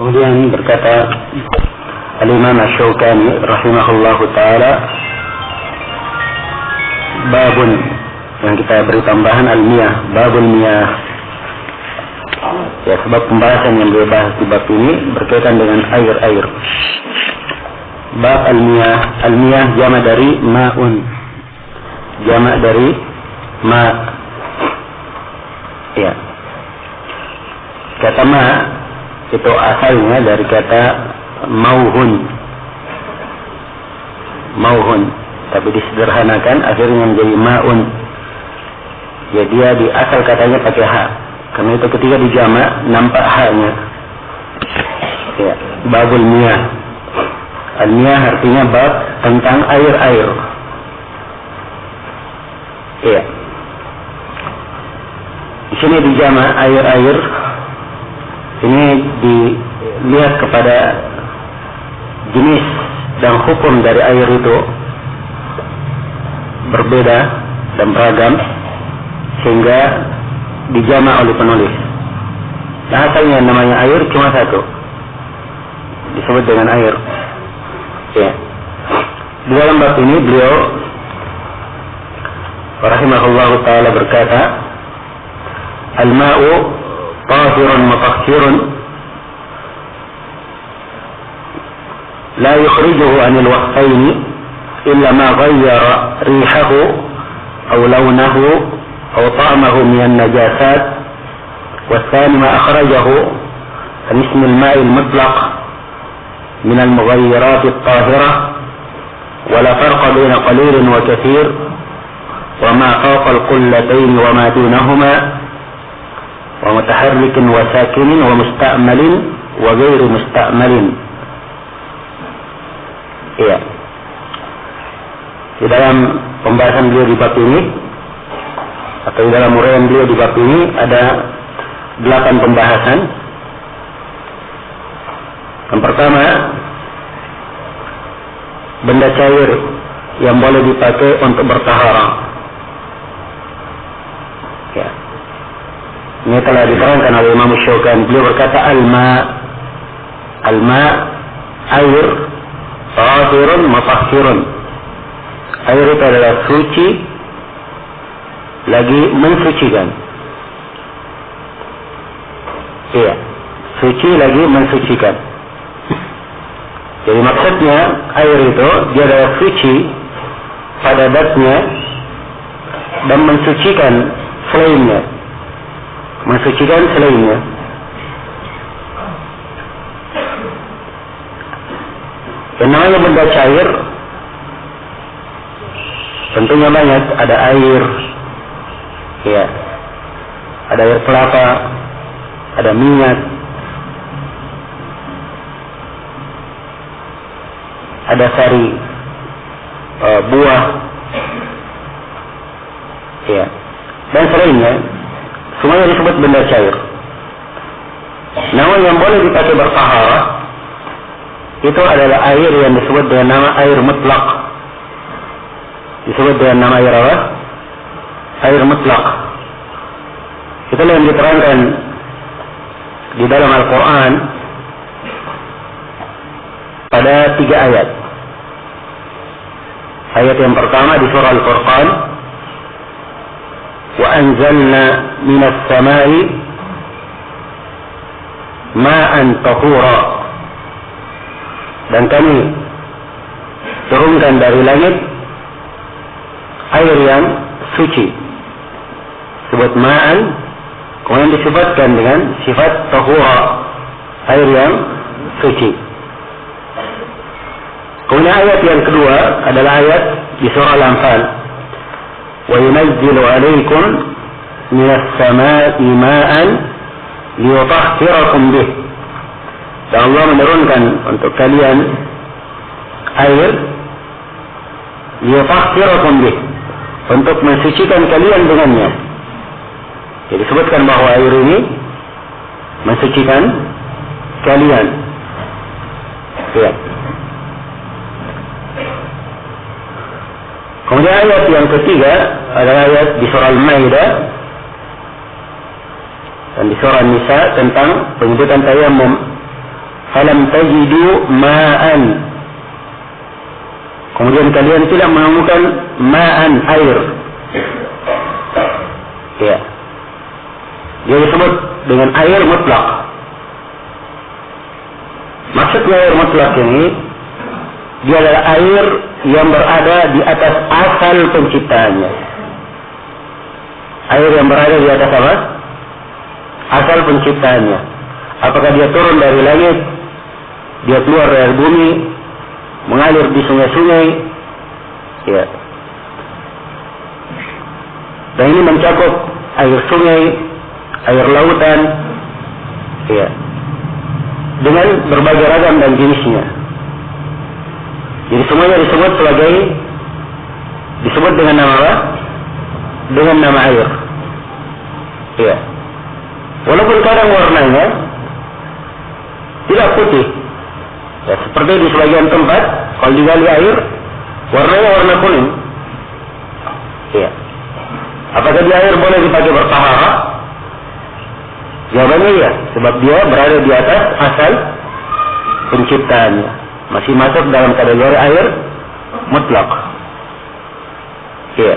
Kemudian berkata Al-Imam Asy-Syaukani rahimahullahu taala, babun, yang kita beri tambahan al-miyah, babul miyah. Ya, sebab pembahasan yang beliau bahas di bab ini berkaitan dengan air-air. Bab al-miyah, al-miyah jamak dari ma'un, jamak dari ma. Ya, kata ma itu asalnya dari kata mauhun, mauhun, tapi disederhanakan akhirnya menjadi ma'un. Ya, dia di asal katanya pakai ha, karena itu ketika dijamak nampak ha-nya. Ya, babul miyah. Al-miyah artinya bab tentang air-air. Ya, di sini dijamak air-air. Ini dilihat kepada jenis dan hukum dari air itu berbeda dan beragam, sehingga dijamak oleh penulis. Nah, asalnya namanya air cuma satu, disebut dengan air. Ya. Di dalam bab ini beliau rahimahullahu taala berkata, al-ma'u tahirun mutahhirun la yukhrijuhu 'anil wasfaini illa ma ghayyara rihahu aw lawnahu aw ta'amahu min an-najasat والثاني ما أخرجه عن اسم الماء المطلق من المغيرات الطاهرة ولا فرق بين قليل وكثير وما فوق القلتين وما دونهما ومتحرك وساكن ومستعمل وغير مستعمل. Iya. Di dalam pembahasan beliau di bab ini, atau di dalam uraian beliau di bab ini ada 8 pembahasan. Yang pertama, benda cair yang boleh dipakai untuk bertaharah. Ya. Ini telah diterangkan oleh Imam Asy-Syaukani. Beliau berkata al-ma air, tahirun mutahhirun. Air itu adalah suci lagi mensucikan. Iya, suci lagi mensucikan. Jadi maksudnya air itu dia adalah suci pada zatnya dan mensucikan selainnya, mensucikan selainnya. Yang namanya benda cair tentunya banyak. Ada air, ya, ada air kelapa, ada minyak, ada sari buah, ya, dan selainnya. Semuanya disebut benda cair. Namun yang boleh dipakai bertaharah itu adalah air yang disebut dengan nama air mutlak. Disebut dengan nama air apa? Air mutlak. Itulah yang diterangkan di dalam Al-Quran pada 3 ayat. Ayat yang pertama di surah Al-Furqan, wa anzalna minas samai ma'an tahura, dan kami turunkan dari langit air yang suci. Sebut ma'an, kemudian disebutkan dengan sifat tahura, air yang suci. Kemudian ayat yang kedua adalah ayat di surah Al-Anfal, wa yunazzilu 'alaikum minas samaa'i ma'an liyutahhirakum bih. Dan Allah menurunkan untuk kalian air liyutahhirakum bih, untuk mensucikan kalian dengannya. Jadi disebutkan bahwa air ini mensucikan kalian. Ya. Kemudian ayat yang ketiga adalah ayat di surah Al-Maidah dan di surah Nisa tentang penyebutan tayamum. falam tajidu ma'an. Kemudian kalian tidak menemukan ma'an, air. Ya. Dia disebut dengan air mutlak. Maksudnya air mutlak ini, dia adalah air yang berada di atas asal penciptaannya. Air yang berada di atas apa? Asal penciptaannya. Apakah dia turun dari langit, dia keluar dari bumi, mengalir di sungai-sungai, ya. Dan ini mencakup air sungai, air lautan, ya, dengan berbagai ragam dan jenisnya. Jadi semuanya disebut dengan nama apa? Dengan nama air. Ya. Walaupun kadang warnanya tidak putih, ya, seperti di sebagian tempat kalau digali air warnanya warna kuning. Ya. Apakah dia air boleh dipakai bertaharah? Jawabannya iya, sebab dia berada di atas asal penciptaannya, masih masuk dalam kategori air mutlak. Ya.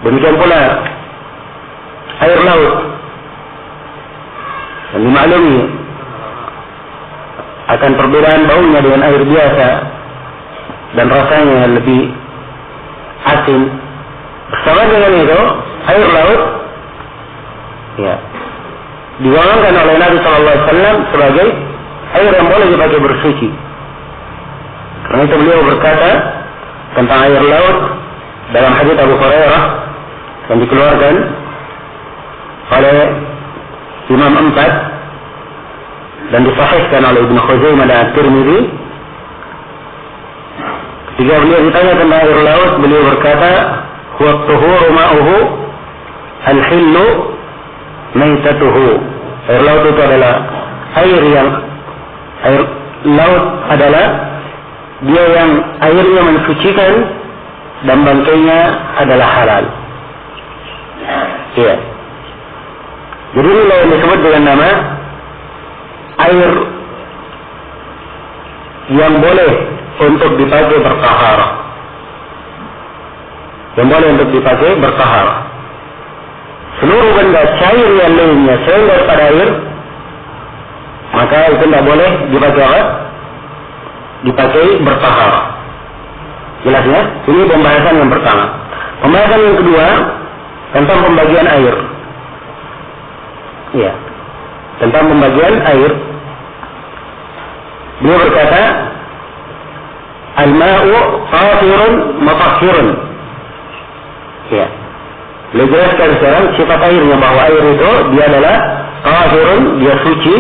Demikian pula air laut yang dimaklumi akan perbedaan baunya dengan air biasa dan rasanya lebih asin. Bersama dengan itu, air laut, ya, digolongkan oleh Nabi SAW sebagai air yang boleh dipakai bersuci. Karena itu beliau berkata tentang air laut dalam hadits Abu Hurairah yang dikeluarkan oleh Imam 4 dan disahihkan oleh Ibnu Khuzaimah dan At-Tirmidzi. Ketika beliau ditanya tentang air laut, beliau berkata, "Huwa at-tuhuru ma'uhu al-hillu maitatuhu." Air laut itu adalah air laut adalah dia yang airnya mensucikan dan bangkainya adalah halal. Iya. Jadi ini yang disebut dengan nama air yang boleh untuk dipakai bertaharah. Yang boleh untuk dipakai bertaharah. Seluruh benda cair yang lainnya selain daripada air, maka itu tidak boleh dipakai apa? Dipakai bertaharah. Jelas ya? Ini pembahasan yang pertama. Pembahasan yang kedua tentang pembagian air. Ya, tentang pembagian air. Beliau berkata, al-ma'u tahirun mutahhirun. Ya. Beliau jelaskan sekarang sifat airnya, bahwa air itu dia adalah tahirun, dia suci,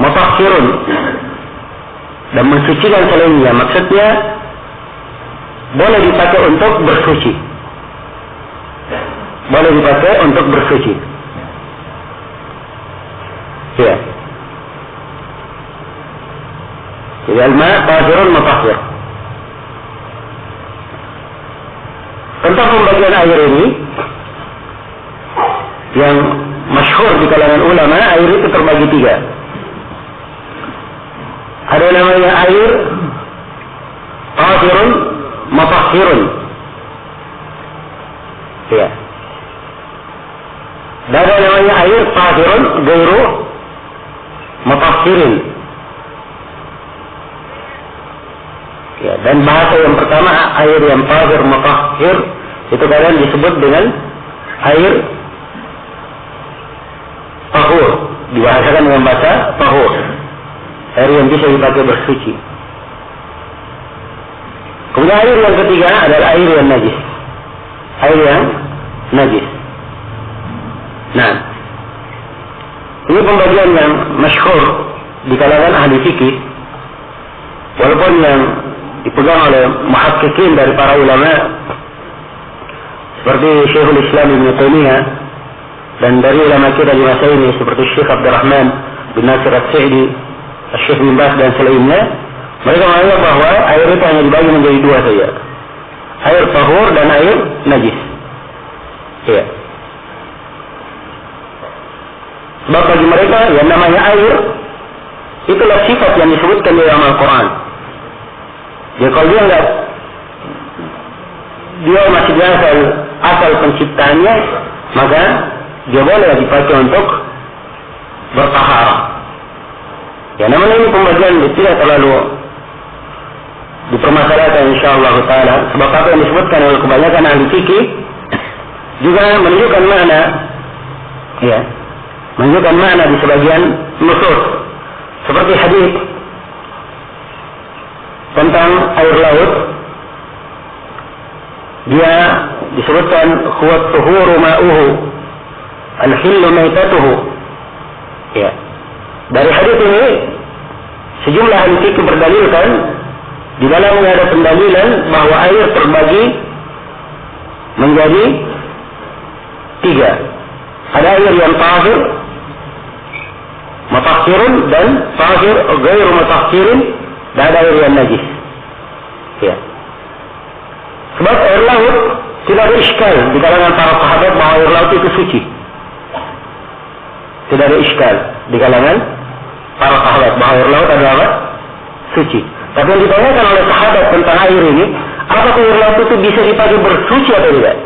mutahhirun, dan mensucikan selainnya. Maksudnya boleh dipakai untuk bersuci. Boleh dipakai untuk bersuci. Ya. Jadi al-ma' tahirun mutahhir. Tentang pembagian air ini yang masyhur di kalangan ulama, air itu terbagi tiga. Ada namanya air tahirun mutahhirun. Ya. Dan ada namanya air tahirun ghairu mutahhirin. Ya, dan bahasa yang pertama, air yang tahir mutahhir, itu kadang disebut dengan air tahur, dibahasakan dengan bahasa tahur, air yang bisa dipakai bersuci. Kemudian air yang ketiga adalah air yang najis. Air yang najis. Nah, ini pembagian yang masyhur di kalangan ahli fikih, walaupun yang dipegang oleh muhaqqiqin dari para ulama seperti Syekhul Islam Ibnu Taimiyah, dan dari ulama kita di masa ini seperti Syekh Abdurrahman bin Nasir As-Sa'di, Syekh bin Baz dan selainnya. Mereka menganggap bahwa air itu hanya dibagi menjadi dua saja, air tahur dan air najis. Ya. Sebab bagi mereka yang namanya air Itulah sifat yang disebutkan di dalam Al-Quran. Jadi kalau dia masih di asal penciptanya, maka dia boleh dipakai untuk bertaharah. Ya, namun ini pembagian tidak terlalu dipermasalahkan insyaallah taala, sebab apa yang disebutkan oleh kebanyakan ahli fikih juga menunjukkan makna, ya, menunjukkan makna di sebagian nusus, seperti hadis tentang air laut. Dia disebutkan huwa tuhuru ma'uhu al-hillu maitatuhu. Ya. Dari hadis ini sejumlah ahli fikih berdalilkan, di dalamnya ada pendalilan bahwa air terbagi menjadi 3. Ada air yang tahir, mutahhirun, dan tahir ghairu mutahhirin, dan ada air yang najis. Ya. Sebab air laut tidak ada iskal di kalangan para sahabat bahwa air laut itu suci. Tidak ada iskal di kalangan para sahabat bahwa air laut adalah suci. Tapi yang ditanyakan oleh sahabat tentang air ini, apakah air laut itu bisa dipakai bersuci atau tidak?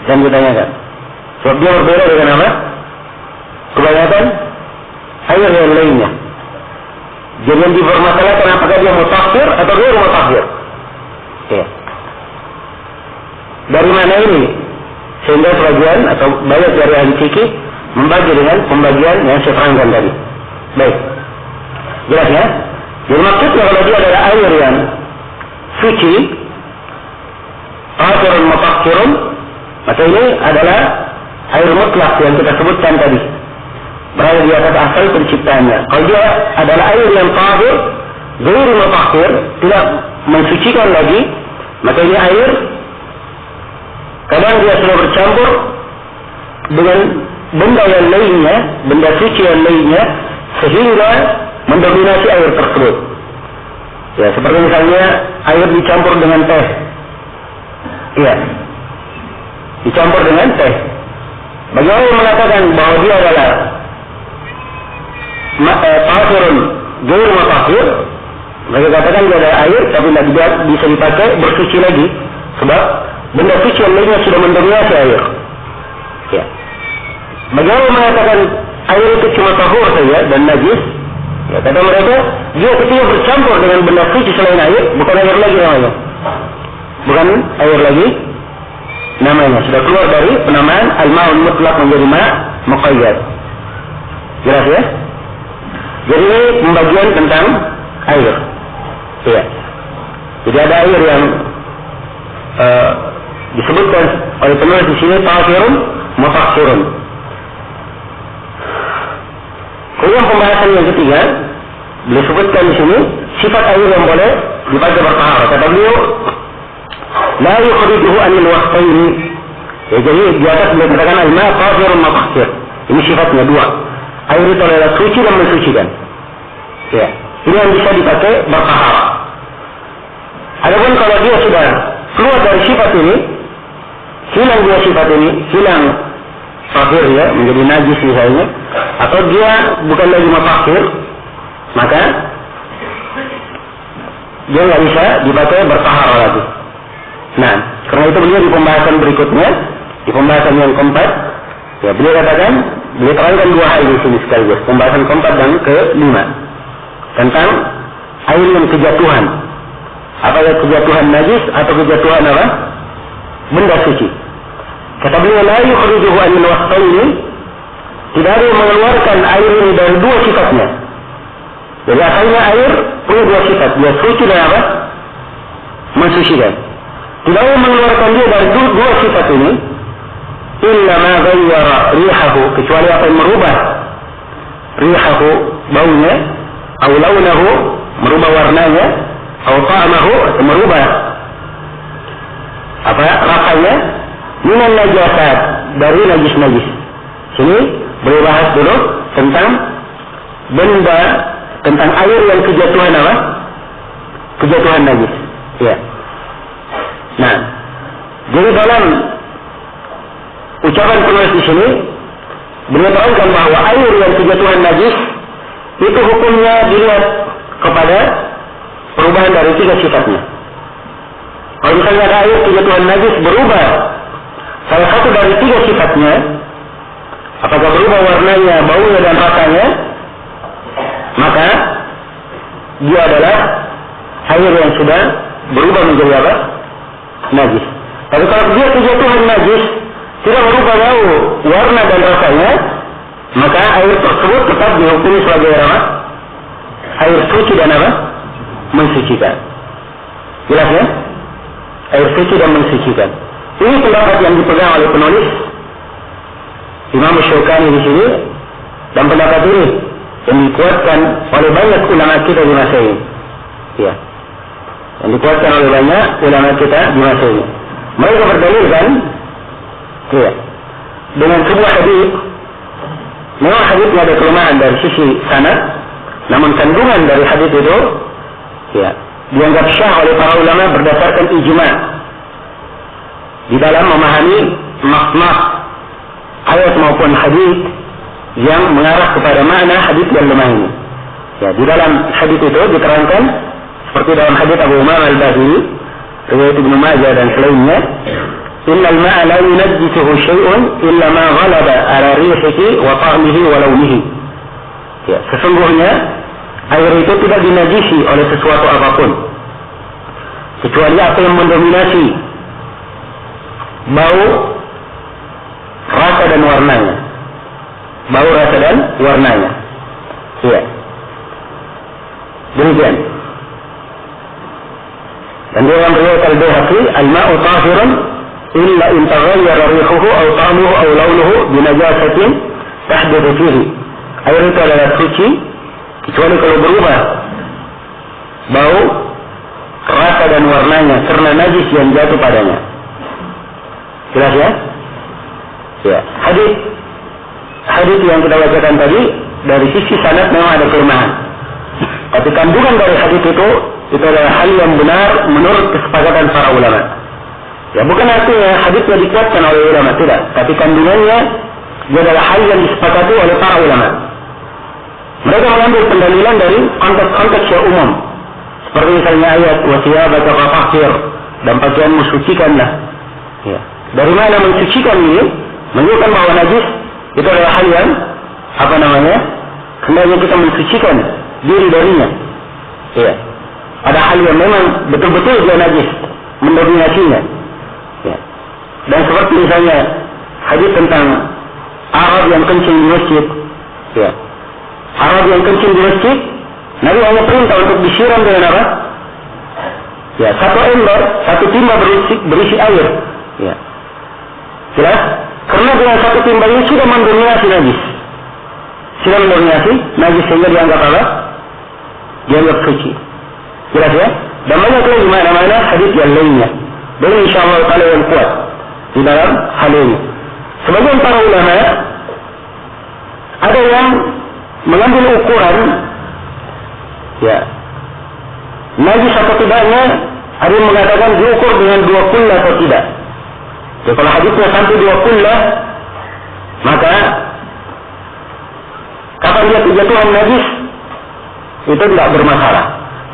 Dan ditanyakan. Sebab dia berbeda dengan apa? Kebanyakan air yang lainnya. Jadi yang dipermasalahkan apakah dia mutahhir atau ghairu mutahhir. Ya. Dari mana ini? Sehingga sebagian atau banyak dari ahli fikih membagi dengan pembagian yang saya terangkan tadi. Baik. Jelas ya? Jadi maksudnya kalau dia adalah air yang suci, tahirun mutahhirun, maka ini adalah air mutlak yang kita sebutkan tadi, berada di atas asal penciptanya. Kalau dia adalah air yang tahir, ghairu mutahhir, tidak mensucikan lagi, maka ini air kadang dia sudah bercampur dengan benda yang lainnya, benda suci yang lainnya, sehingga mendominasi air tersebut. Ya, seperti misalnya air dicampur dengan teh. Iya. Dicampur dengan teh. Bagi orang yang mengatakan bahwa dia adalah tahirun ghairu mutahhir, mereka katakan dia adalah air tapi tidak bisa dipakai bersuci lagi, sebab benda suci yang lainnya sudah mendominasi air. Ya. Bagi orang yang mengatakan air itu cuma tahur saja dan najis, ya, kata mereka, dia ketika bercampur dengan benda suci selain air, bukan air lagi namanya. Bukan air lagi namanya. Sudah keluar dari penamaan al-ma'un mutlaq menjadi ma' muqayyad. Jelas ya? Jadi ini pembagian tentang air. Ya. Jadi ada air yang disebutkan oleh penulis di sini tahirun mutahhirun. Kemudian pembahasan yang ketiga, beliau sebutkan di sini sifat air yang boleh dipakai bertaharah. Kata beliau, la yukhrijuhu anil wasfaini. Ya, jadi di atas beliau katakan al-ma' tahirun mutahhir. Ini sifatnya dua. Air itu adalah suci dan mensucikan. Ya, ini yang bisa dipakai bertaharah. Adapun kalau dia sudah keluar dari sifat ini, hilang dia sifat ini, hilang tahir ya, menjadi najis misalnya, atau dia bukan lagi mutahhir, maka dia nggak bisa dipakai bertaharah lagi. Nah, karena itu beliau di pembahasan berikutnya, di pembahasan yang keempat, ya beliau katakan, beliau terangkan dua hal di sini sekaligus, pembahasan keempat dan kelima tentang air yang kejatuhan. Apakah kejatuhan najis atau kejatuhan apa? Benda suci. Kata beliau, la yukhrijuhu anil wasfaini, tidak ada yang mengeluarkan air ini dari dua sifatnya. Jadi asalnya air punya dua sifat, dia suci dan apa? Mensucikan. Tidak ada yang mengeluarkan dia dari dua sifat ini, illa ma ghayyara rihahu, kecuali apa yang merubah rihahu, baunya, atau launahu, merubah warnanya, atau ta'amahu, merubah apa rasanya, minan najasat, dari najis-najis. Sini boleh bahas dulu tentang benda, tentang air yang kejatuhan apa? Kejatuhan najis. Ya. Nah, jadi dalam ucapan penulis di sini beliau terangkan bahwa air yang kejatuhan najis itu hukumnya dilihat kepada perubahan dari 3 sifatnya. Kalau misalnya ada air kejatuhan najis berubah salah satu dari 3 sifatnya, apakah berubah warnanya, baunya, dan rasanya, maka dia adalah air yang sudah berubah menjadi apa? Najis. Tapi kalau dia kejatuhan najis tidak berubah bau, warna, dan rasanya, maka air tersebut tetap dihukumi sebagai apa? Air suci dan apa? Mensucikan. Jelas ya? Air suci dan mensucikan. Ini pendapat yang dipegang oleh penulis Imam Syaukani di sini, dan pendapat ini yang dikuatkan oleh banyak ulama kita di masa ini. Ya. Yang dikuatkan oleh banyak ulama kita di masa ini. Mereka berdalilkan ya, dengan sebuah hadis. Memang hadisnya ada kelemahan dari sisi sanad, namun kandungan dari hadis itu ya, dianggap syah oleh para ulama berdasarkan ijma' di dalam memahami makna ayat maupun hadis yang mengarah kepada makna hadis yang lemah ini. Ya, di dalam hadis itu diterangkan seperti dalam hadis Abu Umamah Al-Bahili, riwayat Ibnu Majah dan selainnya, innal ma'a la yunajjisuhu syai'un illa ma ghalaba ala rihihi wa ta'mihi wa launihi. Ya, sesungguhnya air itu tidak dinajisi oleh sesuatu apapun kecuali apa yang mendominasi bau, rasa, dan warnanya. Bau, rasa, dan warnanya. Iya. Demikian. Dan dalam riwayat Al-Baihaqi, al-ma'u tahirun illa in taghayyara rihuhu aw ta'muhu aw launuhu bi najasatin tahduthu fihi. Air itu adalah suci kecuali kalau berubah bau, rasa, dan warnanya karena najis yang jatuh padanya. Jelas ya? Ya. Hadis yang kita bacakan tadi dari sisi sanad memang ada kelemahan. Tapi kandungan dari hadis itu adalah hal yang benar menurut kesepakatan para ulama. Ya, bukan artinya hadisnya dikuatkan oleh ulama, tidak. Tapi kandungannya dia adalah hal yang disepakati oleh para ulama. Mereka mengambil pendalilan dari konteks-konteks yang umum. Seperti misalnya ayat wasiyabaka fatahhir, dan pakaianmu sucikanlah. Ya. Dari mana mensucikan ini? Menunjukkan bahwa najis itu adalah hal yang hendaknya kita mensucikan diri darinya. Ya. Ada hal yang memang betul-betul dia najis, mendominasinya. Ya. Dan seperti misalnya hadis tentang Arab yang kencing di masjid. Ya. Arab yang kencing di masjid, Nabi hanya perintah untuk disiram dengan apa? Ya, satu ember, satu timba berisi air. Ya. Jelas? Karena dengan satu timba ini sudah mendominasi najis. Sudah mendominasi najis sehingga dianggap apa? Dianggap suci. Jelas ya? Dan banyak lagi mana-mana hadis yang lainnya. Dan insyaAllah ta'ala yang kuat di dalam hal ini. Sebagian para ulama ada yang mengambil ukuran ya najis atau tidaknya, ada yang mengatakan diukur dengan 2 kullah atau tidak. Ya, kalau hadisnya sampai 2 kullah, maka kapan dia kejatuhan najis itu tidak bermasalah.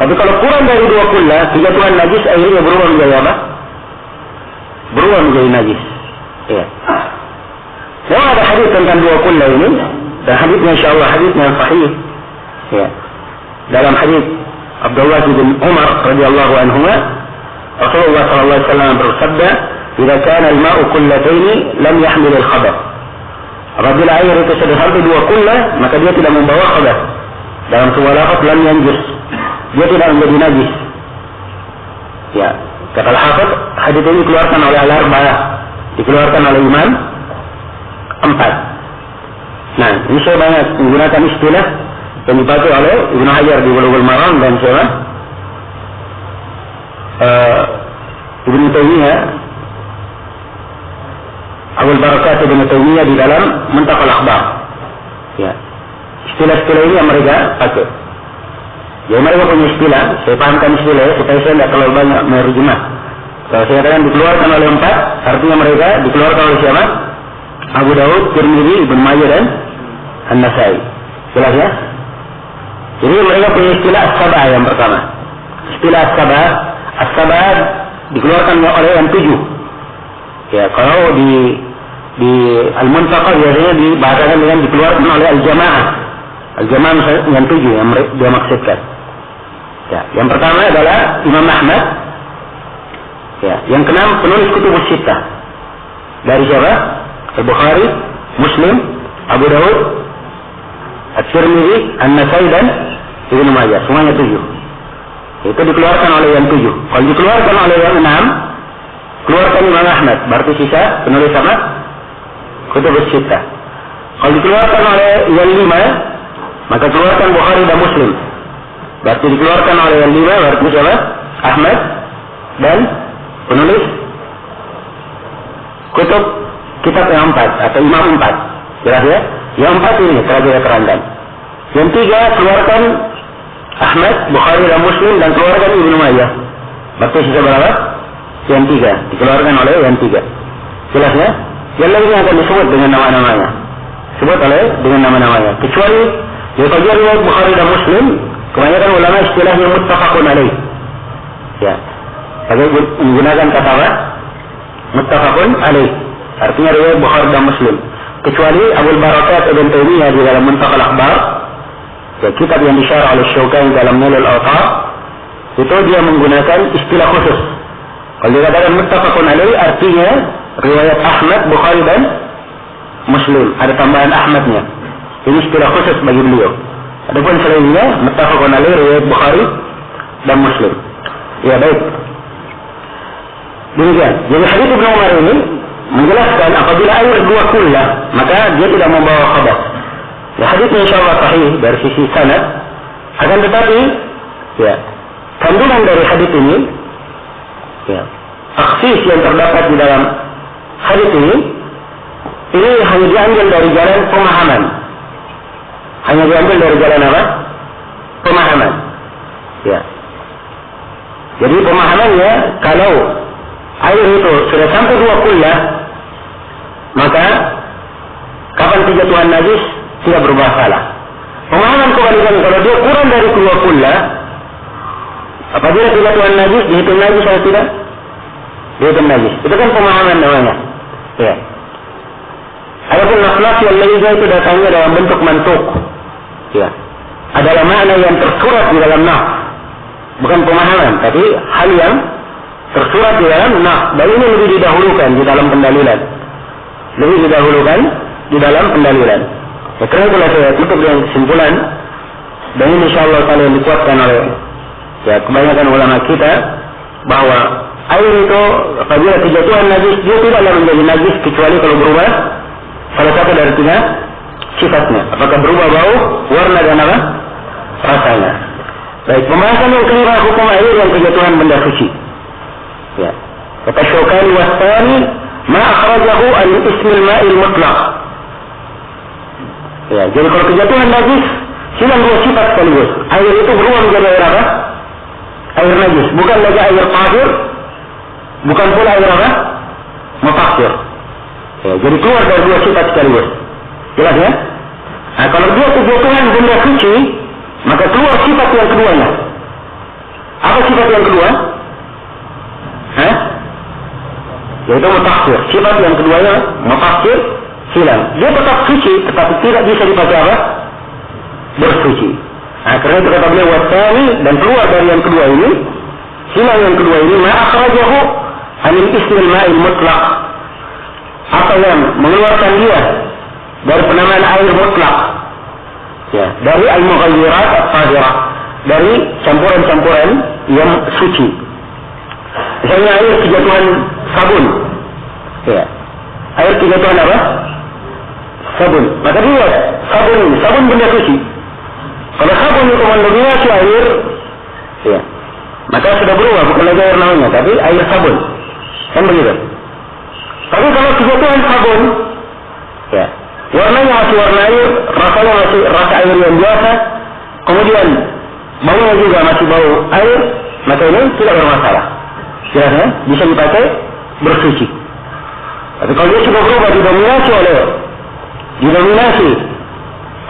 Tapi kalau kurang dari 2 kullah, kejatuhan najis akhirnya berubah menjadi apa? Berubah menjadi najis. Ya. Kalau ada hadis tentang 2 kullah ini, dan hadisnya insyaallah hadisnya sahih. Ya. Dalam hadis Abdullah bin Umar radhiyallahu anhuma, Rasulullah sallallahu alaihi wasallam bersabda, "Jika kana al-ma'u kullataini lam yahmil al-khabath." Apabila air itu sudah sampai 2 kullah, maka dia tidak membawa khabath. Dalam sebuah lafaz lam yanjus, dia tidak menjadi najis. Ya, kata al-Hafidz, hadis ini dikeluarkan oleh al-Arba'ah, dikeluarkan oleh Imam 4. Nah, ini saya banyak menggunakan istilah yang dipakai oleh Ibnu Hajar di Bulughul Maram dan siapa? Ibnu Taimiyah, Abul Barakat Ibnu Taimiyah di dalam Muntaqal Akhbar. Ya. Istilah-istilah ini yang mereka pakai. Ya, mereka punya istilah, saya pahamkan istilah supaya saya tidak terlalu banyak menerjemah. Kalau saya katakan dikeluarkan oleh 4, artinya mereka dikeluarkan oleh siapa? Abu Daud, Tirmidzi, Ibnu Majah dan An-Nasai. Jelas ya? Jadi mereka punya istilah as-sab'ah yang pertama. Istilah as-sab'ah dikeluarkan oleh yang 7. Ya, kalau di al-Muntaqa biasanya dibahasakan dengan dikeluarkan oleh al-jamaah. Al-jamaah yang 7 yang dia maksudkan. Ya, yang pertama adalah Imam Ahmad. Ya, yang keenam penulis kutubus sittah. Dari siapa? Al-Bukhari, Muslim, Abu Dawud, At-Tirmidzi, An-Nasai dan Ibnu Majah. Semuanya 7. Itu dikeluarkan oleh yang 7. Kalau dikeluarkan oleh yang 6, keluarkan Imam Ahmad. Berarti sisa penulis apa? Kutubus sittah. Kalau dikeluarkan oleh yang 5, maka keluarkan Bukhari dan Muslim. Berarti dikeluarkan oleh yang 5, berarti siapa? Ahmad dan penulis kutub kitab yang 4 atau imam 4. Jelas ya? Yang 4 ini telah kita terangkan. Yang 3 keluarkan Ahmad, Bukhari dan Muslim dan keluarkan Ibnu Majah. Berarti sisa berapa? Yang 3 dikeluarkan oleh yang 3. Jelas ya? Yang lainnya akan disebut dengan nama-namanya. Sebut oleh dengan nama-namanya. Kecuali yang bagian riwayat Bukhari dan Muslim, kebanyakan ulama istilahnya muttafaqun alaih. Ya. Pakai menggunakan kata apa? Muttafaqun alaih. Artinya riwayat Bukhari dan Muslim. Kecuali Abu Barakat Ibn Taimiyah di dalam Muntaqal Akhbar, ya, kitab yang disyarah oleh Syaukani dalam Nailul Awtar, itu dia menggunakan istilah khusus. Kalau dikatakan muttafaqun alaih artinya riwayat Ahmad, Bukhari dan Muslim. Ada tambahan Ahmadnya. Ini istilah khusus bagi beliau. Adapun selainnya muttafaqun alaih riwayat Bukhari dan Muslim. Ya, baik. Demikian. Jadi hadis Ibnu Umar ini menjelaskan apabila air 2 kullah, maka dia tidak membawa khabath. Ya, hadisnya insyaallah sahih dari sisi sanad. Akan tetapi, ya, kandungan dari hadis ini, ya, taksis yang terdapat di dalam hadis ini hanya diambil dari jalan pemahaman. Hanya diambil dari jalan apa? Pemahaman. Ya. Jadi pemahamannya, kalau air itu sudah sampai 2 kullah, maka kapan kejatuhan najis tidak berubah salah. Pemahaman kebalikan, kalau dia kurang dari 2 kullah, apabila kejatuhan najis dihitung najis atau tidak? Dihitung najis. Itu kan pemahaman namanya. Ya. Adapun nas-nas yang lainnya itu datangnya dalam bentuk mantuk. Ya. Adalah makna yang tersurat di dalam nas. Bukan pemahaman, tapi hal yang tersurat di dalam nas. Dan ini lebih didahulukan di dalam pendalilan. Lebih didahulukan di dalam pendalilan. Ya, karena itulah saya tutup dengan kesimpulan. Dan ini insyaAllah kalau yang dikuatkan oleh kebanyakan ulama kita, bahwa air itu apabila kejatuhan najis, dia tidaklah menjadi najis kecuali kalau berubah salah satu dari 3 sifatnya. Apakah berubah bau, warna dan apa? Rasanya. Baik, pembahasan yang kelima, hukum air yang kejatuhan benda suci. Ya. Kata Syaukani wasani ma akhrajahu an ismil ma'il mutlaq. Ya, jadi kalau kejatuhan najis silang 2 sifat sekaligus. Air itu berubah menjadi air apa? Air najis, bukan lagi air tahir, bukan pula air apa? Mutahhir. Ya, jadi keluar dari 2 sifat sekaligus. Jelas ya? Nah, kalau dia kejatuhan benda suci, maka keluar sifat yang keduanya. Apa sifat yang kedua? Yaitu mutahhir. Sifat yang keduanya mutahhir, hilang. Dia tetap suci, tetapi tidak bisa dipakai apa? Bersuci. Nah, karena itu kata beliau wasani, dan keluar dari yang kedua ini, hilang yang kedua ini, ma akhrajahu anil ismil ma'il mutlaq. Apa yang mengeluarkan dia dari penamaan air mutlak, ya, dari al-mughayyirat at-tahirah, dari campuran-campuran yang suci. Misalnya air kejatuhan sabun, ya, air kejatuhan apa? Sabun. Maka dia sabun benda suci. Kalau sabun itu mendominasi air, ya, maka sudah berubah, bukan lagi air namanya, tapi air sabun. Kan begitu. Tapi kalau kejatuhan sabun, ya, warnanya masih warna air, rasanya masih rasa air yang biasa, kemudian baunya juga masih bau air, maka ini tidak bermasalah. Jelas ya? Bisa dipakai bersuci. Tapi kalau dia sudah berubah didominasi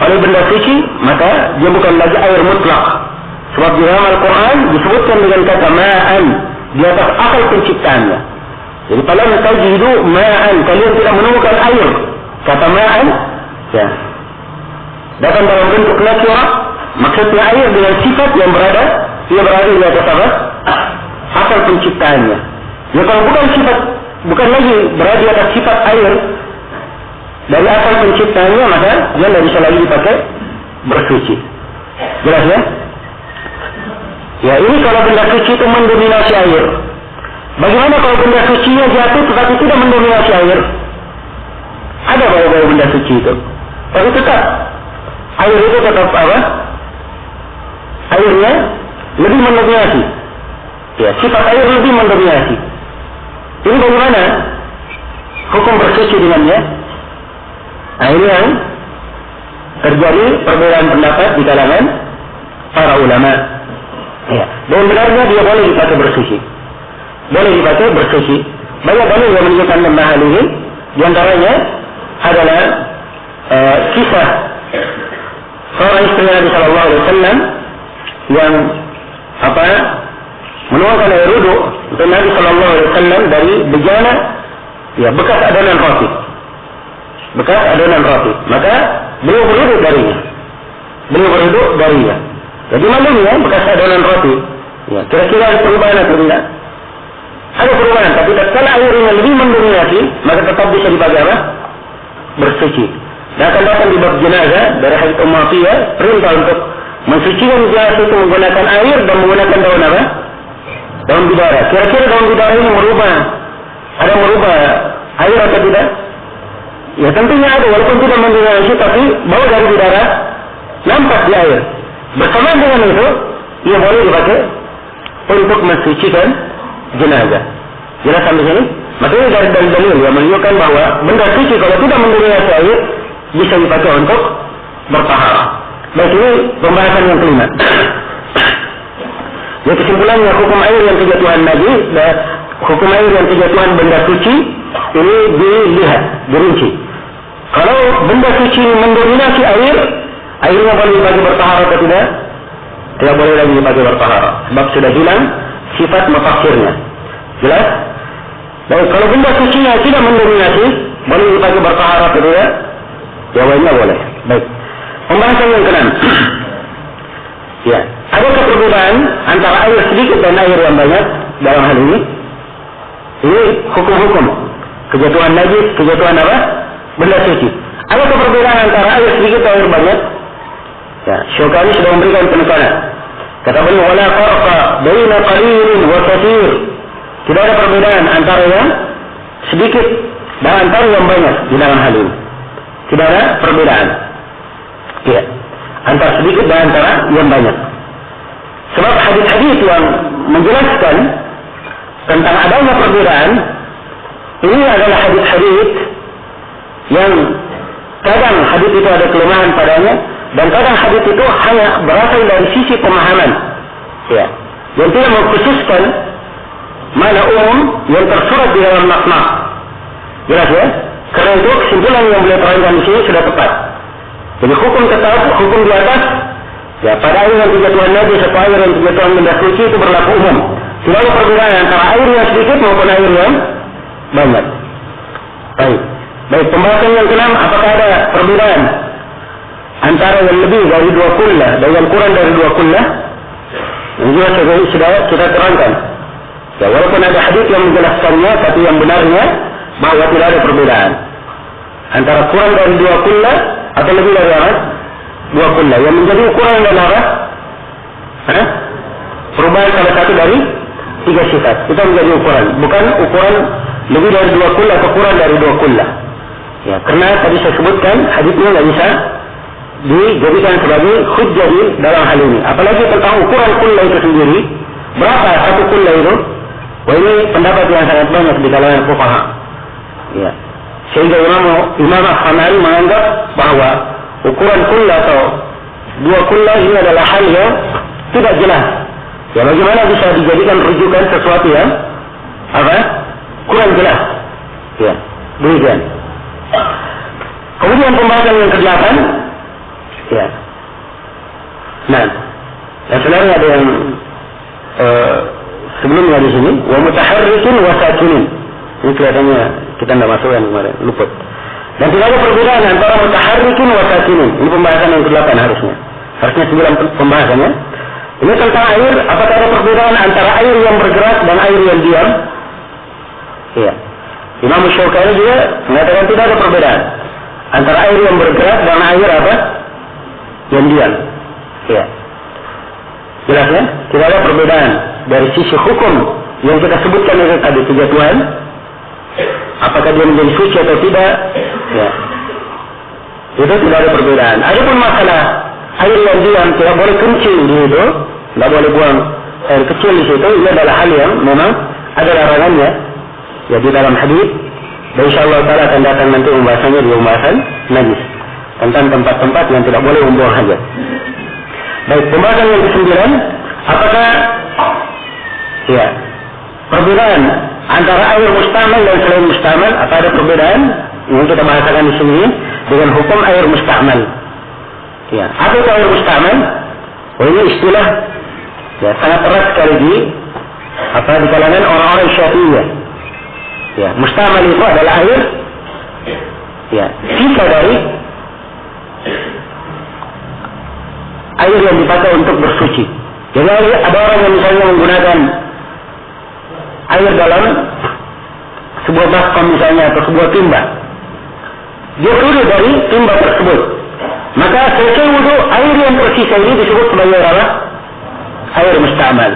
oleh benda suci, maka dia bukan lagi air mutlak. Sebab di dalam Al-Quran disebutkan dengan kata ma'an di atas akal penciptaannya. Jadi falam tajidu ma'an, kalian tidak menemukan air. Kata ma'an, ya, datang dalam bentuk nakirah, maksudnya air dengan sifat yang berada di atas apa? Akal penciptaannya. Ya kalau bukan sifat, bukan lagi berada di atas sifat air dari akal penciptaannya, maka dia tidak bisa lagi dipakai bersuci. Jelas ya? Ya, ini kalau benda suci itu mendominasi air. Bagaimana kalau benda sucinya jatuh tetapi tidak mendominasi air? Ada bau-bau benda suci itu, tapi tetap air itu tetap apa? Airnya lebih mendominasi. Ya, sifat air lebih mendominasi. Ini bagaimana hukum bersuci dengannya? Nah, ini yang terjadi perbedaan pendapat di kalangan para ulama. Ya, dan benarnya dia boleh dipakai bersuci. Boleh dipakai bersuci. Banyak dalil yang menunjukkan tentang hal ini. Di antaranya adalah kisah seorang istri Nabi Sallallahu Alaihi Wasallam yang menuangkan air wudu untuk Nabi Sallallahu Alaihi Wasallam dari bejana, ya, bekas adonan roti. Bekas adonan roti. Maka beliau berwudu darinya. Jadi malunya bekas adonan roti. Ya, kira-kira ada perubahan atau tidak? Ada perubahan, tapi tatkala airnya lebih mendominasi, maka tetap bisa dipakai apa? Bersuci. Dan akan datang di bab jenazah dari hadits Ummu Athiyyah, perintah untuk mensucikan jenazah itu menggunakan air dan menggunakan daun apa? Daun bidara. Kira-kira daun bidara ini merubah air atau tidak? Ya tentunya ada, walaupun tidak mendominasi, tapi bau dari bidara nampak di air. Bersamaan dengan itu, ia boleh dipakai untuk mensucikan jenazah. Jelas sampai sini? Makanya dari dalil yang menunjukkan bahwa benda suci kalau tidak mendominasi air bisa dipakai untuk bertaharah. Baik, ini pembahasan yang kelima. Ya, kesimpulannya hukum air yang kejatuhan Nabi dan hukum air yang kejatuhan benda suci ini dilihat, dirinci. Kalau benda suci mendominasi air, airnya boleh dipakai bertaharah atau tidak? Tidak boleh lagi dipakai bertaharah, sebab sudah hilang sifat mutakhirnya. Jelas? Baik, kalau benda sucinya tidak mendominasi, boleh dipakai bertaharah atau tidak? Jawabannya boleh. Baik. Pembahasan yang ke-6. Ya, adakah perbedaan antara air sedikit dan air yang banyak dalam hal ini? Ini hukum-hukum kejatuhan najis, kejatuhan apa? Benda suci. Adakah perbedaan antara air sedikit dan air banyak? Ya, Syukani sudah memberikan penekanan. Kata beliau, wala farqa baina qalilin wa katsir. Tidak ada perbedaan antara yang sedikit dan antara yang banyak di dalam hal ini. Tidak ada perbedaan. Ya, antara sedikit dan antara yang banyak. Sebab hadis-hadis yang menjelaskan tentang adanya perbedaan ini adalah hadis-hadis yang kadang hadis itu ada kelemahan padanya, dan kadang hadis itu hanya berasal dari sisi pemahaman, ya, yang tidak mengkhususkan mana umum yang tersurat di dalam nas-nas. Jelas ya? Karena itu kesimpulan yang beliau terangkan di sini sudah tepat. Jadi hukum tetap, hukum di atas, ya, pada air yang kejatuhan najis atau air yang kejatuhan benda suci itu berlaku umum. Tidak ada perbedaan antara air yang sedikit maupun air yang banyak. Baik, pembahasan yang ke-6, apakah ada perbedaan antara yang lebih dari 2 kullah dan yang kurang dari 2 kullah? Ini sudah kita terangkan. Ya, walaupun ada hadis yang menjelaskannya, tapi yang benarnya bahwa tidak ada perbedaan antara kurang dari 2 kullah atau lebih dari 2 kullah. Yang menjadi ukuran adalah perubahan salah satu dari 3 sifat. Itu menjadi ukuran, bukan ukuran lebih dari 2 kullah atau kurang dari 2 kullah. Ya, karena tadi saya sebutkan hadisnya nggak bisa dijadikan sebagai hujjah dalam hal ini. Apalagi tentang ukuran kullah itu sendiri, berapa satu kullah itu? Wah, ini pendapat yang sangat banyak di kalangan fuqaha. Ya, sehingga Imam Al-Khamari menganggap bahwa ukuran kullah atau 2 kullah ini adalah hal yang tidak jelas. Ya, bagaimana bisa dijadikan rujukan sesuatu yang kurang jelas? Ya, demikian. Kemudian pembahasan yang ke-8, Ya. Nah, dan sebenarnya ada yang sebelumnya di sini, wa mutaharrikin wa sakinin. Ini kelihatannya kita tidak masukkan kemarin, luput. Dan tidak ada perbedaan antara mutaharrikin wa sakinin. Ini pembahasan yang ke-8 harusnya. Harusnya 9 pembahasannya. Ini tentang air, apakah ada perbedaan antara air yang bergerak dan air yang diam? Iya. Imam Syaukani juga mengatakan tidak ada perbedaan antara air yang bergerak dan air apa? Yang diam. Iya. Jelas ya? Tidak ada perbedaan dari sisi hukum yang kita sebutkan itu tadi, 3 Tuhan. Apakah dia menjadi suci atau tidak? Ya. Itu tidak ada perbedaan. Adapun masalah air yang diam tidak boleh kencing di situ, tidak boleh buang air kecil di situ. Ini adalah hal yang memang ada larangannya. Ya, di dalam hadis. Dan insyaallah taala akan datang nanti pembahasannya di pembahasan najis tentang tempat-tempat yang tidak boleh membuang hajat. Baik, pembahasan yang ke-9, apakah ya perbedaan antara air mustamal dan selain mustamal? Apa ada perbedaan yang kita bahasakan di sini dengan hukum air mustamal? Ya, apa itu air mustamal? Oh, ini istilah ya sangat erat sekali di kalangan orang-orang Syafi'iyah. Ya, mustamal itu adalah air ya sisa dari air yang dipakai untuk bersuci. Jadi ada orang yang misalnya menggunakan air dalam sebuah baskom misalnya atau sebuah timba. Dia wudhu dari timba tersebut. Maka selesai wudhu, air yang tersisa ini disebut sebagai apa? Air mustamal.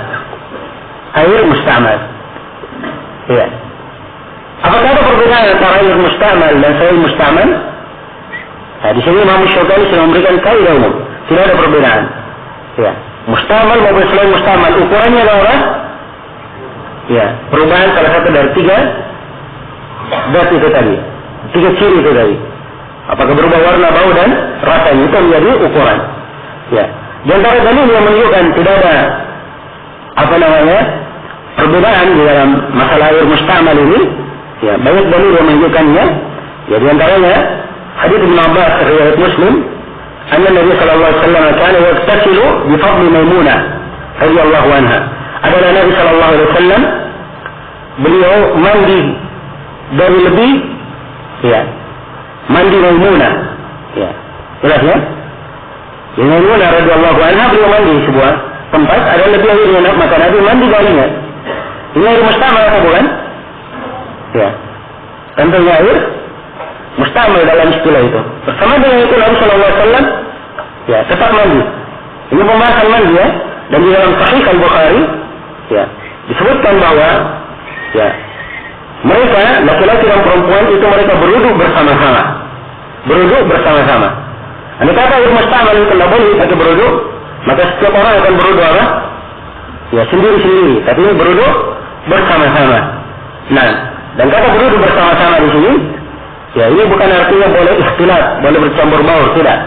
Air mustamal. Ya. Apakah ada perbedaan antara air mustamal dan selain mustamal? Nah, di sini Imam Syaukani sudah memberikan kaidah umum. Tidak ada perbedaan. Ya, mustamal maupun selain mustamal, ukurannya adalah ya, perubahan salah satu dari 3 zat itu tadi. 3 ciri itu tadi. Apakah berubah warna, bau dan rasanya, itu menjadi ukuran. Ya. Di antara dalil yang menunjukkan tidak ada perbedaan di dalam masalah air mustamal ini, ya, banyak dalil yang menunjukkannya. Ya, di antaranya hadits Ibnu Abbas riwayat Muslim, anna Nabi sallallahu alaihi wasallam kana yaktasilu bi fadli Maimunah radhiyallahu anha. Adalah Nabi sallallahu alaihi wasallam beliau mandi dari lebih ya mandi Maimunah. Ya. Jelas ya? Maimunah radhiyallahu anha beliau mandi di sebuah tempat ada lebih airnya, maka Nabi mandi darinya. Ini air mustamal atau bukan? Ya. Tentunya air mustamal dalam istilah itu. Bersama dengan itu Nabi sallallahu alaihi wasallam ya tetap mandi. Ini pembahasan mandi ya. Dan di dalam Sahih Al-Bukhari ya disebutkan bahwa ya mereka laki-laki dan perempuan itu mereka berwudu bersama-sama. Berwudu bersama-sama. Andai kata air mustamal itu tidak boleh pakai berwudu, maka setiap orang akan berwudu apa? Ya sendiri-sendiri. Tapi ini berwudu bersama-sama. Nah, dan kata berwudu bersama-sama di sini, ya ini bukan artinya boleh ikhtilat, boleh bercampur baur, tidak.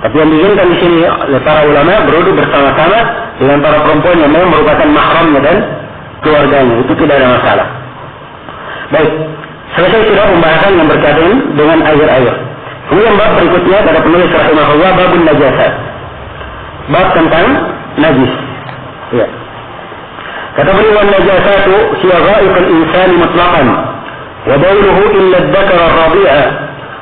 Tapi yang diinginkan di sini oleh para ulama berwudu bersama-sama dengan para perempuan yang memang merupakan mahramnya dan keluarganya, itu tidak ada masalah. Baik, selesai sudah pembahasan yang berkaitan dengan air-air. Kemudian bab berikutnya pada penulis rahimahullah babun najasat. Bab tentang najis. Ya. Kata beliau najasatu hiya ghaiq al-insan mutlaqan wa dawluhu illa ad-dhakar ar-rabi'a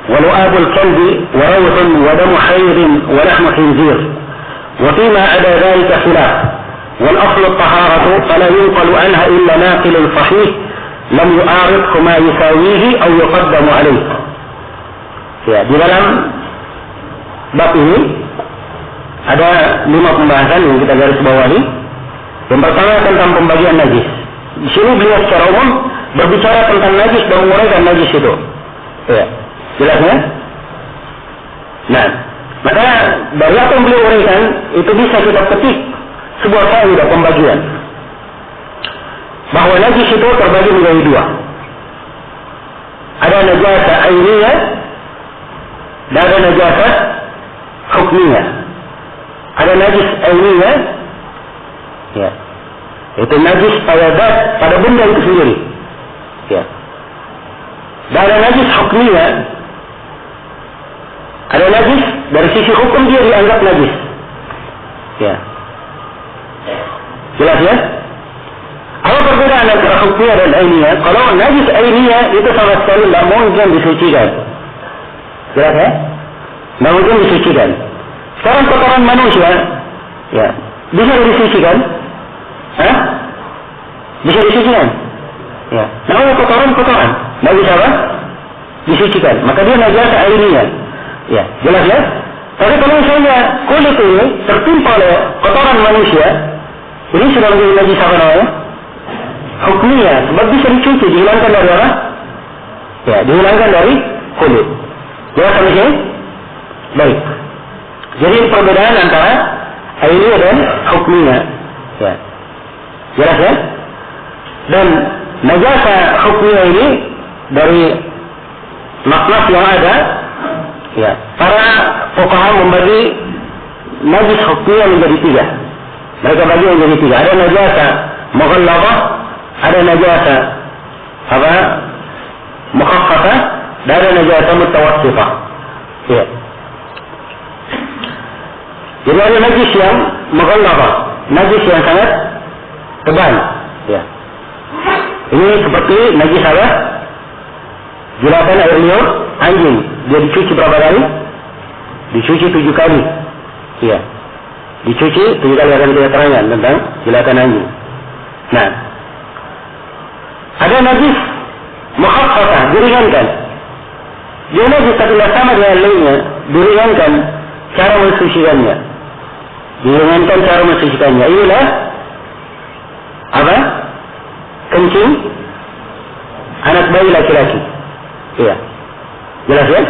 wa lu'ab al-kalb wa rawh wa dam hayd wa lahm khinzir wa fima ada dhalika khilaf wal asl at-taharatu fala yunqalu anha illa naqil sahih lam yu'arid ma yusawihi aw yuqaddam alayhi. Ya, di dalam bab ini ada 5 pembahasan yang kita garis bawahi. Yang pertama tentang pembagian najis. Di sini beliau secara umum berbicara tentang najis dan menguraikan najis itu. Ya, jelas ya? Nah, maka dari apa yang beliau uraikan itu bisa kita petik sebuah kaidah pembagian. Bahwa najis itu terbagi menjadi 2. Ada najasa ainiyah dan ada najasa hukmiyah. Ada najis ainiyah, ya, itu najis pada benda itu sendiri. Ya. Dan ada najis hukmiyah, Ada najis, dari sisi hukum dia dianggap najis. Ya. Jelas ya? Apa perbedaan antara hukmiyah dan ainiyah? Kalau najis ainiyah itu sama sekali tidak mungkin disucikan. Jelas ya? Tidak mungkin disucikan. Sekarang kotoran manusia, ya, bisa disucikan? Hah? Bisa disucikan? Ya. Nah, kotoran, tidak bisa apa? Disucikan. Maka dia najasa ainiyah. Ya, jelas ya? Tapi kalau misalnya kulit ini tertimpa oleh kotoran manusia, ini sudah menjadi najis apa namanya? Hukmiyah, sebab bisa dicuci, dihilangkan dari apa? Ya, dihilangkan dari kulit. Jelas sampai sini? Baik. Jadi perbedaan antara ainiyah dan hukmiyah. Ya. Jelas ya? Dan najasa hukmiyah ini dari makna yang ada, ya, para fuqaha membagi najis hukmiyah menjadi 3. Mereka bagi menjadi 3. Ada najasa mughallazah, ada najasa apa? Mukhaffafah, dan ada najasa mutawassithah. Ya. Jadi ada najis yang mughallazah, najis yang sangat tebal. Ya. Ini seperti najis apa? Jilatan air liur anjing. Dia dicuci berapa kali? Dicuci 7 kali. Iya. Dicuci 7 kali, akan kita terangkan tentang jilatan anjing. Nah, ada najis mukhaffafah, diringankan. Dia najis tapi tidak sama dengan lainnya, diringankan cara mensucikannya. Diringankan cara mensucikannya. Inilah apa? Kencing anak bayi laki-laki. Iya. Jelas ya?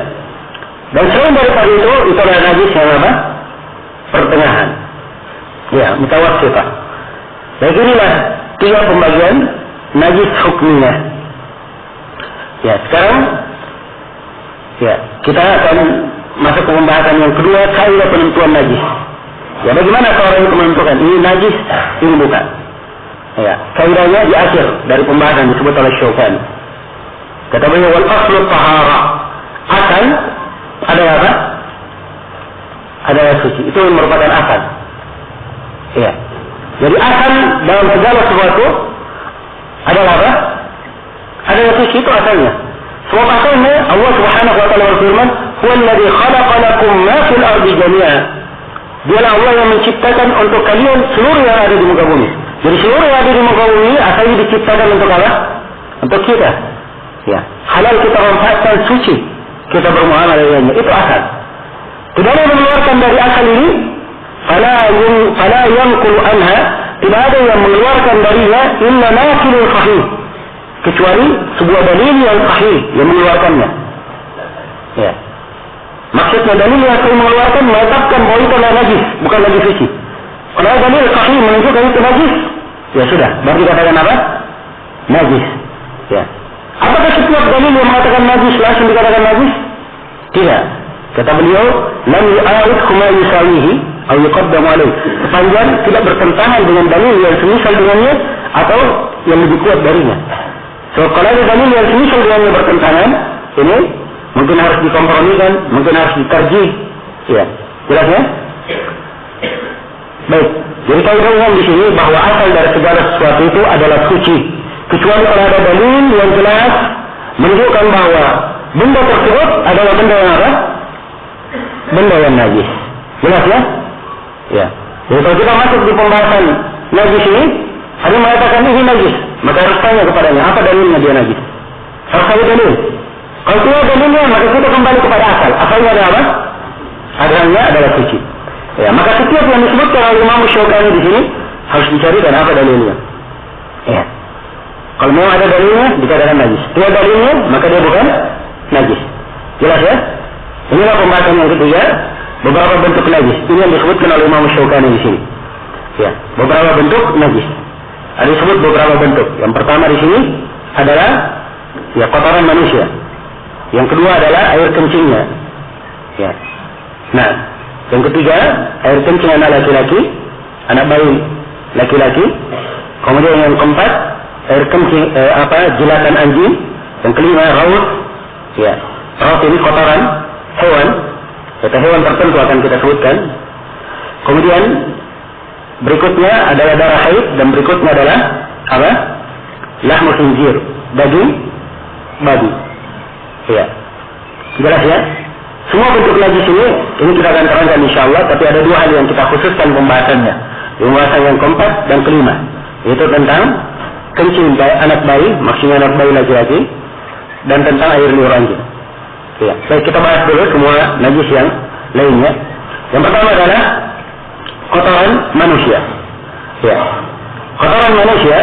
Dan selain daripada itu adalah najis yang apa? Pertengahan. Ya, mutawassithah. Baik, inilah 3 pembagian najis hukmiyah. Ya, sekarang ya, kita akan masuk ke pembahasan yang kedua, kaidah penentuan najis. Ya, bagaimana seorang itu menentukan ini najis, ini bukan. Ya, kaidahnya di akhir dari pembahasan disebut oleh Syaukani. Kata beliau, wal aslu taharah. Asal adalah apa? Adalah suci. Itu merupakan asal. Ya. Jadi asal dalam segala sesuatu adalah apa? Adalah suci, itu asalnya. Sebab asalnya Allah Subhanahu wa taala berfirman, "Huwallazi khalaqa lakum ma fil ardi jami'a." Dialah Allah yang menciptakan untuk kalian seluruh yang ada di muka bumi. Jadi seluruh yang ada di muka bumi asalnya diciptakan untuk apa? Untuk kita. Ya, halal kita manfaatkan, suci kita bermuamalah dengannya, itu asal. Tidak ada yang mengeluarkan dari asal ini, fala yanqulu anha, tidak ada yang mengeluarkan darinya illa naqilun sahih, kecuali sebuah dalil yang sahih yang mengeluarkannya. Ya. Maksudnya dalil yang sahih mengeluarkan menetapkan bahwa itu adalah najis, bukan najis suci. Kalau dalil sahih menunjukkan itu najis, ya sudah, berarti katakan apa? Najis. Ya. Apakah setiap dalil yang mengatakan najis langsung dikatakan najis? Tidak. Kata beliau, lam yu'arid kuma yusawihi atau yuqaddamu alaih. Sepanjang tidak bertentangan dengan dalil yang semisal dengannya atau yang lebih kuat darinya. So, kalau ada dalil yang semisal dengannya bertentangan, ini mungkin harus dikompromikan, mungkin harus ditarjih. Ya, jelas ya? Baik. Jadi kaidah di sini bahwa asal dari segala sesuatu itu adalah suci. Kecuali kalau ada dalil yang jelas menunjukkan bahwa benda tersebut adalah benda yang apa? Benda yang najis. Jelas ya? Ya. Jadi kalau kita masuk di pembahasan najis ini, ada yang mengatakan ini najis, maka harus tanya kepadanya, apa dalilnya dia najis? Harus ada dalil. Kalau tidak dalilnya, maka kita kembali kepada asal. Asalnya adalah apa? Asalnya adalah suci. Ya, maka setiap yang disebutkan oleh Imam Syaukani di sini harus dicarikan apa dalilnya. Ya. Kalau memang ada dalilnya, dikatakan najis. Tidak dalilnya, maka dia bukan najis. Jelas ya? Inilah pembahasan yang ketiga, beberapa bentuk najis. Ini yang disebutkan oleh Imam Syaukani di sini. Ya, beberapa bentuk najis. Ada disebut beberapa bentuk. Yang pertama di sini adalah ya kotoran manusia. Yang kedua adalah air kencingnya. Ya. Nah, yang ketiga air kencing anak laki-laki, anak bayi laki-laki. Kemudian yang keempat air kencing jilatan anjing. Yang kelima raut. Ya, raut ini kotoran hewan. Kata hewan tertentu akan kita sebutkan. Kemudian berikutnya adalah darah haid dan berikutnya adalah apa? Lahmu khinzir, daging babi. Ya. Jelas ya? Semua bentuk najis ini kita akan terangkan insyaallah, tapi ada dua hal yang kita khususkan pembahasannya. Pembahasan yang keempat dan kelima, yaitu tentang kencing anak bayi, maksudnya anak bayi laki-laki, dan tentang air liur anjing. Ya. Baik, kita bahas dulu semua najis yang lainnya. Yang pertama adalah kotoran manusia. Ya. Kotoran manusia.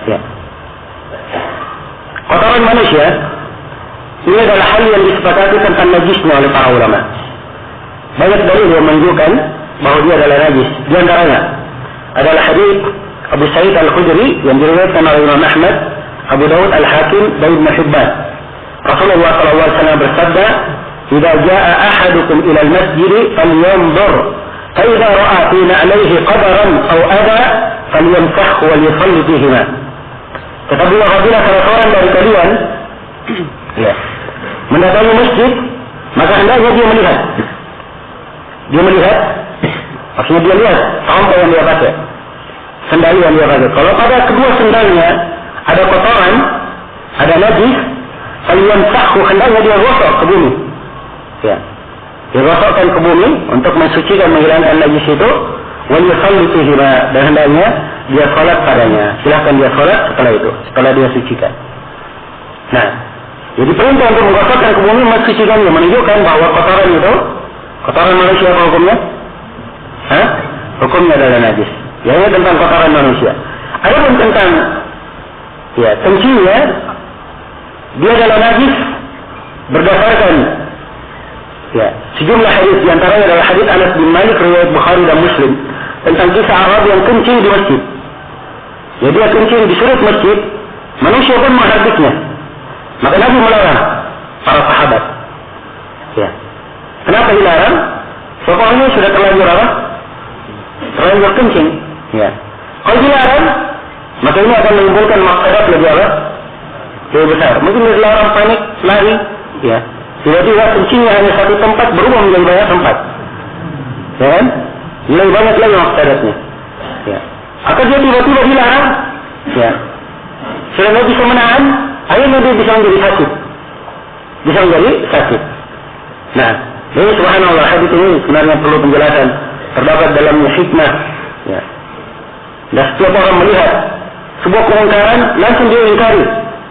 Ya. Kotoran manusia ini adalah hal yang disepakati tentang najisnya oleh para ulama. Banyak dalil yang menunjukkan bahwa dia adalah najis. Di antaranya adalah hadis Abu Sa'id Al-Khudri yang diriwayatkan oleh Imam Ahmad, Abu Dawud Al-Hakim dan Ibnu Hibban. Rasulullah sallallahu alaihi wasallam bersabda, "Idza jaa ahadukum ila al-masjid falyanzur, fa idza ra'a fi na'lihi qadaran aw adha falyamsahhu wa yusalli bihima." Kata beliau, apabila salah seorang dari kalian mendatangi masjid, maka hendaknya dia melihat. Maksudnya dia lihat sampai yang dia pakai, sendal yang dia pakai. Kalau pada kedua sendalnya ada kotoran, ada najis, falyamsahhu, hendaknya dia gosok ke bumi. Ya. Dia gosokkan ke bumi untuk mensucikan, menghilangkan najis itu. Wa yusalli bihima, dan hendaknya dia salat padanya. Silakan dia salat setelah dia sucikan. Nah, jadi perintah untuk menggosokkan ke bumi, mensucikannya, menunjukkan bahwa kotoran itu, kotoran manusia apa hukumnya? Hukumnya adalah najis. Ya, ini tentang kotoran manusia. Adapun tentang kencingnya, dia adalah najis berdasarkan sejumlah hadis. Di antaranya adalah hadis Anas bin Malik riwayat Bukhari dan Muslim tentang kisah Arab yang kencing di masjid. Ya, dia kencing di sudut masjid, manusia pun menghardiknya. Maka Nabi melarang para sahabat. Ya. Kenapa dilarang? Pokoknya sudah terlanjur apa? Terlanjur kencing. Ya. Kalau dilarang, maka ini akan menimbulkan maksud lebih apa? Lebih besar. Mungkin dilarang panik, lari. Ya. Tiba-tiba kencingnya hanya satu tempat berubah menjadi banyak tempat. Ya kan? Lebih banyak lagi maksudnya. Ya. Atau dia tiba-tiba dilarang. Ya. Sudah tidak bisa menahan, akhirnya dia bisa menjadi sakit. Nah, ini subhanallah, hadis ini sebenarnya perlu penjelasan. Terdapat dalamnya hikmah. Ya. Dan setiap orang melihat sebuah kemungkaran, langsung dia ingkari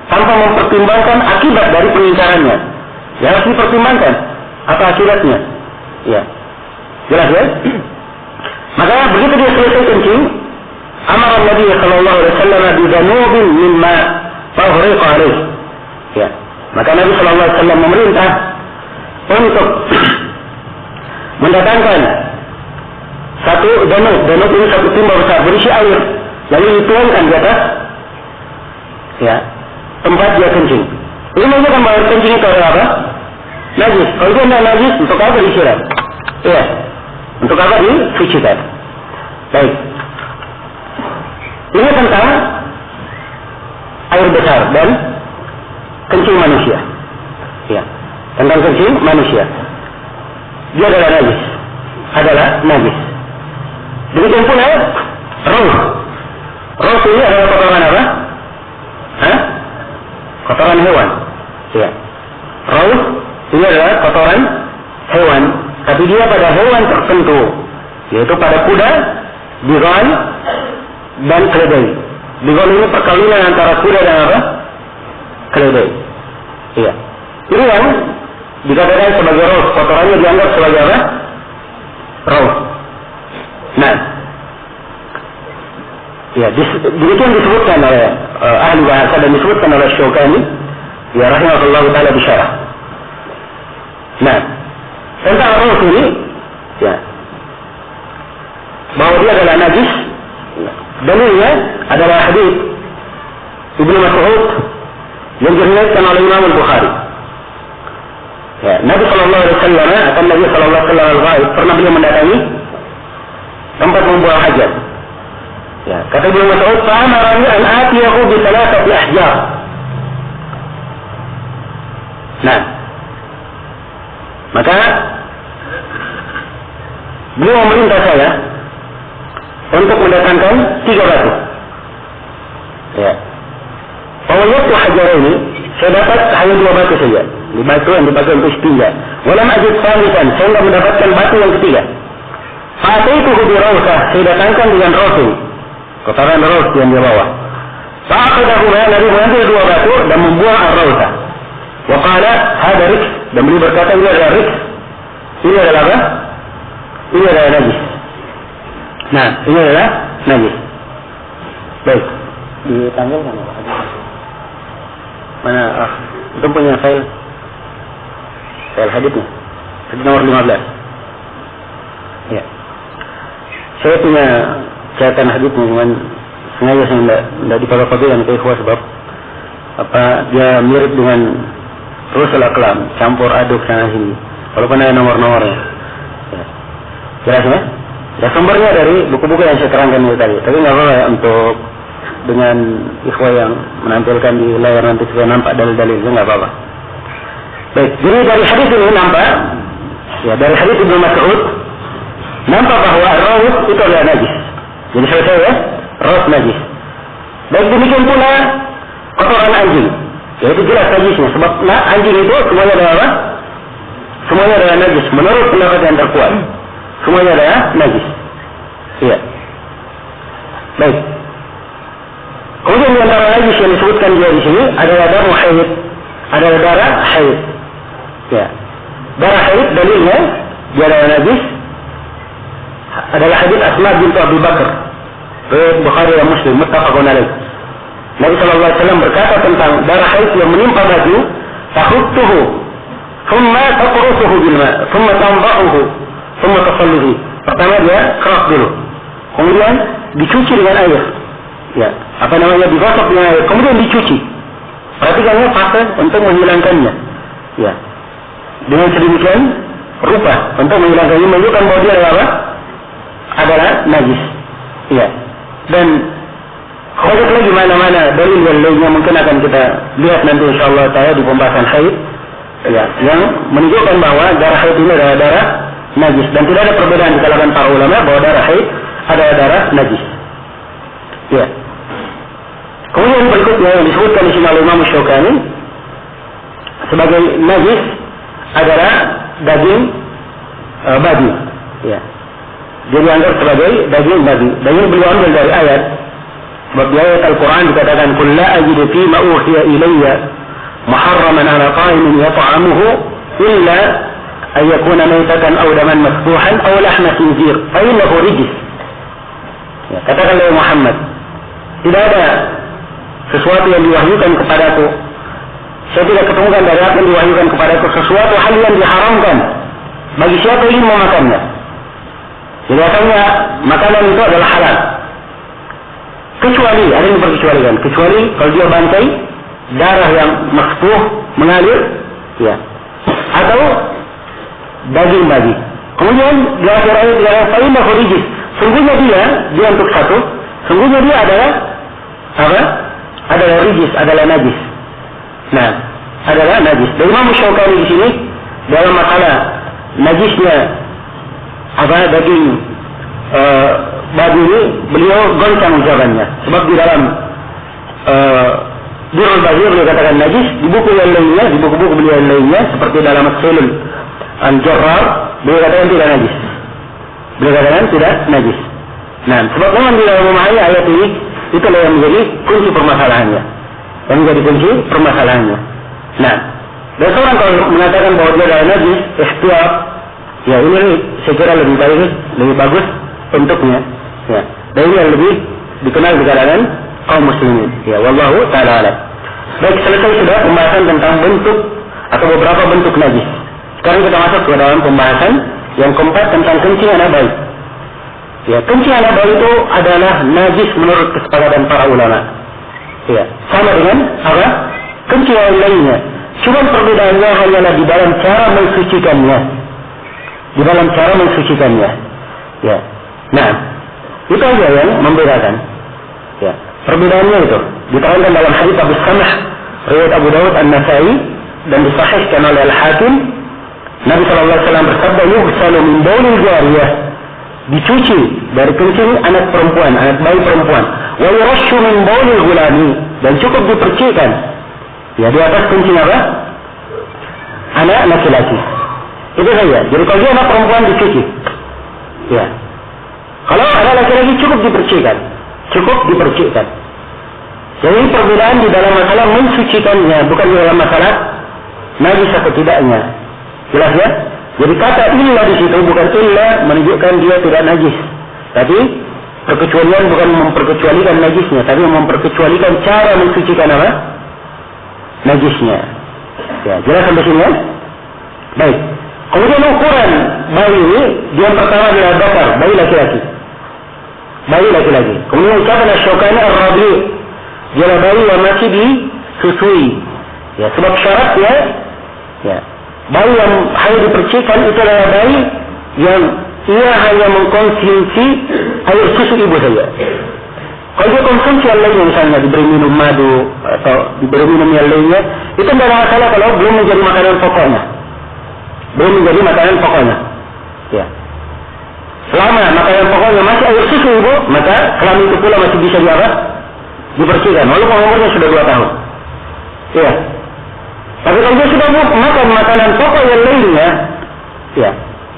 tanpa mempertimbangkan akibat dari pengingkarannya. Ya, harus dipertimbangkan apa akibatnya. Ya. Jelas ya? Maka begitu dia selesai kencing, amar Nabi sallallahu alaihi wasallam bi dhanubin mimma fahriqa alaih. Ya. Maka Nabi sallallahu alaihi wasallam memerintah untuk mendatangkan satu danub ini satu timba besar berisi air, lalu dituangkan di atas tempat dia kencing. Ini menunjukkan bahwa kencing itu adalah apa? Najis. Kalau dia tidak najis, untuk apa disiram? Iya. Untuk apa disucikan? Baik. Ini tentang air besar dan kencing manusia. Ya. Tentang kencing manusia. Dia adalah najis. Demikian pula ruh. Ruh ini adalah kotoran apa? Kotoran hewan. Ya. Ruh ini adalah kotoran hewan, tapi dia pada hewan tertentu, yaitu pada kuda, bighal, dan keledai. Bighal ini perkawinan antara kuda dan apa? Keledai. Iya. Ini yang dikatakan sebagai ruh, kotorannya dianggap sebagai apa? Ruh. Nah, ya, demikian disebutkan oleh ahli bahasa dan disebutkan oleh Syukani, ya rahimahullah taala di syarah. Nah, tentang ruh ini, ya, bahwa dia adalah najis, dalilnya adalah hadis Ibnu Mas'ud yang diriwayatkan oleh Imam Al-Bukhari. Ya, Nabi sallallahu alaihi wasallam atau Nabi sallallahu alaihi wasallam al-ghaib pernah beliau mendatangi tempat membuang hajat. Ya, kata Ibnu Mas'ud, "Fa'amarani an atiyahu bi thalathati ahjar." Nah, maka beliau meminta saya untuk mendatangkan 3 batu. Ya. Fawajadtu hajarayni, saya dapat hanya 2 batu saja. Di batu yang dipakai untuk istinja. Walam ajid salisan, saya tidak mendapatkan batu yang ketiga. Fa'ataituhu bi rawsah, saya datangkan dengan rosin. Kotoran ros yang dia bawa. Fa'aqadahu, Nabi mengambil 2 batu dan membuang ar-rawsah. Wa qala hada riks, dan beliau berkata ini adalah riks. Ini adalah apa? Ini adalah najis. Nah, ini adalah najis. Baik, ditanggalkan apa? Mana? Itu punya file hadisnya. Hadis nomor 15. Ya. Saya punya catatan hadisnya, cuman sengaja saya tidak dipakai-pakai ke ikhwah sebab dia mirip dengan rusul aklam, campur aduk sana sini. Walaupun ada nomor-nomornya. Ya. Jelas ya? Ya, sumbernya dari buku-buku yang saya terangkan tadi. Tapi nggak apa-apa ya untuk dengan ikhwah yang menampilkan di layar nanti supaya nampak dalil-dalilnya, nggak apa-apa. Baik, jadi dari hadis ini nampak, ya dari hadis Ibnu Mas'ud nampak bahwa raus itu adalah najis. Jadi selesai ya, raus najis. Baik, demikian pula kotoran anjing. Ya itu jelas najisnya. Sebab anjing itu semuanya adalah apa? Semuanya adalah najis. Menurut pendapat yang terkuat, semuanya adalah najis. Iya. Baik. Kemudian di antara najis yang disebutkan dia di sini adalah darah haid. Adalah darah haid. Ya. Darah haid dalilnya dia adalah najis. Adalah hadis Asma bintu Abu Bakar. Riwayat Bukhari dan Muslim muttafaqun alaih. Nabi sallallahu alaihi wasallam berkata tentang darah haid yang menimpa baju, tahuttuhu, thumma taqrusuhu bil ma', thumma tanḍahu, thumma tusallihi. Pertama dia keras dulu. Kemudian dicuci dengan air. Ya, digosok dengan air, kemudian dicuci. Perhatikan ya fase untuk menghilangkannya. Ya. Dengan sedemikian rupa untuk menghilangkannya, menunjukkan bahwa dia adalah najis. Ya. Dan banyak lagi mana-mana dalil yang lainnya mungkin akan kita lihat nanti insyaallah taala di pembahasan haid. Ya, yang menunjukkan bahwa darah haid ini adalah darah najis dan tidak ada perbedaan di kalangan para ulama bahwa darah haid adalah darah najis. Ya. Kemudian berikutnya yang disebutkan di sini oleh Imam Syaukani sebagai najis adalah daging babi. Ya. Dia dianggap sebagai daging babi. Dan ini beliau ambil dari ayat. Sebab di ayat Al-Quran dikatakan Qul la ajidu fima uhiya ilayya muharraman ala ta'imin yata'amuhu illa ayyakuna maytatan aw daman masfuhan aw lahma khinzir fa innahu rijis. Ya, katakan oleh Muhammad, tidak ada sesuatu yang diwahyukan kepadaku, saya tidak ketemukan dari apa yang diwahyukan kepadaku sesuatu hal yang diharamkan bagi siapa yang ingin memakannya. Jadi asalnya makanan itu adalah halal. Kecuali, ada yang diperkecualikan, kecuali kalau dia bantai darah yang masfuh mengalir, ya, atau daging babi. Kemudian di akhir ayat dia fa'inna rijis. Sungguhnya dia untuk satu, sungguhnya dia adalah apa? Adalah rijis, adalah najis. Nah, adalah najis. Dan Imam Syaukani di sini dalam masalah najisnya daging babi ini beliau goncang ucapannya. Sebab di dalam Durrul Bazir beliau katakan najis, di buku yang lainnya, di buku-buku beliau yang lainnya seperti dalam As-Sulul Al-Jarrar beliau katakan tidak najis. Beliau katakan tidak najis. Nah, sebab memang di dalam memahami ayat ini itulah yang menjadi kunci permasalahannya. Yang menjadi kunci permasalahannya. Nah, dan seorang kalau mengatakan bahwa dia adalah najis, ikhtiar, ya ini saya kira lebih baik, lebih bagus untuknya. Ya, dan ini yang lebih dikenal di kalangan kaum muslimin. Ya, wallahu ta'ala alam. Baik, selesai sudah pembahasan tentang bentuk atau beberapa bentuk najis. Sekarang kita masuk ke dalam pembahasan yang keempat tentang kencing anak bayi. Ya, kencing anak bayi itu adalah najis menurut kesepakatan para ulama. Ya, sama dengan apa? Kencing yang lainnya. Cuma perbedaannya hanyalah di dalam cara mensucikannya. Di dalam cara mensucikannya. Ya. Nah, itu aja yang membedakan. Ya, perbedaannya itu diterangkan dalam hadis Abu Samah riwayat Abu Dawud An-Nasai dan disahihkan oleh Al-Hakim, Nabi SAW bersabda, yughsalu min baulil jariyah, dicuci dari kencing anak perempuan, anak bayi perempuan, wa yurashu min baulil gulami, dan cukup dipercikan ya di atas kencing apa? Anak laki-laki. Itu saja. Jadi kalau dia anak perempuan dicuci. Ya. Kalau anak laki-laki cukup dipercikan. Cukup dipercikan. Jadi perbedaan di dalam masalah mensucikannya, bukan di dalam masalah najis atau tidaknya. Jelas ya? Jadi kata illa di situ bukan illa menunjukkan dia tidak najis. Tapi perkecualian bukan memperkecualikan najisnya, tapi memperkecualikan cara mensucikan apa? Najisnya. Ya, jelas sampai sini ya? Baik. Kemudian ukuran bayi ini, dia pertama adalah bakar, bayi laki-laki. Bayi laki-laki. Kemudian ucapan Asy-Syaukani Ar-Rabi', dia bayi yang masih disusui. Ya, sebab syaratnya, ya, bayi yang hanya dipercikan itu adalah bayi yang ia hanya mengkonsumsi air susu ibu saja. Kalau dia konsumsi yang lainnya, misalnya diberi minum madu atau diberi minum yang lainnya, itu tidak ada masalah kalau belum menjadi makanan pokoknya. Belum menjadi makanan pokoknya. Ya. Selama makanan pokoknya masih air susu ibu, maka kelamin itu pula masih bisa dibersihkan. Walaupun umurnya sudah 2 tahun. Ya. Tapi kalau dia sudah makan makanan pokok yang lainnya, ya,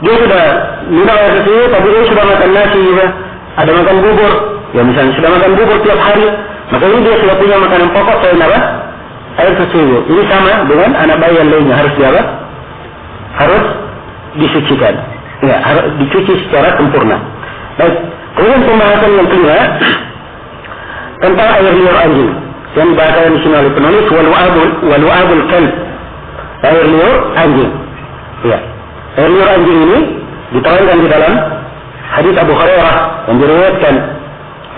dia sudah minum air susu, tapi dia sudah makan nasi juga, ada makan bubur, ya misalnya sudah makan bubur tiap hari, maka ini dia sudah punya makanan pokok selain apa? Air susu. Ini sama dengan anak bayi yang lainnya, harus dia apa? Harus disucikan. Ya, harus dicuci secara sempurna. Baik. Kemudian pembahasan yang kelima tentang air liur anjing yang dibahasakan di sini oleh penulis, walu'abul kalb, air liur anjing. Ya. Air liur anjing ini diterangkan di dalam hadis Abu Hurairah yang diriwayatkan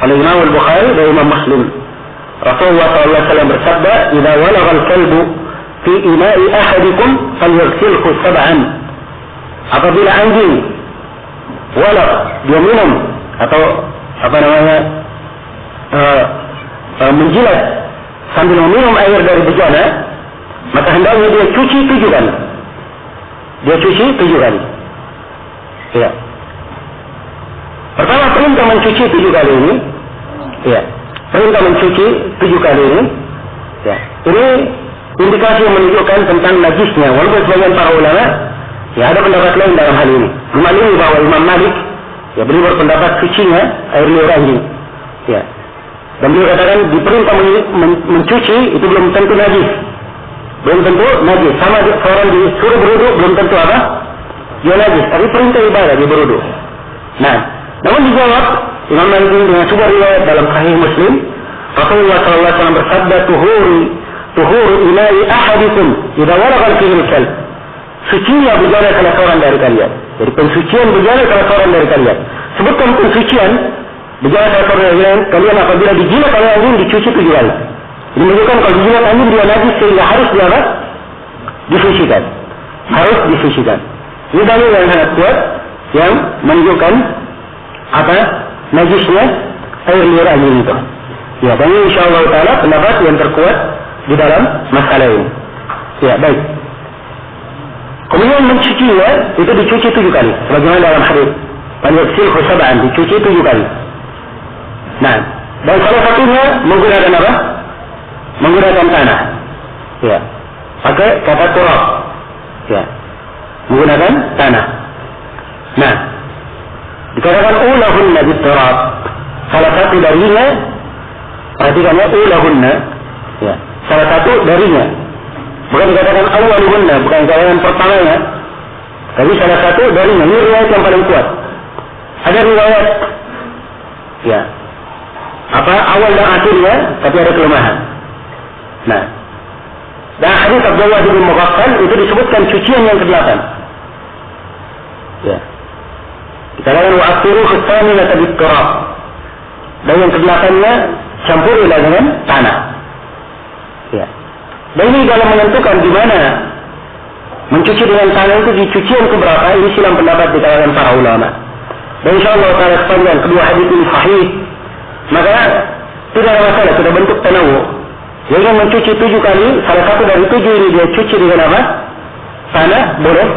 oleh Imam Al-Bukhari dan Imam Muslim. Rasulullah SAW bersabda, "Idza walagha al-kalbu fi ina'i ahadikum falyaghsilhu sab'an." Apabila anjing walagh, dia minum atau apa namanya menjilat sambil meminum air dari bejana, maka hendaknya dia cuci 7 kali. Dia cuci 7 kali. Ya. Pertama perintah mencuci 7 kali ini. Ya. Perintah mencuci 7 kali ini. Ya. Ini indikasi yang menunjukkan tentang najisnya. Walaupun sebagian para ulama, ya ada pendapat lain dalam hal ini. Memalui bahwa Imam Malik, ya beliau berpendapat sucinya air liur anjing. Ya. Dan beliau katakan diperintah mencuci itu belum tentu najis. Belum tentu najis. Sama seorang disuruh berwudu belum tentu apa? Dia najis. Tapi perintah ibadah dia berwudu. Nah, namun dijawab Imam Malik dengan sebuah riwayat dalam Sahih Muslim, Rasulullah SAW bersabda, tuhur ilahi ahadikum idza walagha fihi al-kalb. Sucinya berjalan salah seorang dari kalian. Jadi pensucian berjalan salah seorang dari kalian. Sebutkan pensucian berjalan salah seorang dari kalian apabila dijilat oleh anjing dicuci 7 kali. Ini menunjukkan kalau dijilat anjing dia najis sehingga harus dia apa? Disucikan. Harus disucikan. Ini dalil yang sangat kuat yang menunjukkan apa? Najisnya air liur anjing itu. Ya, dan ini insyaallah taala pendapat yang terkuat di dalam masalah ini. Ya, baik. Kemudian mencucinya itu dicuci 7 kali. Sebagaimana dalam hadis, "Falyaghsilhu sab'an", dicuci 7 kali. Nah, dan salah satunya menggunakan apa? Menggunakan tanah. Ya. Pakai kata turab. Ya. Menggunakan tanah. Nah, dikatakan ulahunna biturab. Salah satu darinya, perhatikannya ulahunna. Ya. Salah satu darinya. Bukan dikatakan awaluhunna, bukan dikatakan pertamanya. Tapi salah satu darinya. Ini riwayat yang paling kuat. Ada riwayat, ya, apa awal dan akhirnya, tapi ada kelemahan. Nah, dan hadis Abdullah bin Mughaffal itu disebutkan cucian yang ke-8. Ya. Dikatakan wa'afiru khussaminata bit-turab. Dan yang ke-8-nya campurilah dengan tanah. Ya. Dan ini dalam menentukan di mana mencuci dengan tanah itu di cucian keberapa, ini silang pendapat di kalangan para ulama. Dan insyaallah taala sepanjang kedua hadis ini sahih, maka tidak ada masalah, sudah bentuk tanawu. Dia ingin mencuci 7 kali, salah satu dari 7 ini dia cuci dengan apa? Tanah, boleh.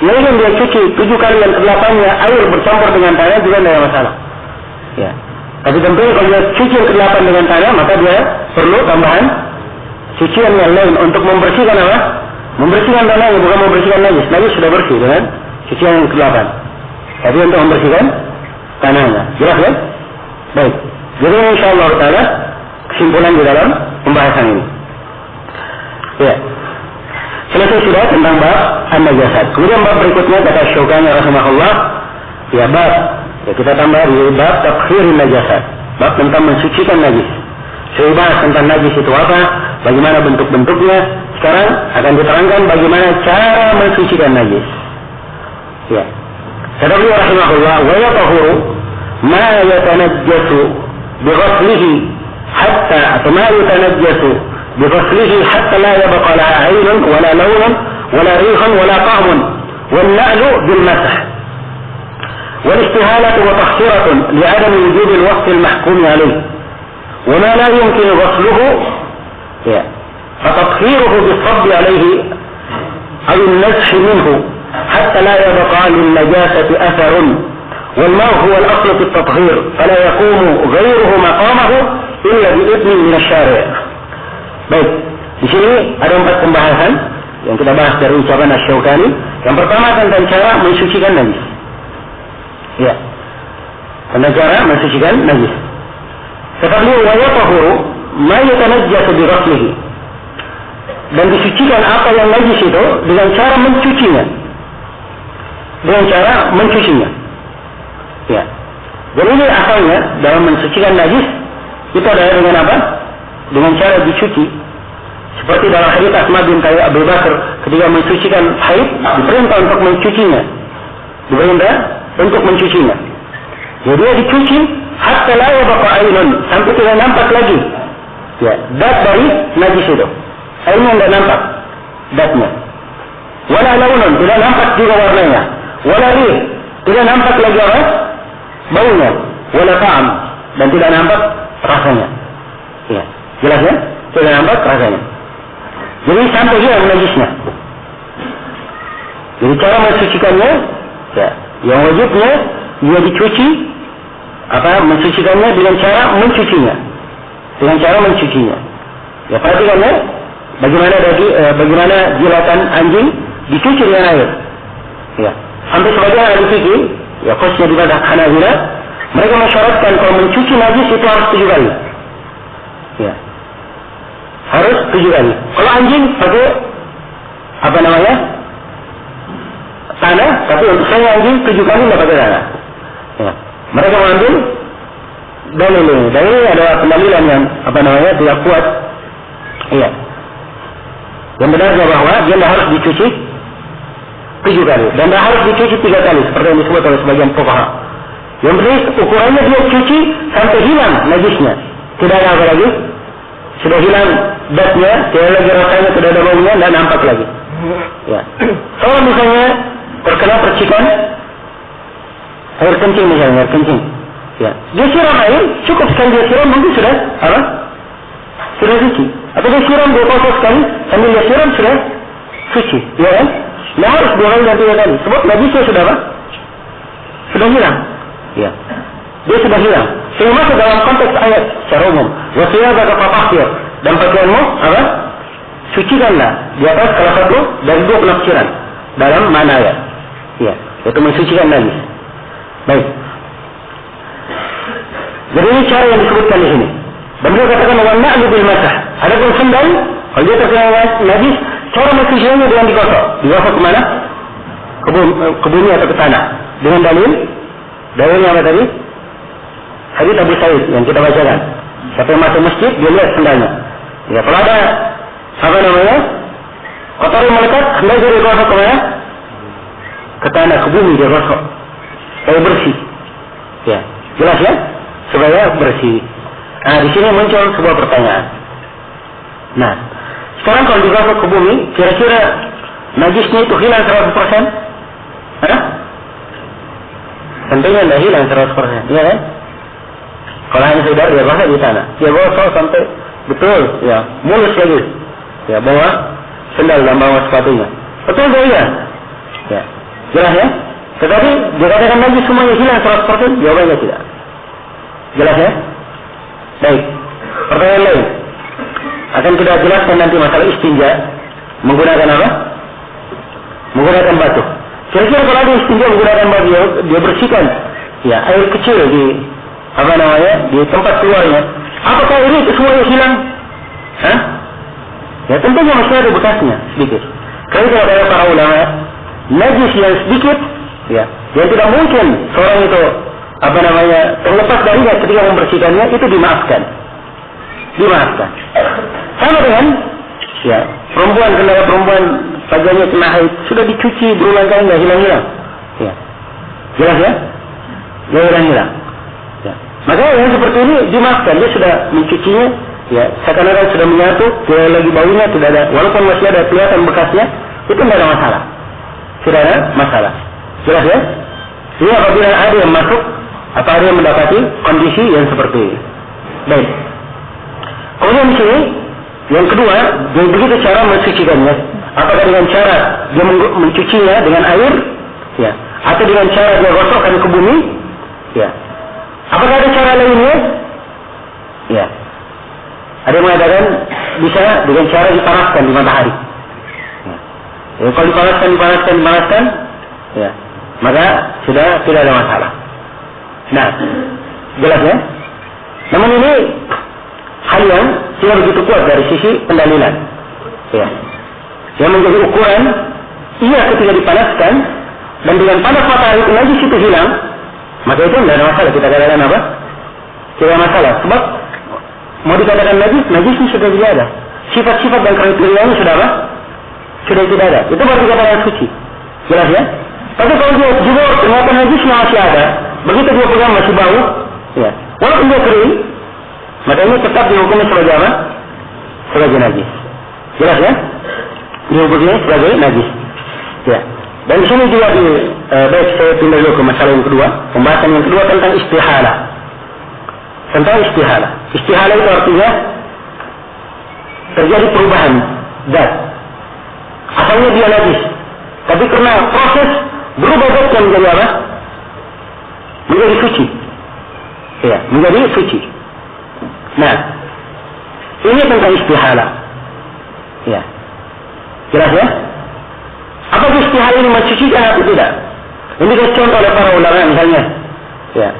Dia ingin dia cuci 7 kali yang ke-8-nya air bercampur dengan tanah juga tidak ada masalah. Ya. Tapi tentunya kalau dia cuci yang ke-8 dengan tanah, maka dia perlu tambahan cucian yang lain untuk membersihkan apa? Membersihkan tanahnya, bukan membersihkan najis. Najis sudah bersih dengan cucian yang ke-8. Tapi untuk membersihkan tanahnya. Jelas ya? Baik. Jadi insyaallah ta'ala kesimpulan di dalam pembahasan ini. Ya. Selesai sudah tentang bab an-najasat. Kemudian bab berikutnya kata Syaukani rahimahullah, ya bab, ya kita tambah di bab tathhirin najasat. Bab tentang mensucikan najis. Saya bahas tentang najis itu apa, bagaimana bentuk-bentuknya. Sekarang akan diterangkan bagaimana cara mensucikan najis. Ya. Kata beliau rahimahullah, wa yatahuru ma yatanajjasu bighaslihi hatta atau ma yatanajjasu bighaslihi hatta la yabqa laha 'aynun wala lawnun wala rihun wala ta'mun wal na'lu bil masah wal istihalatu wa tahsiratun li'adam wujud al waqt al mahkum 'alayh wa ma la yumkin ghasluhu ya fatadhiruhu bis-sabb 'alayhi aw an-nazh minhu حتى لا يبقى للنجاسة أثر والماء هو الأصل في التطهير فلا يقوم غيره مقامه إلا بإذن من الشارع. Baik, di sini ada 4 pembahasan yang kita bahas dari ucapan Asy-Syaukani. Yang pertama tentang cara mensucikan najis. Ya, tentang cara mensucikan najis. Kata beliau, wa yatahuru ma yatanajjasu bi ghaslihi. Dan disucikan apa yang najis itu dengan cara mencucinya. Dengan cara mencucinya. Ya. Jadi ini asalnya dalam mensucikan najis itu adalah dengan apa? Dengan cara dicuci. Seperti dalam hadits Asma binti Abu Bakar ketika mensucikan haid, diperintah untuk mencucinya. Diperintah untuk mencucinya. Jadi dia dicuci hatta la yabqa 'ainun, sampai tidak nampak lagi. Ya, dat dari najis itu. Airnya tidak nampak datnya. Wala launun, tidak nampak juga warnanya. Wala rih, tidak nampak lagi apa? Baunya. Wala ta'am, dan tidak nampak rasanya. Ya, jelas ya? Tidak nampak rasanya. Jadi sampai hilang najisnya. Jadi cara mensucikannya, ya, yang wajibnya dia dicuci, mensucikannya dengan cara mencucinya. Dengan cara mencucinya. Ya, perhatikan ya, bagaimana jilatan anjing dicuci dengan air. Ya. Sampai sebagian ahli fikih, ya khususnya di mazhab Hanabilah, mereka mensyaratkan kalau mencuci najis itu harus 7 kali. Ya. Harus 7 kali. Kalau anjing pakai tanah, tapi untuk saya anjing 7 kali tidak pakai tanah. Ya. Mereka mengambil dalil ini. Dan ini adalah pendalilan yang tidak kuat. Iya. Yang benarnya bahwa dia tidak harus dicuci 7 kali. Dan tidak harus dicuci 3 kali. Seperti yang disebut oleh sebagian fuqaha. Yang penting ukurannya dia cuci sampai hilang najisnya. Tidak ada apa lagi. Sudah hilang datnya, tidak lagi rasanya, tidak ada baunya, tidak nampak lagi. Ya. Kalau misalnya terkena percikan air kencing misalnya, air kencing. Ya. Dia siram air, cukup sekali dia siram, mungkin sudah apa? Sudah suci. Atau dia siram 2 kali sekali, sambil dia siram sudah suci. Ya kan? Nah harus 2 kali dan 3 kali. Sebab najisnya sudah apa? Sudah hilang. Ya. Dia sudah hilang. Sehingga masuk dalam konteks ayat secara umum. Wasiyabaka fatahhir. Dan pakaianmu apa? Sucikanlah. Di atas salah satu dari 2 penafsiran dalam mana ayat. Ya. Itu mensucikan najis. Baik. Jadi ini cara yang disebutkan di sini. Dan beliau katakan wa na'lu bil masah. Adapun sendal, kalau dia terkena najis, cara mensucikannya dengan digosok. Digosok ke mana? Ke bumi atau ke tanah. Dengan dalilnya apa tadi? Hadits Abu Sa'id yang kita bacakan. Siapa yang masuk masjid, dia lihat sendalnya. Ya, kalau ada kotor yang melekat, hendaknya dia gosok ke mana? Ke tanah, ke bumi dia gosok. Supaya bersih. Ya, jelas ya? Supaya bersih. Nah, di sini muncul sebuah pertanyaan. Nah, sekarang kalau digosok ke bumi, kira-kira najisnya itu hilang 100%? Hah? Tentunya tidak hilang 100%, iya kan? Kalau hanya sekedar dia gosok di tanah, dia gosok sampai Betul, ya, mulus lagi. Ya, bawa sendal dan bawa sepatunya. Betul tidak ya? Ya, jelas ya? Tetapi dikatakan lagi semuanya hilang 100%, jawabannya tidak. Jelas ya? Baik. Pertanyaan lain. Akan kita jelaskan nanti masalah istinja. Menggunakan apa? Menggunakan batu. Kira-kira kalau ada istinja menggunakan batu, dia bersihkan ya air kecil di di tempat keluarnya. Apakah air itu semuanya hilang? Hah? Ya tentunya masih ada bekasnya sedikit. Kalau kata para ulama, najis yang sedikit, ya, yang tidak mungkin seorang itu terlepas darinya ketika membersihkannya, itu dimaafkan. Sama dengan ya perempuan paginya kena haid, sudah dicuci berulang kali nggak hilang-hilang. Ya. Jelas ya? Nggak hilang-hilang. Ya. Maka yang seperti ini dimaafkan, dia sudah mencucinya, ya, seakan-akan sudah menyatu, tidak lagi baunya, tidak ada, walaupun masih ada kelihatan bekasnya, itu tidak ada masalah. Tidak ada masalah. Jelas ya? Ini apabila ada yang masuk, atau ada yang mendapati kondisi yang seperti ini. Baik. Kemudian di sini, yang kedua, dia begitu cara mensucikannya. Apakah dengan cara dia mencucinya dengan air, ya, atau dengan cara dia gosokkan ke bumi, ya. Apakah ada cara lainnya? Ya. Ada yang mengatakan bisa dengan cara dipanaskan di matahari. Ya. Ya, kalau dipanaskan, ya, maka sudah tidak ada masalah. Nah, jelas ya. Namun ini hal yang tidak begitu kuat dari sisi pendalilan. Ya. Yang menjadi ukuran, iya ketika dipanaskan dan dengan panas matahari itu najis itu hilang, maka itu tidak ada masalah. Kita katakan apa? Tidak ada masalah. Sebab mau dikatakan najisnya sudah tidak ada. Sifat-sifat dan kriterianya sudah apa? Sudah tidak ada. Itu baru dikatakan suci. Jelas ya? Tapi kalau dia juga ternyata najisnya masih ada, begitu dia pegang masih bau, ya, walaupun dia kering, maka ini tetap dihukumi sebagai apa? Sebagai najis. Jelas ya? Dihukumi sebagai najis. Ya. Dan di sini juga baik saya pindah dulu ke masalah yang kedua. Pembahasan yang kedua tentang istihalah. Tentang istihalah. Istihalah itu artinya terjadi perubahan zat. Asalnya dia najis, tapi karena proses berubah zatnya menjadi apa? Menjadi suci. Ya, menjadi suci. Nah, ini tentang istihalah. Ya. Jelas ya? Apakah istihalah ini mensucikan atau tidak? Ini dicontoh oleh para ulama misalnya. Ya.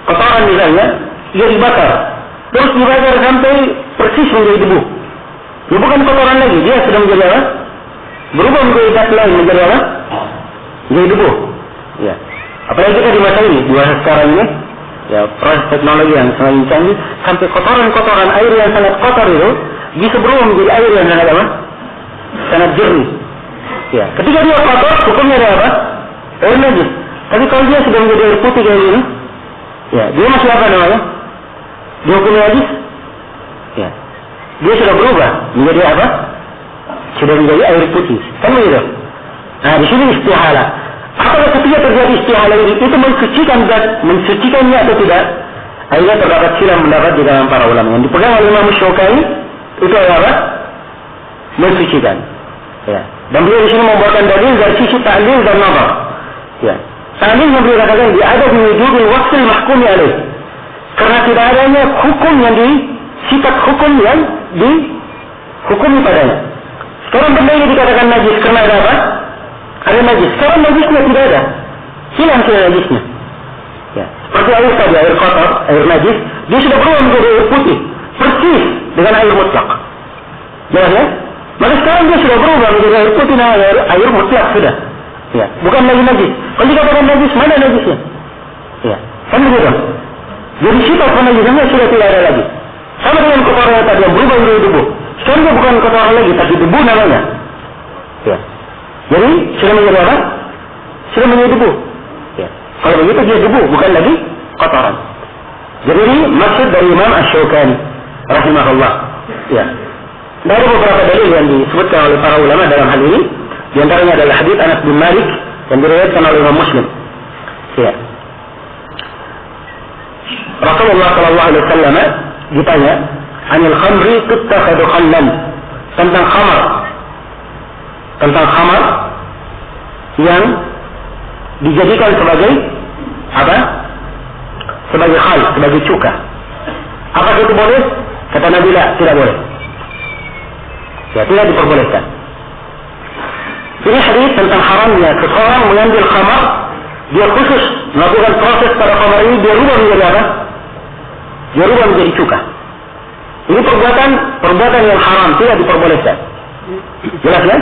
Kotoran misalnya, dia dibakar. Terus dibakar sampai persis menjadi debu. Dia bukan kotoran lagi, dia sudah menjadi apa? Berubah menjadi zat lain, menjadi apa? Menjadi debu. Ya. Apalagi kita di masa ini, di masa sekarang ini, ya, proses teknologi yang semakin canggih, sampai kotoran-kotoran air yang sangat kotor itu bisa berubah menjadi air yang sangat apa? Sangat jernih. Ya. Ketika dia kotor, hukumnya ada apa? Air najis. Tapi kalau dia sudah menjadi air putih kayak ini, ya, dia masih apa namanya? Dihukumi najis? Ya. Dia sudah berubah menjadi apa? Sudah menjadi air putih. Kan begitu? Nah, di sini istihalah. Apakah ketika terjadi istihalah ini itu mensucikannya atau tidak? Akhirnya terdapat silang pendapat di dalam para ulama. Yang dipegang oleh Imam Syukani itu adalah apa? Mensucikan. Ya. Dan beliau di sini membawakan dalil dari sisi ta'lil dan nazar. Ya. Ta'lil yang beliau katakan dia ada di wujudul waqtil mahkumi alaih. Karena tidak adanya hukum yang sifat hukum yang dihukumi padanya. Sekarang benda ini dikatakan najis karena ada apa? Ada najis. Sekarang najisnya tidak ada. Hilang sudah najisnya. Ya. Seperti air tadi, air kotor, air najis, dia sudah berubah menjadi air putih. Persis dengan air mutlak. Jelas ya? Maka sekarang dia sudah berubah menjadi air putih dan air mutlak sudah. Ya. Bukan lagi najis. Kalau dikatakan najis, mana najisnya? Ya. Kan begitu? Jadi sifat penajisannya sudah tidak ada lagi. Sama dengan kotoran yang tadi yang berubah menjadi debu. Sekarang dia bukan kotoran lagi, tapi debu namanya. Ya. Jadi sudah menjadi apa? Sudah menjadi debu. Ya. Kalau begitu dia debu, bukan lagi kotoran. Jadi ini maksud dari Imam Asy-Syaukani rahimahullah. Ya. Dari beberapa dalil yang disebutkan oleh para ulama dalam hal ini, di antaranya adalah hadits Anas bin Malik yang diriwayatkan oleh Imam Muslim. Ya. Rasulullah sallallahu alaihi wasallam ditanya, "Anil khamri tuttakhadhu khallan." Tentang khamar yang dijadikan sebagai apa? Sebagai khal, sebagai cuka. Apakah itu boleh? Kata Nabi, tidak boleh. Ya, tidak diperbolehkan. Ini hadis tentang haramnya seseorang mengambil khamar, dia khusus melakukan proses pada khamar ini, dia rubah menjadi apa? Dia rubah menjadi cuka. Ini perbuatan yang haram, tidak diperbolehkan. Jelas kan?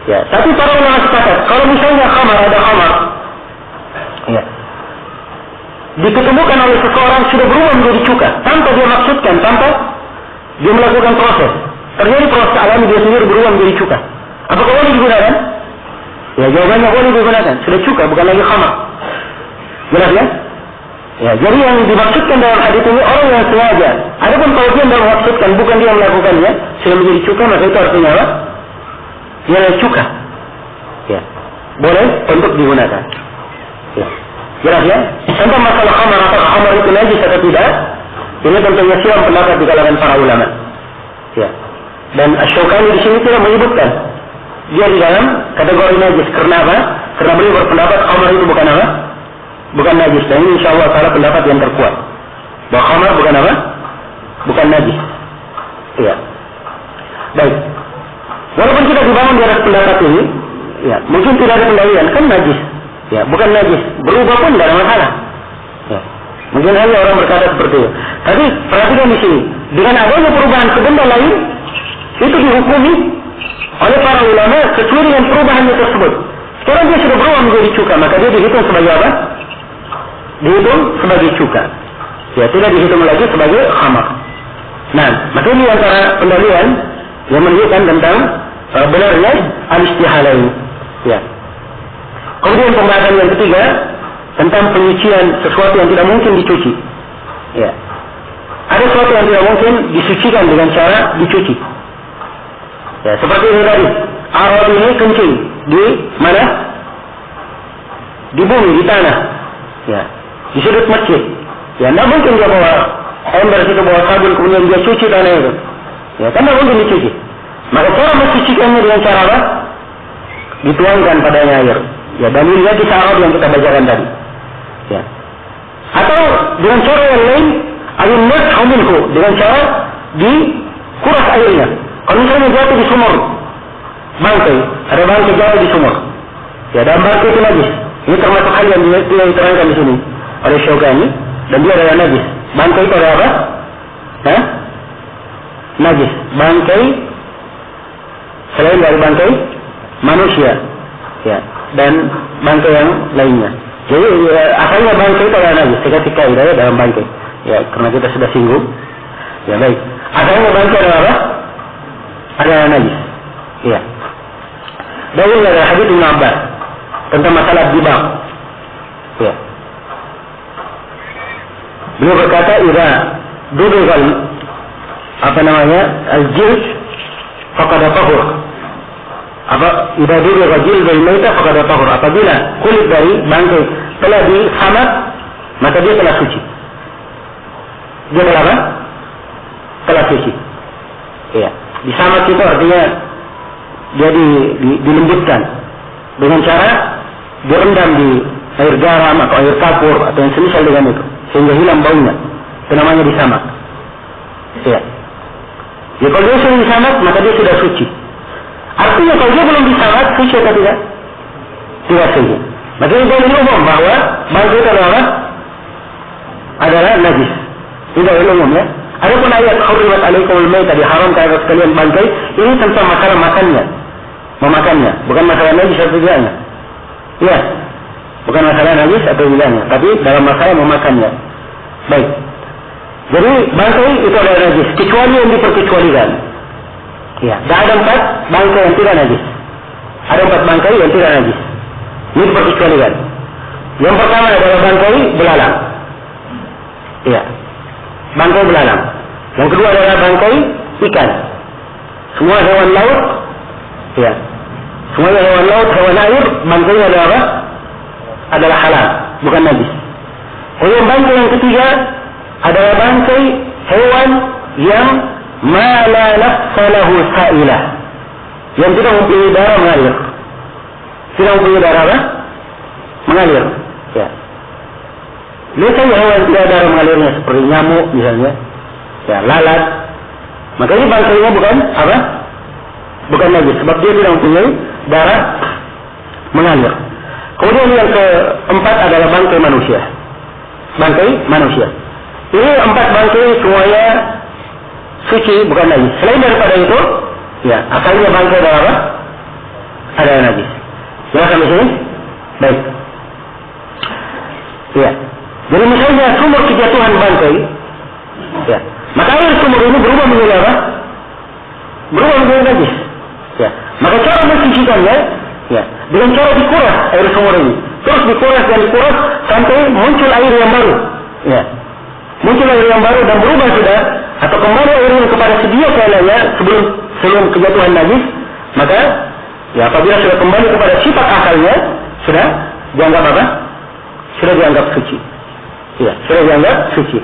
Ya, tapi para ulama sepakat, kalau misalnya ada khamar, ya, diketemukan oleh seseorang sudah berubah menjadi cuka, tanpa dia maksudkan, tanpa dia melakukan proses, terjadi proses alami dia sendiri berubah menjadi cuka. Apakah boleh digunakan? Ya, jawabannya boleh digunakan. Sudah cuka, bukan lagi khamar. Jelas ya? Ya, jadi yang dimaksudkan dalam hadis ini orang yang sengaja. Adapun kalau dia tidak maksudkan, bukan dia melakukannya, sudah menjadi cuka, maka itu artinya apa? Dia adalah cuka. Ya, boleh untuk digunakan. Ya, jelas ya? Tentang masalah khamar, apakah khamar itu najis atau tidak? Ini tentunya silang pendapat di kalangan para ulama. Ya, dan Asy-Syaukani di sini tidak menyebutkan dia di dalam kategori najis. Karena apa? Karena beliau berpendapat khamar itu bukan apa? Bukan najis. Dan ini insyaAllah salah pendapat yang terkuat. Bahwa khamar bukan apa? Bukan najis. Iya. Baik. Walaupun kita dibangun di atas pendapat ini, ya, mungkin tidak ada pendalilan, kan najis. Ya, bukan najis. Berubah pun tidak ada masalah. Ya. Mungkin hanya orang berkata seperti itu. Tapi perhatikan di sini, dengan adanya perubahan ke benda lain, itu dihukumi oleh para ulama sesuai dengan perubahannya tersebut. Sekarang dia sudah berubah menjadi cuka, maka dia dihitung sebagai apa? Dihitung sebagai cuka. Ya, tidak dihitung lagi sebagai khamar. Nah, maka ini antara pendalilan yang menunjukkan tentang benarnya al-istihalain. Ya. Kemudian pembahasan yang ketiga tentang penyucian sesuatu yang tidak mungkin dicuci. Ya. Ada sesuatu yang tidak mungkin disucikan dengan cara dicuci. Ya, seperti ini tadi, Arab ini kencing di mana? Di bumi, di tanah. Ya, di sudut masjid. Ya, tidak mungkin dia bawa ember situ, bawa sabun kemudian dia cuci tanah itu. Ya, kan tidak mungkin dicuci. Maka cara mencucikannya dengan cara apa? Dituangkan padanya air. Ya, dalilnya di Arab yang kita bacakan tadi. Ya. Atau dengan cara yang lain, ayat minhu, dengan cara dikuras airnya. Kalau misalnya jatuh di sumur, bangkai, ada bangkai jatuh di sumur. Ya, dan bangkai itu najis. Ini termasuk hal yang diterangkan di sini oleh Syaukani, dan dia adalah najis. Bangkai itu adalah apa? Hah? Najis. Bangkai selain dari bangkai manusia, ya, dan bangkai yang lainnya. Jadi asalnya bangkai itu adalah najis. Ketika tidak dalam bangkai. Ya, karena kita sudah singgung. Ya, baik. Asalnya bangkai adalah apa? Adalah najis. Iya. Dalil dari hadits Ibnu Abbas tentang masalah dibak. Ya. Beliau berkata, "Idza dudugal al-jild faqad tahur." Idza dudugal jildul maita faqad tahur. Apabila kulit dari bangkai telah disamat, maka dia telah suci. Dia telah apa? Telah suci. Iya. Disamat itu artinya dia dilembutkan dengan cara direndam di air garam atau air kapur atau yang semisal dengan itu sehingga hilang baunya. Itu namanya disamat. Ya. Ya, kalau dia sudah disamat maka dia sudah suci. Artinya kalau dia belum disamat suci atau tidak? Tidak suci. Maka ini dalil umum bahwa bangkai itu adalah najis. Ini dalil umum ya. Adapun ayat hurrimat alaikumul maitah, diharamkan atas kalian bangkai, ini tentang masalah makannya, memakannya, bukan masalah najis atau tidaknya. Ya, bukan masalah najis atau tidaknya, tapi dalam masalah memakannya. Baik. Jadi bangkai itu adalah najis, kecuali yang diperkecualikan. Ya, dan ada 4 bangkai yang tidak najis. Ada 4 bangkai yang tidak najis. Ini diperkecualikan. Yang pertama adalah bangkai belalang. Ya. Bangkai belalang. Yang kedua adalah bangkai ikan. Semua hewan laut, ya. Semua hewan laut, hewan air, bangkainya adalah apa? Adalah halal, bukan najis. Kemudian bangkai yang ketiga adalah bangkai hewan yang ma la nafsa lahu sa'ilah, yang tidak mempunyai darah mengalir. Tidak mempunyai darah apa? Mengalir. Ya. Biasanya hewan tidak ada darah mengalirnya seperti nyamuk misalnya, ya, lalat. Maka ini bangkainya bukan apa? Bukan najis, sebab dia tidak mempunyai darah mengalir. Kemudian yang keempat adalah bangkai manusia. Bangkai manusia. Ini 4 bangkai semuanya suci, bukan najis. Selain daripada itu, ya, asalnya bangkai adalah apa? Adalah najis. Jelas sampai sini? Baik. Ya. Jadi misalnya sumur kejatuhan bangkai, ya, maka air sumur ini berubah menjadi apa? Berubah menjadi najis. Ya. Maka cara mensucikannya, ya, dengan cara dikuras air sumur ini. Terus dikuras dan dikuras sampai muncul air yang baru. Ya. Muncul air yang baru dan berubah sudah, atau kembali air ini kepada sedia kalanya sebelum kejatuhan najis, maka ya apabila sudah kembali kepada sifat asalnya, sudah dianggap apa? Sudah dianggap suci. Ya, sudah dianggap suci.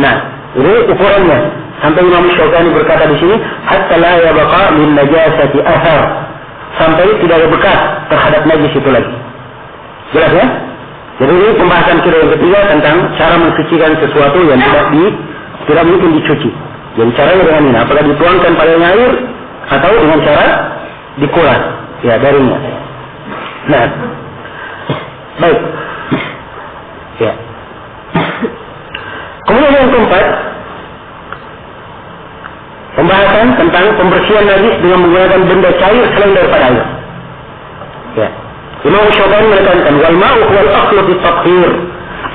Nah, ini ukurannya. Sampai Imam Syaukani berkata di sini, hatta la yabqa min najasati athar, sampai tidak ada bekas terhadap najis itu lagi. Jelas ya? Jadi ini pembahasan kita yang ketiga tentang cara mensucikan sesuatu yang tidak mungkin dicuci. Jadi caranya dengan ini, apakah dituangkan pada air atau dengan cara dikuras, ya, darinya. Nah, baik. Ya. Kemudian yang keempat, pembahasan tentang pembersihan najis dengan menggunakan benda cair selain daripada air. Ya. Imam Syaukani menekankan wal ma'u wal aslu fi tathhir.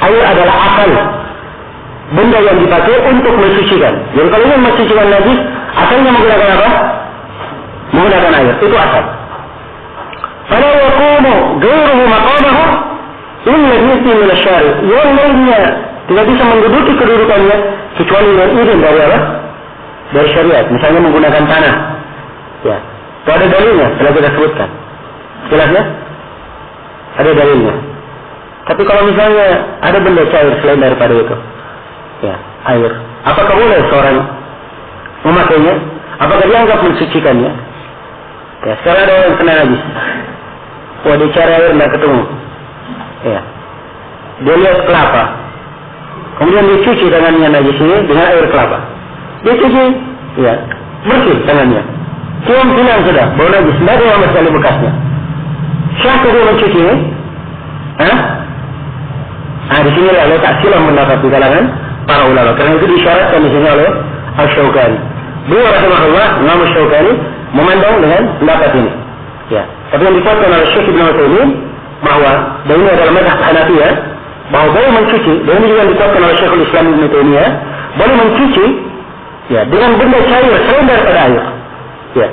Air adalah asal, benda yang dipakai untuk mensucikan. Jadi kalau ingin mensucikan najis, asalnya menggunakan apa? Menggunakan air. Itu asal. Fala yakunu ghairuhu maqamahu illa bi min asy-syari'. Yang lainnya tidak bisa menduduki kedudukannya kecuali dengan izin dari apa? Dari syariat. Misalnya menggunakan tanah. Ya. Itu ada dalilnya, telah kita sebutkan. Jelasnya? Ada dalilnya. Tapi kalau misalnya ada benda cair selain daripada itu, ya, air, apakah boleh seorang memakainya? Apakah dianggap mensucikannya? Ya, sekarang ada yang kena najis. Wah, dia cari air tidak ketemu. Ya. Dia lihat kelapa. Kemudian dia cuci tangannya najis ini dengan air kelapa. Dia cuci, ya, bersih tangannya. Cium hilang sudah, bau najis, tidak ada sama sekali bekasnya. Siapa dia mencuci ini? Hah? Nah, di sini lah tak silam mendapat di kalangan para ulama. Karena itu disyaratkan di sini oleh Asy-Syaukani. Beliau rahimahullah, Imam Asy-Syaukani memandang dengan pendapat ini. Ya. Tapi yang dikatakan oleh Syekh Ibnu Utsaimin bahwa dan ini adalah mazhab Hanafiyah, bahwa boleh mencuci, dan ini juga dikatakan oleh Syekhul Islam Ibnu Taimiyah, boleh mencuci, ya, dengan benda cair selain daripada air. Ya.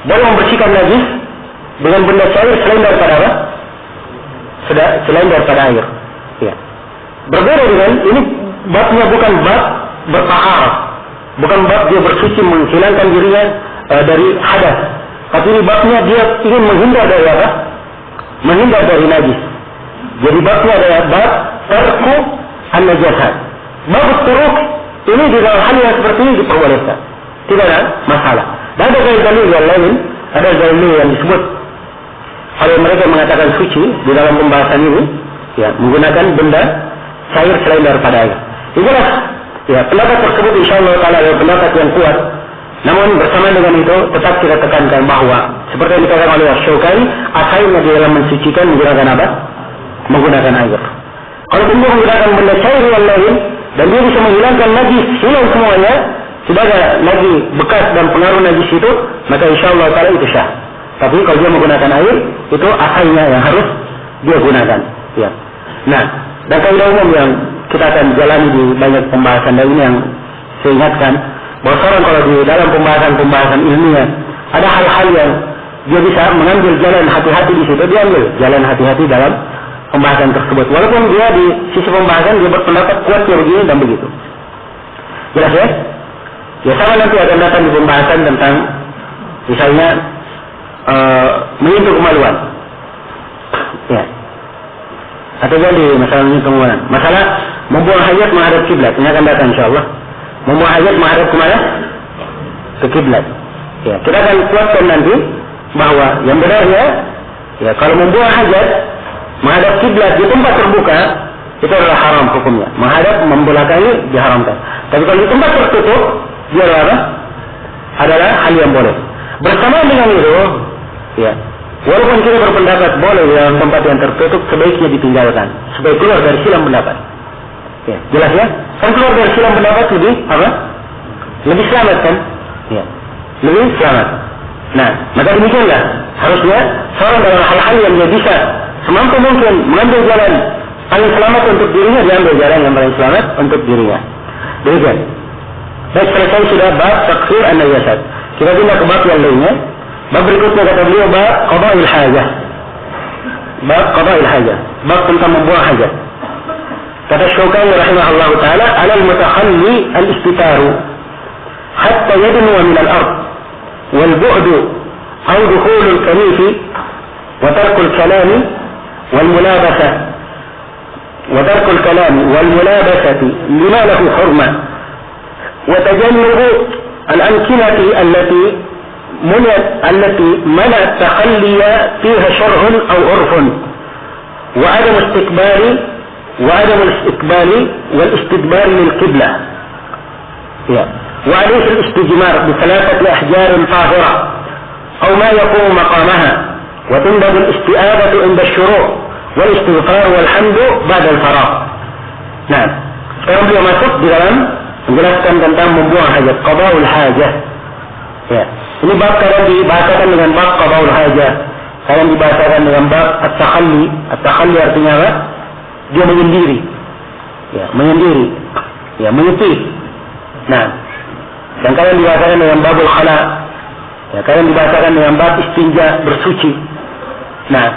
Boleh membersihkan najis dengan benda cair selain daripada apa? Selain daripada air. Ya. Berbeda dengan ini, babnya bukan bab bertaharah, bukan bab dia bersuci menghilangkan dirinya dari hadas. Tapi ini babnya dia ingin menghindar dari apa? Menghindar dari najis. Jadi babnya adalah bab tarku an-najasat. Bab turuk ini di dalam hal yang seperti ini diperbolehkan. Tidak ada masalah. Dan ada dalil yang lain, ada dalil yang disebut oleh mereka mengatakan suci di dalam pembahasan ini, ya, menggunakan benda cair selain daripada air. Itulah, ya, pendapat tersebut insyaallah taala adalah pendapat yang kuat. Namun bersama dengan itu tetap kita tekankan bahwa seperti yang dikatakan oleh Asy-Syaukani, asalnya di dalam mensucikan menggunakan apa? Menggunakan air. Kalau dia menggunakan benda cair yang lain dan dia bisa menghilangkan najis, hilang semuanya, tidak ada lagi bekas dan pengaruh najis itu, maka insyaallah taala itu sah. Tapi kalau dia menggunakan air, itu asalnya yang harus dia gunakan. Ya. Nah, dan kaidah umum yang kita akan jalani di banyak pembahasan dan ini yang saya ingatkan, bahwa seorang kalau di dalam pembahasan ilmiah ada hal-hal yang dia bisa mengambil jalan hati-hati di situ, dia ambil jalan hati-hati dalam pembahasan tersebut. Walaupun dia di sisi pembahasan dia berpendapat kuatnya begini dan begitu. Jelas ya? Ya sama nanti akan datang di pembahasan tentang misalnya menyentuh kemaluan. Ya. Atau jadi masalahnya tungguan. Masalah membuang hajat menghadap kiblat. Ini akan datang insyaallah. Membuang hajat menghadap kemana? Ke kiblat. Ya, kita akan kuatkan nanti bahwa yang benarnya ya kalau membuang hajat menghadap kiblat di tempat terbuka itu adalah haram hukumnya. Menghadap membelakangi diharamkan. Tapi kalau di tempat tertutup dia adalah hal yang boleh. Bersamaan dengan itu, ya, walaupun kita berpendapat boleh dalam tempat yang tertutup, sebaiknya ditinggalkan supaya keluar dari silang pendapat. Ya, jelas ya? Kan keluar dari silang pendapat lebih apa? Lebih selamat kan? Ya, lebih selamat. Nah, maka demikianlah harusnya seorang dalam hal-hal yang dia bisa semampu mungkin mengambil jalan paling selamat untuk dirinya, dia ambil jalan yang paling selamat untuk dirinya. Demikian. Baik, selesai sudah bab takfir an-najasat. Kita pindah ke bab yang lainnya. Bab berikutnya kata beliau bab qada'il hajah. Bab qada'il hajah. Bab tentang membuang hajat. Kata Syaukani rahimahullah taala, "Alal mutakhalli al-istitaru hatta yadnu min al-ard wal bu'du aw dukhul al-kanif wa tarku al-kalam wal mulabasa wa tarku al-kalam wal mulabasati lima lahu hurma wa tajannubu al-amkinati allati منع التخلي فيها شرع أو عرف وعدم الاستقبال والاستدبار للقبلة وعليه الاستجمار بثلاثة أحجار طاهرة أو ما يقوم مقامها وتندب الاستئابة عند الشروع والاستغفار والحمد بعد الفراغ. Nah, sekarang beliau masuk di dalam menjelaskan tentang membuang hajat, qada'ul hajah. Ya. Ini bab kadang dibahasakan dengan bab qada'ul hajah, kadang dibahasakan dengan bab at-takhalli. At-takhalli artinya apa? Dia menyendiri. Ya, menyendiri. Ya, menyepi. Nah, dan kadang dibahasakan dengan babul khala. Ya, kadang dibahasakan dengan bab istinja, bersuci. Nah,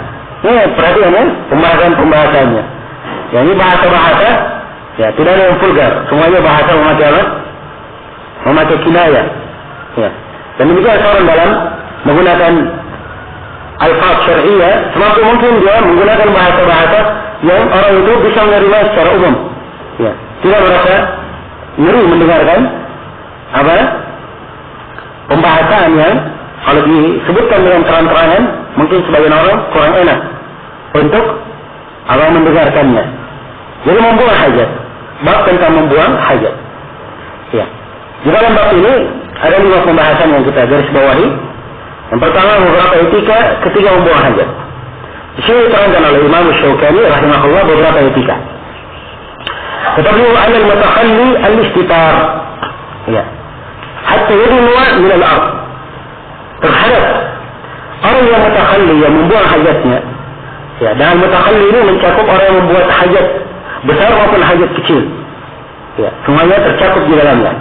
ini perhatian ya, pembahasannya. Ya, ini bahasa-bahasa, ya, tidak ada yang vulgar. Semuanya bahasa memakai apa? Memakai kinayah. Ya. Dan demikian seorang dalam menggunakan alfaz syar'iyyah, semakin mungkin dia menggunakan bahasa-bahasa yang orang itu bisa menerima secara umum. Ya, tidak merasa ngeri mendengarkan apa? Pembahasan yang kalau disebutkan dengan terang-terangan mungkin sebagian orang kurang enak untuk apa mendengarkannya. Jadi membuang hajat. Bab tentang membuang hajat. Ya. Di dalam bab ini ada 5 pembahasan yang kita garis bawahi. Yang pertama beberapa etika ketika membuang hajat. Di sini diterangkan oleh Imam Syaukani rahimahullah beberapa etika. Kata beliau al-mutakhalli al-istitar. Ya. Hatta yadnu min al-ard. Terhadap orang yang mutakhalli yang membuang hajatnya. Ya, dan mutakhalli ini mencakup orang yang membuat hajat besar maupun hajat kecil. Ya, semuanya tercakup di dalamnya.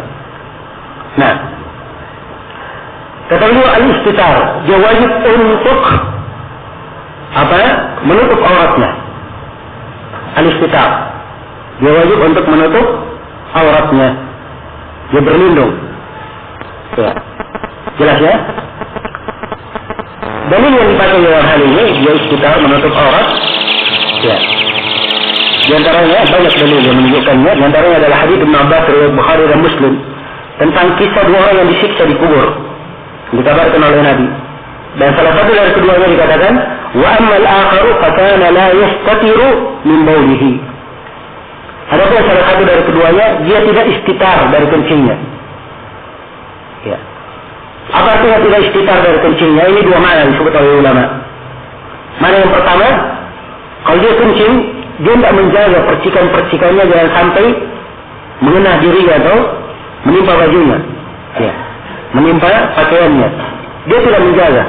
Nah, kata beliau al-istitar, dia wajib untuk apa? Menutup auratnya. Al-istitar, dia wajib untuk menutup auratnya. Dia berlindung. Ya, jelas ya? Dalil yang dipakai dalam hal ini, dia istitar menutup aurat. Ya. Di antaranya banyak dalil yang menunjukkannya. Di antaranya adalah hadits Ibnu Abbas riwayat Bukhari dan Muslim tentang kisah 2 orang yang disiksa di kubur. Dikabarkan oleh Nabi. Dan salah satu dari keduanya dikatakan, wa ammal akharu fakana la yastatiru min baulihi. Adapun salah satu dari keduanya, dia tidak istitar dari kencingnya. Ya. Apa artinya tidak istitar dari kencingnya? Ini 2 makna disebut oleh ulama. Mana yang pertama, kalau dia kencing, dia tidak menjaga percikan-percikannya jangan sampai mengenai dirinya atau menimpa bajunya, ya, menimpa pakaiannya. Dia tidak menjaga.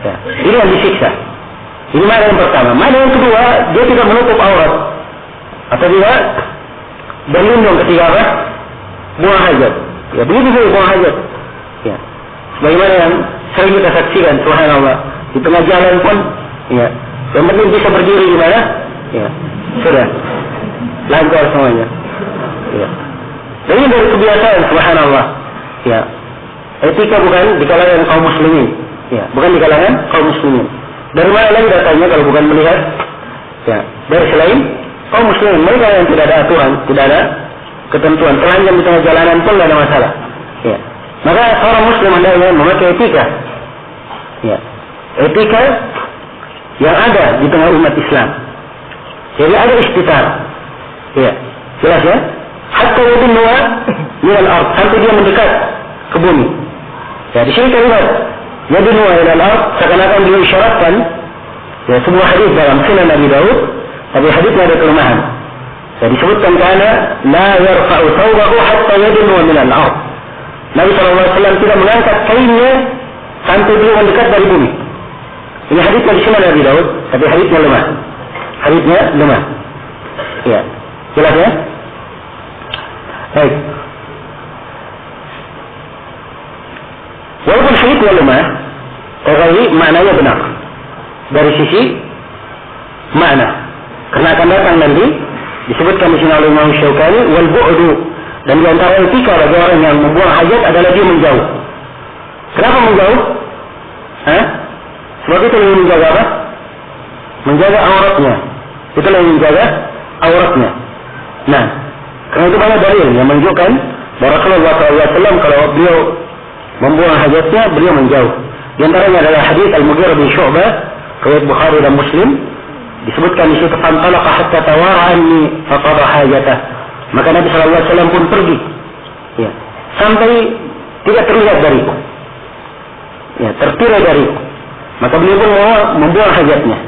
Ya. Ini yang disiksa. Ini mana yang pertama. Mana yang kedua, dia tidak menutup aurat atau dia berlindung ketika apa? Buang hajat. Ya, begitu saja buang hajat. Ya. Sebagaimana yang sering kita saksikan, subhanallah, di tengah jalan pun, ya, yang penting bisa berdiri di mana? Ya, sudah lancar semuanya. Ya. Jadi dari kebiasaan, subhanallah. Ya. Etika bukan di kalangan kaum muslimin. Ya, bukan di kalangan kaum muslimin. Dari mana lagi datanya kalau bukan melihat Ya, dari selain kaum muslimin, mereka yang tidak ada aturan, tidak ada ketentuan, telanjang di tengah jalanan pun tidak ada masalah. Ya. Maka seorang muslim hendaknya memakai etika. Ya. Etika yang ada di tengah umat Islam. Jadi ada istitar. Ya. Jelas ya? Hatta yadunwa minal ard, sampai dia mendekat ke bumi. Ya, di sini kalimat yadunwa minal ard seakan-akan dia isyaratkan ya, sebuah hadis dalam Sunan Abi Daud, tapi hadisnya ada kelemahan. Ya, disebutkan karena la yarfa'u thawbahu hatta yadunwa minal ard. Nabi SAW tidak mengangkat kainnya sampai dia mendekat dari bumi. Ini hadisnya di Sunan Abi Daud, tapi hadisnya lemah. Hadisnya lemah. Ya, jelas ya? Baik. Walaupun hadisnya lemah, tetapi maknanya benar dari sisi makna. Karena akan datang nanti disebutkan di sini oleh Imam Syaukani wal bu'du, dan di antara etika bagi orang yang membuang hajat adalah dia menjauh. Kenapa menjauh? Sebab itu yang menjaga apa? Menjaga auratnya. Itu yang menjaga auratnya. Nah, karena itu banyak dalil yang menunjukkan bahwa Rasulullah SAW kalau beliau membuang hajatnya, beliau menjauh. Di antaranya adalah hadis Al-Mughirah bin Syu'bah, riwayat Bukhari dan Muslim, disebutkan di situ fantalaqa hatta tawara anni faqada hajatah. Maka Nabi SAW pun pergi, ya, sampai tidak terlihat dariku, ya, tertirai dariku. Maka beliau pun membuang hajatnya.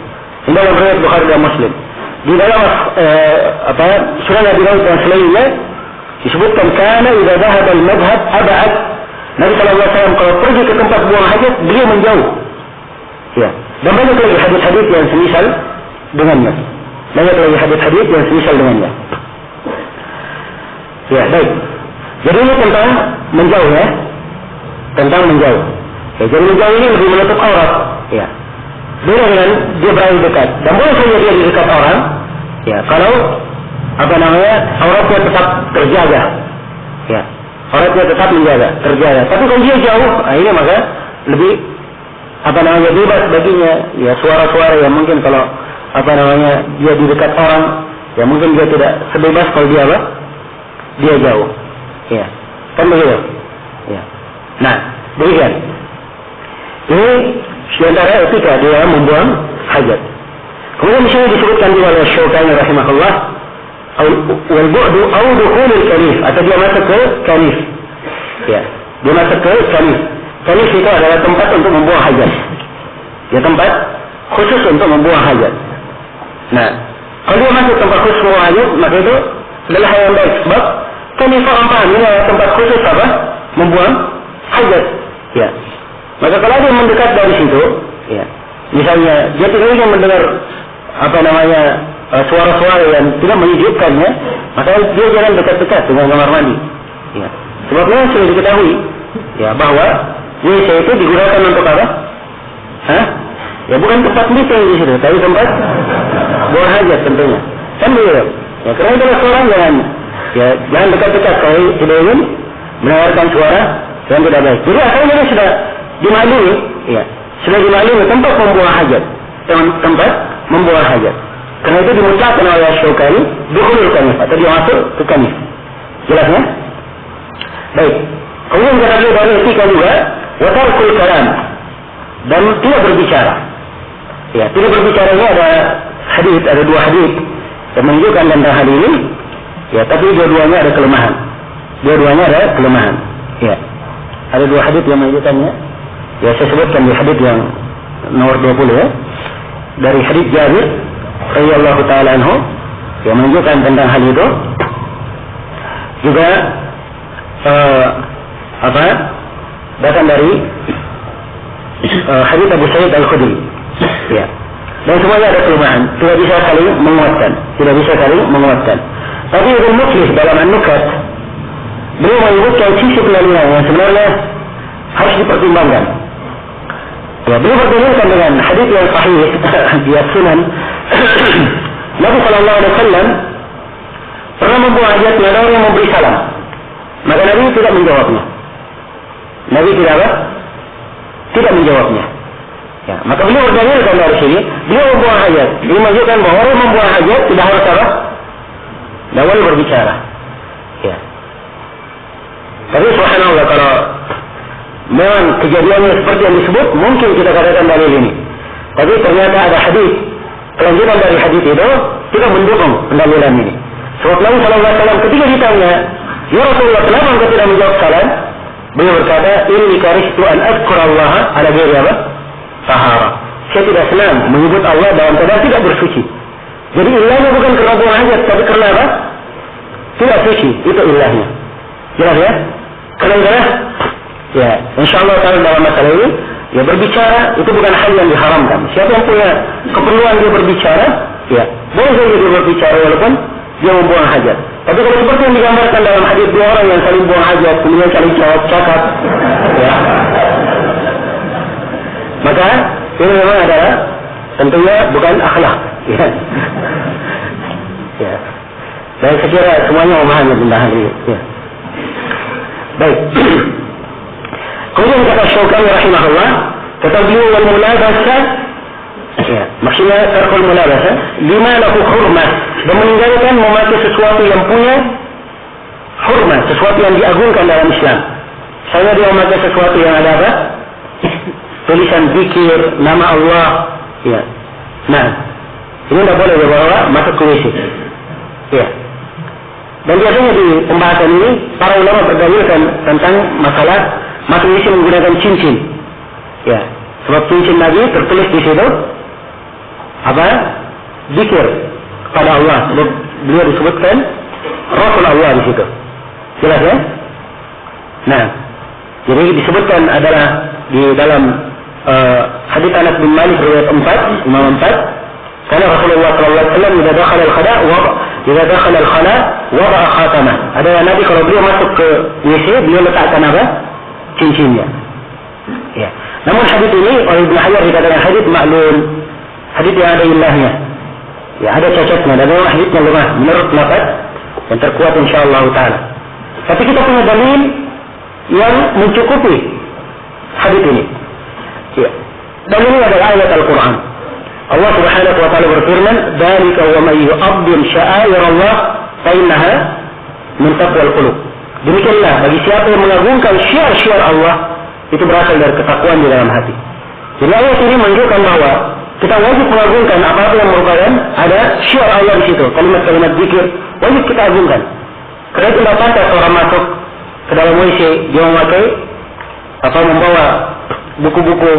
Ini dalam riwayat Bukhari dan Muslim. Di dalam Sunan Abi Daud dan selainnya disebutkan karena idza dhahaba al-madhhab ab'ad. Nabi SAW kalau pergi ke tempat buang hajat, beliau menjauh. Ya. Dan banyak lagi hadis-hadis yang semisal dengannya. Banyak lagi hadis-hadis yang semisal dengannya. Ya, baik. Jadi ini tentang menjauh ya. Tentang menjauh. Ya, jadi menjauh ini lebih menutup aurat. Ya. Beda dengan dia berada dekat. Dan boleh saja dia di dekat orang. Ya, kalau auratnya tetap terjaga. Ya. Auratnya tetap terjaga. Tapi kalau dia jauh, ini maka lebih bebas baginya. Ya, suara-suara yang mungkin kalau dia di dekat orang, ya mungkin dia tidak sebebas kalau dia dia jauh. Ya. Kan begitu. Ya. Nah, demikian. Ini sementara etika dia membuang hajat. Kemudian di sini disebutkan juga oleh Syaukani rahimahullah, wal bu'du au dukhulul kanif, atau dia masuk ke kanif. Ya, dia masuk ke kanif. Kanif itu adalah tempat untuk membuang hajat. Ya, tempat khusus untuk membuang hajat. Nah, kalau dia masuk tempat khusus membuang hajat, maka itu adalah hal yang baik. Sebab kanif orang paham ini adalah tempat khusus apa? Membuang hajat. Ya. Maka kalau dia mendekat dari situ, ya, misalnya dia tidak ingin mendengar suara-suara yang tidak menyejukkannya, maka dia jangan dekat-dekat dengan kamar mandi. Ya. Sebabnya sudah diketahui, ya, bahwa WC itu digunakan untuk apa? Ya, bukan tempat meeting di situ, tapi tempat buang hajat tentunya. Kan begitu. Ya, karena itu seorang jangan dekat-dekat kalau tidak ingin mendengarkan suara yang tidak baik. Jadi akhirnya dia sudah dimaklumi, ya, sudah dimaklumi tempat membuang hajat, tempat membuang hajat. Karena itu dimutlakkan oleh Syaukani dukhulul kanif, atau dia masuk ke kanif. Jelasnya? Baik. Kemudian kata beliau dari etika juga, wa tarkul kalam, dan tidak berbicara. Ya, tidak berbicara ini ada dua hadis yang menunjukkan tentang hal ini. Ya, tapi dua-duanya ada kelemahan. Ya. Ada dua hadis yang menunjukkannya. Ya, saya sebutkan di hadis yang nomor 20 ya. Dari hadis Jabir radhiyallahu taala anhu yang menunjukkan tentang hal itu. Juga datang dari hadis Abu Sa'id Al-Khudri. Ya. Dan semuanya ada kelemahan, tidak bisa saling menguatkan. Tapi Ibnu Muflih dalam An-Nukat beliau menyebutkan sisi kelemahan yang sebenarnya harus dipertimbangkan. Ya, beliau berkaitan dengan hadis yang sahih di Sunan. Nabi sallallahu alaihi wasallam pernah membuang hajatnya ada orang yang memberi salam. Maka Nabi tidak menjawabnya. Tidak menjawabnya. Ya, maka beliau berdalilkan dari sini, beliau membuang hajat. Dia menunjukkan bahwa orang membuang hajat tidak harus apa? Tidak boleh berbicara. Ya. Tapi subhanallah, kalau memang kejadiannya seperti yang disebut, mungkin kita katakan dalil ini. Tapi ternyata ada hadis, kelanjutan dari hadis itu tidak mendukung pendalilan ini. Sebab Nabi SAW ketika ditanya, ya Rasulullah, kenapa engkau tidak menjawab salam? Beliau berkata, inni karihtu an azkurallaha ala ghairi apa? Tahara. Saya tidak senang menyebut Allah dalam keadaan tidak bersuci. Jadi ilahnya bukan karena buang hajat, tapi karena apa? Tidak suci, itu ilahnya. Jelas ya? Karena ya, insyaallah dalam masalah ini, ya berbicara itu bukan hal yang diharamkan. Siapa yang punya keperluan dia berbicara, ya boleh saja dia berbicara walaupun dia membuang hajat. Tapi kalau seperti yang digambarkan dalam hadis dua orang yang saling buang hajat, kemudian saling cakap, ya, maka ini memang adalah tentunya bukan akhlak. Ya. Ya. Dan saya kira semuanya memahami tentang hal ini. Ya. Baik. Kemudian kata Syaukani rahimahullah, kata beliau wal mulabasa, ya, maksudnya tarkul mulabasa, lima lahu hurmah, dan meninggalkan memakai sesuatu yang punya hurmah, sesuatu yang diagungkan dalam Islam. Saya dia memakai sesuatu yang ada apa? Tulisan zikir, nama Allah, ya. Nah, ini tidak boleh dibawa masuk ke WC. Ya. Dan biasanya di pembahasan ini para ulama berdalilkan tentang masalah masuk WC menggunakan cincin. Ya. Sebab cincin Nabi tertulis di situ apa? Zikir kepada Allah. Sebab beliau disebutkan Rasul Allah di situ. Jelas ya? Nah, jadi disebutkan adalah di dalam hadits Anas bin Malik riwayat 4, Imam 4, karena Rasulullah sallallahu alaihi wasallam jika dakhala al-khala wada'a khatamah. Ada Nabi kalau beliau masuk ke WC, beliau letakkan apa? Cincinnya. Ya. Namun hadits ini oleh Ibnu Hajar dikatakan hadits ma'lul, hadits yang ada ilahnya. Ya, ada cacatnya dan memang haditsnya lemah menurut pendapat yang terkuat insyaallah taala. Tapi kita punya dalil yang mencukupi hadits ini. Ya. Dalilnya adalah ayat Al-Quran. Allah Subhanahu wa taala berfirman, "Dzalika wa may yu'azzim sya'air Allah fa innaha min taqwal qulub." Demikianlah bagi siapa yang mengagungkan syiar-syiar Allah, itu berasal dari ketakwaan di dalam hati. Jadi ayat ini menunjukkan bahwa kita wajib mengagungkan apa-apa yang merupakan ada syiar Allah di situ, kalimat-kalimat zikir wajib kita agungkan. Karena itu tidak pantas orang masuk ke dalam WC dia memakai atau membawa buku-buku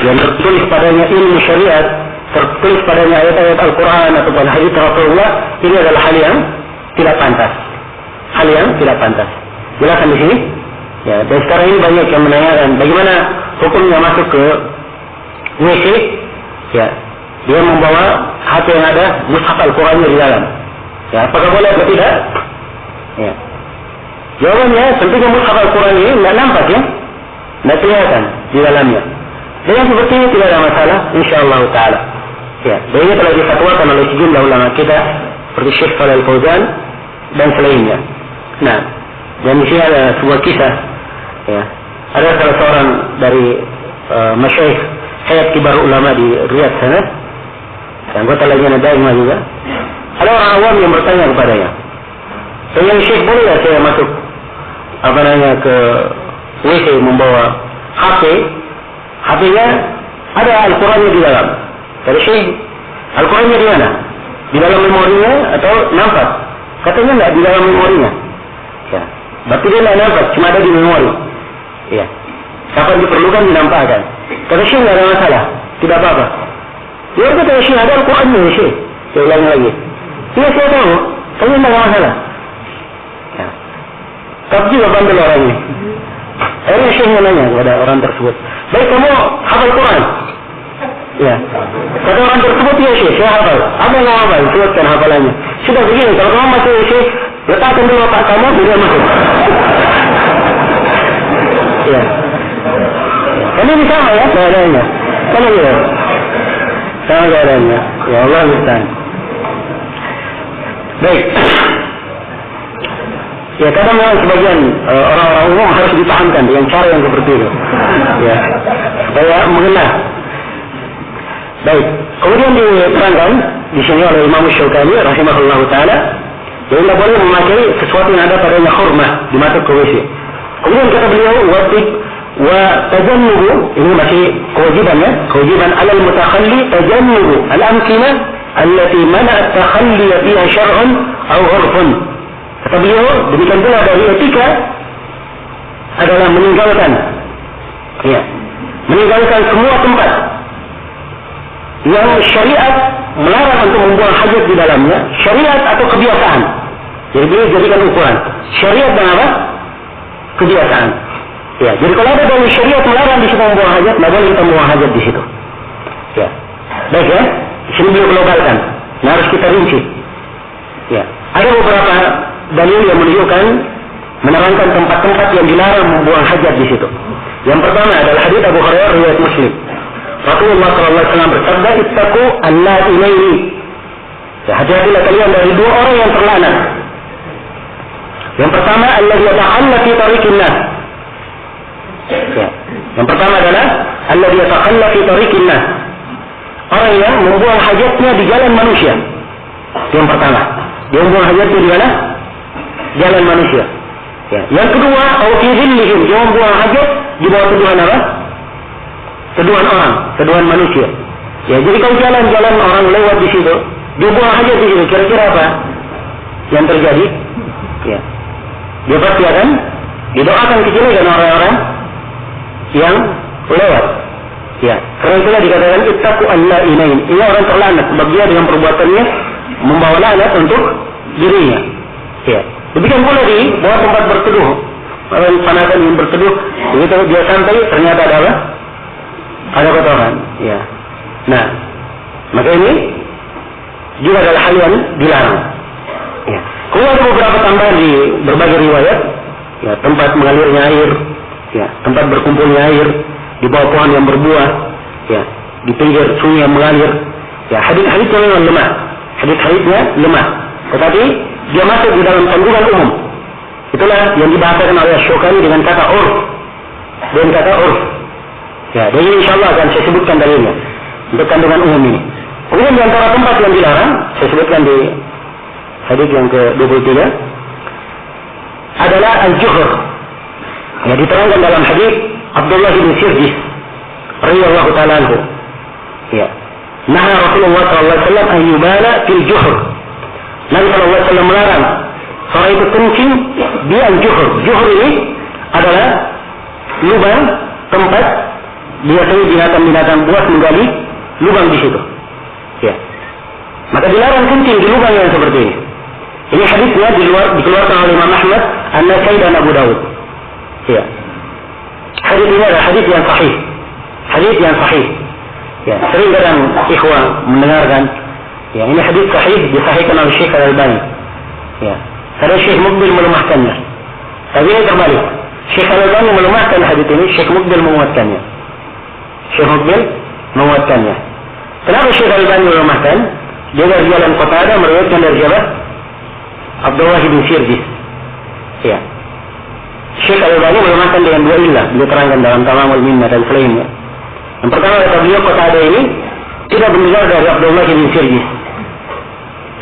yang tertulis padanya ilmu syariat, tertulis padanya ayat-ayat Al-Quran ataupun hadits Rasulullah. Ini adalah hal yang tidak pantas. Hal yang tidak pantas. Jelaskan di sini. Ya, dan sekarang ini banyak yang menanyakan bagaimana hukumnya masuk ke WC. Ya, dia membawa HP yang ada mushaf Al-Qurannya di dalam. Ya, apakah boleh atau tidak? Ya. Jawabannya tentunya mushaf Al-Quran ini tidak nampak ya. Tidak kelihatan di dalamnya. Dengan seperti ini tidak ada masalah, insyaallah taala. Ya, dan ini telah difatwakan oleh sejumlah ulama kita seperti Syekh Shalih Al-Fauzan dan selainnya. Nah, dan di sini ada sebuah kisah. Ya, ada salah seorang dari masyayikh hayat kibar ulama di Riyadh sana, anggota lajnah daimah juga. Ada orang awam yang bertanya kepadanya, "Saya Syekh, boleh ya saya masuk ke WC membawa HP? HP-nya ada Al-Qurannya di dalam." Kata Syekh, Al-Qurannya di mana? Di dalam memorinya atau nampak? Katanya tidak di dalam memorinya. Ya. Berarti dia tidak nampak, cuma ada di memori. Ya. Kapan diperlukan dinampakkan. Kata Syekh, tidak ada masalah, tidak apa-apa. Dia kata Syekh, ada Al-Qurannya Syekh. Saya ulangi lagi. Iya saya tahu, tapi tidak ada masalah. Ya. Tapi juga bandel orangnya. Akhirnya Syekh menanya kepada orang tersebut, "Baik, kamu hafal Quran?" Ya. Kata orang tersebut, "Ya Syekh, saya hafal." "Apa yang kamu hafal?" Sebutkan hafalannya. "Sudah begini, kalau kamu masuk Syekh, letakkan dulu otak kamu, kemudian masuk." Ya. Kan ini sama ya keadaannya. Sama gitu. Sama keadaannya. Ya Allah musta'an. Baik. Ya, kadang memang sebagian orang-orang umum harus dipahamkan dengan cara yang seperti itu. Ya, supaya mengenal. Baik. Kemudian diterangkan di sini oleh Imam Syaukani rahimahullahu taala, jadi tidak boleh memakai sesuatu yang ada padanya hurmah di mata ke WC. Kemudian kata beliau wa tajannubu, ini masih kewajiban ya, kewajiban alal mutakhalli tajannubu al-amkinah allati mana at-takhalli fiha syar'un aw 'urfun. Kata beliau, demikian pula dari etika adalah meninggalkan semua tempat yang syariat melarang untuk membuang hajat di dalamnya, syariat atau kebiasaan. Jadi beliau jadikan ukuran syariat dan apa? Kebiasaan. Ya, jadi kalau ada dari syariat melarang di situ membuang hajat, tidak boleh kita membuang hajat di situ. Ya, baik ya. Di sini beliau globalkan. Nah, harus kita rinci. Ya, ada beberapa dalil yang menunjukkan menerangkan tempat-tempat yang dilarang membuang hajat di situ. Yang pertama adalah hadits Abu Hurairah riwayat Muslim. Rasulullah SAW bersabda, "Ittaqu al-la'inaini." Ya, hati-hatilah kalian dari dua orang yang terlaknat. Yang pertama, alladzi yatakhalla fi tariqin nas. Ya. Yang pertama adalah alladzi yatakhalla fi tariqin nas. Orang yang membuang hajatnya di jalan manusia. Yang pertama, dia membuang hajatnya di mana? Jalan manusia. Ya. Yang kedua, au fi dhillihim, dia membuang hajat di bawah teduhan apa? Teduhan orang, teduhan manusia. Ya, jadi kalau jalan-jalan orang lewat di situ, dia buang hajat di situ, kira-kira apa yang terjadi? Ya. Dia pasti akan didoakan kejelekan orang-orang yang lewat. Ya, karena itulah dikatakan ittaqu al-la'inain. Ini orang terlaknat sebab dia dengan perbuatannya membawa laknat untuk dirinya. Ya. Demikian pula di bawah tempat berteduh. Orang panasan yang berteduh, begitu dia sampai ternyata ada apa? Ada kotoran. Ya. Nah, maka ini juga adalah hal yang dilarang. Ya. Kemudian ada beberapa tambahan di berbagai riwayat. Ya, tempat mengalirnya air, ya, tempat berkumpulnya air, di bawah pohon yang berbuah, ya, di pinggir sungai yang mengalir. Ya, hadits-haditsnya memang lemah. Hadits-haditsnya lemah. Tetapi dia masuk di dalam kandungan umum. Itulah yang dibahasakan oleh Syaukani dengan kata urf. Dengan kata urf. Ya, dan ini insyaAllah akan saya sebutkan dalilnya untuk kandungan umum ini. Kemudian di antara tempat yang dilarang, saya sebutkan di hadits yang ke-23, adalah al-juhur. Ya, diterangkan dalam hadits Abdullah bin Sirjis radhiyallahu ta'ala anhu. Ya. Naha Rasulullah SAW an yubala fil juhur. Nabi SAW melarang seorang itu kencing di al-juhur. Juhur ini adalah lubang tempat biasanya binatang-binatang buas menggali lubang di situ. Ya. Maka dilarang kencing di lubang yang seperti ini. Ini hadisnya dikeluarkan oleh Imam Ahmad, An-Nasai dan Abu Dawud. Ya. Hadis ini adalah hadis yang sahih. Hadis yang sahih. Ya, sering kadang ikhwah mendengarkan. Ya, ini hadis sahih disahihkan oleh Syekh Al-Albani. Ya. Karena Syekh Muqbil melemahkannya. Tapi ini terbalik. Syekh Al-Albani melemahkan hadis ini, Syekh Muqbil menguatkannya. Syekh Muqbil menguatkannya. Kenapa Syekh Al-Albani melemahkan? Dia dari jalan Qatadah meriwayatkan dari siapa? Abdullah bin Sirjis. Ya. Syekh Al-Albani melemahkan dengan dua illah. Dia terangkan dalam Tamamul Minnah dan selainnya. Yang pertama kata beliau, Qatadah ini tidak mendengar dari Abdullah bin Sirjis.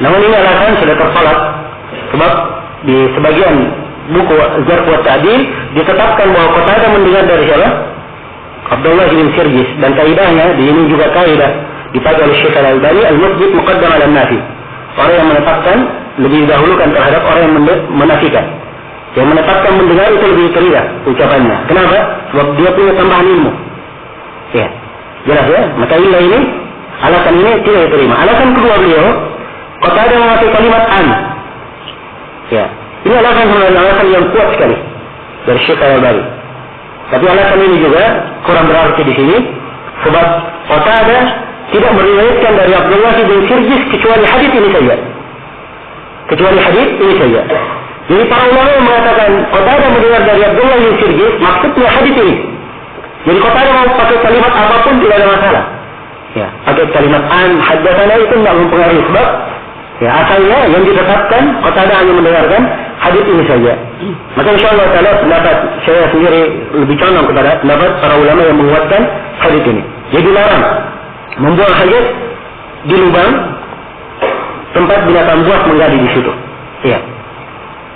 Namun ini alasan sudah tertolak. Sebab di sebagian buku Zarh wa Ta'dil ditetapkan bahwa Qatadah mendengar dari siapa? Abdullah bin Sirjis. Dan kaidahnya di ini juga kaidah dipakai oleh Syekh Al-Albani, al-muthbit muqaddam ala nafi. Orang yang menetapkan lebih didahulukan terhadap orang yang menafikan. Yang menetapkan mendengar itu lebih teriak ucapannya. Kenapa? Sebab dia punya tambahan ilmu. Ya, jelas ya. Maka ilah ini, alasan ini tidak diterima. Alasan kedua beliau, Qatadah memakai kalimat an. Ya, ini alasan yang kuat sekali dari Syekh Al-Albani. Tapi alasan ini juga kurang berarti di sini, sebab Qatadah tidak meriwayatkan dari Abdullah bin Sirjis kecuali hadis ini saja. Kecuali hadis ini saja. Jadi para ulama yang mengatakan Qatadah mendengar dari Abdullah bin Sirjis, maksudnya hadis ini. Jadi Qatadah mau pakai kalimat apapun tidak ada masalah. Ya, pakai kalimat an, haddatsana itu tidak mempengaruhi sebab ya asalnya yang ditetapkan Qatadah hanya mendengarkan hadis ini saja. Maka insyaallah taala pendapat saya sendiri lebih condong kepada pendapat para ulama yang menguatkan hadis ini. Jadi larang membuang hajat di lubang tempat binatang buas menggali di situ. Iya.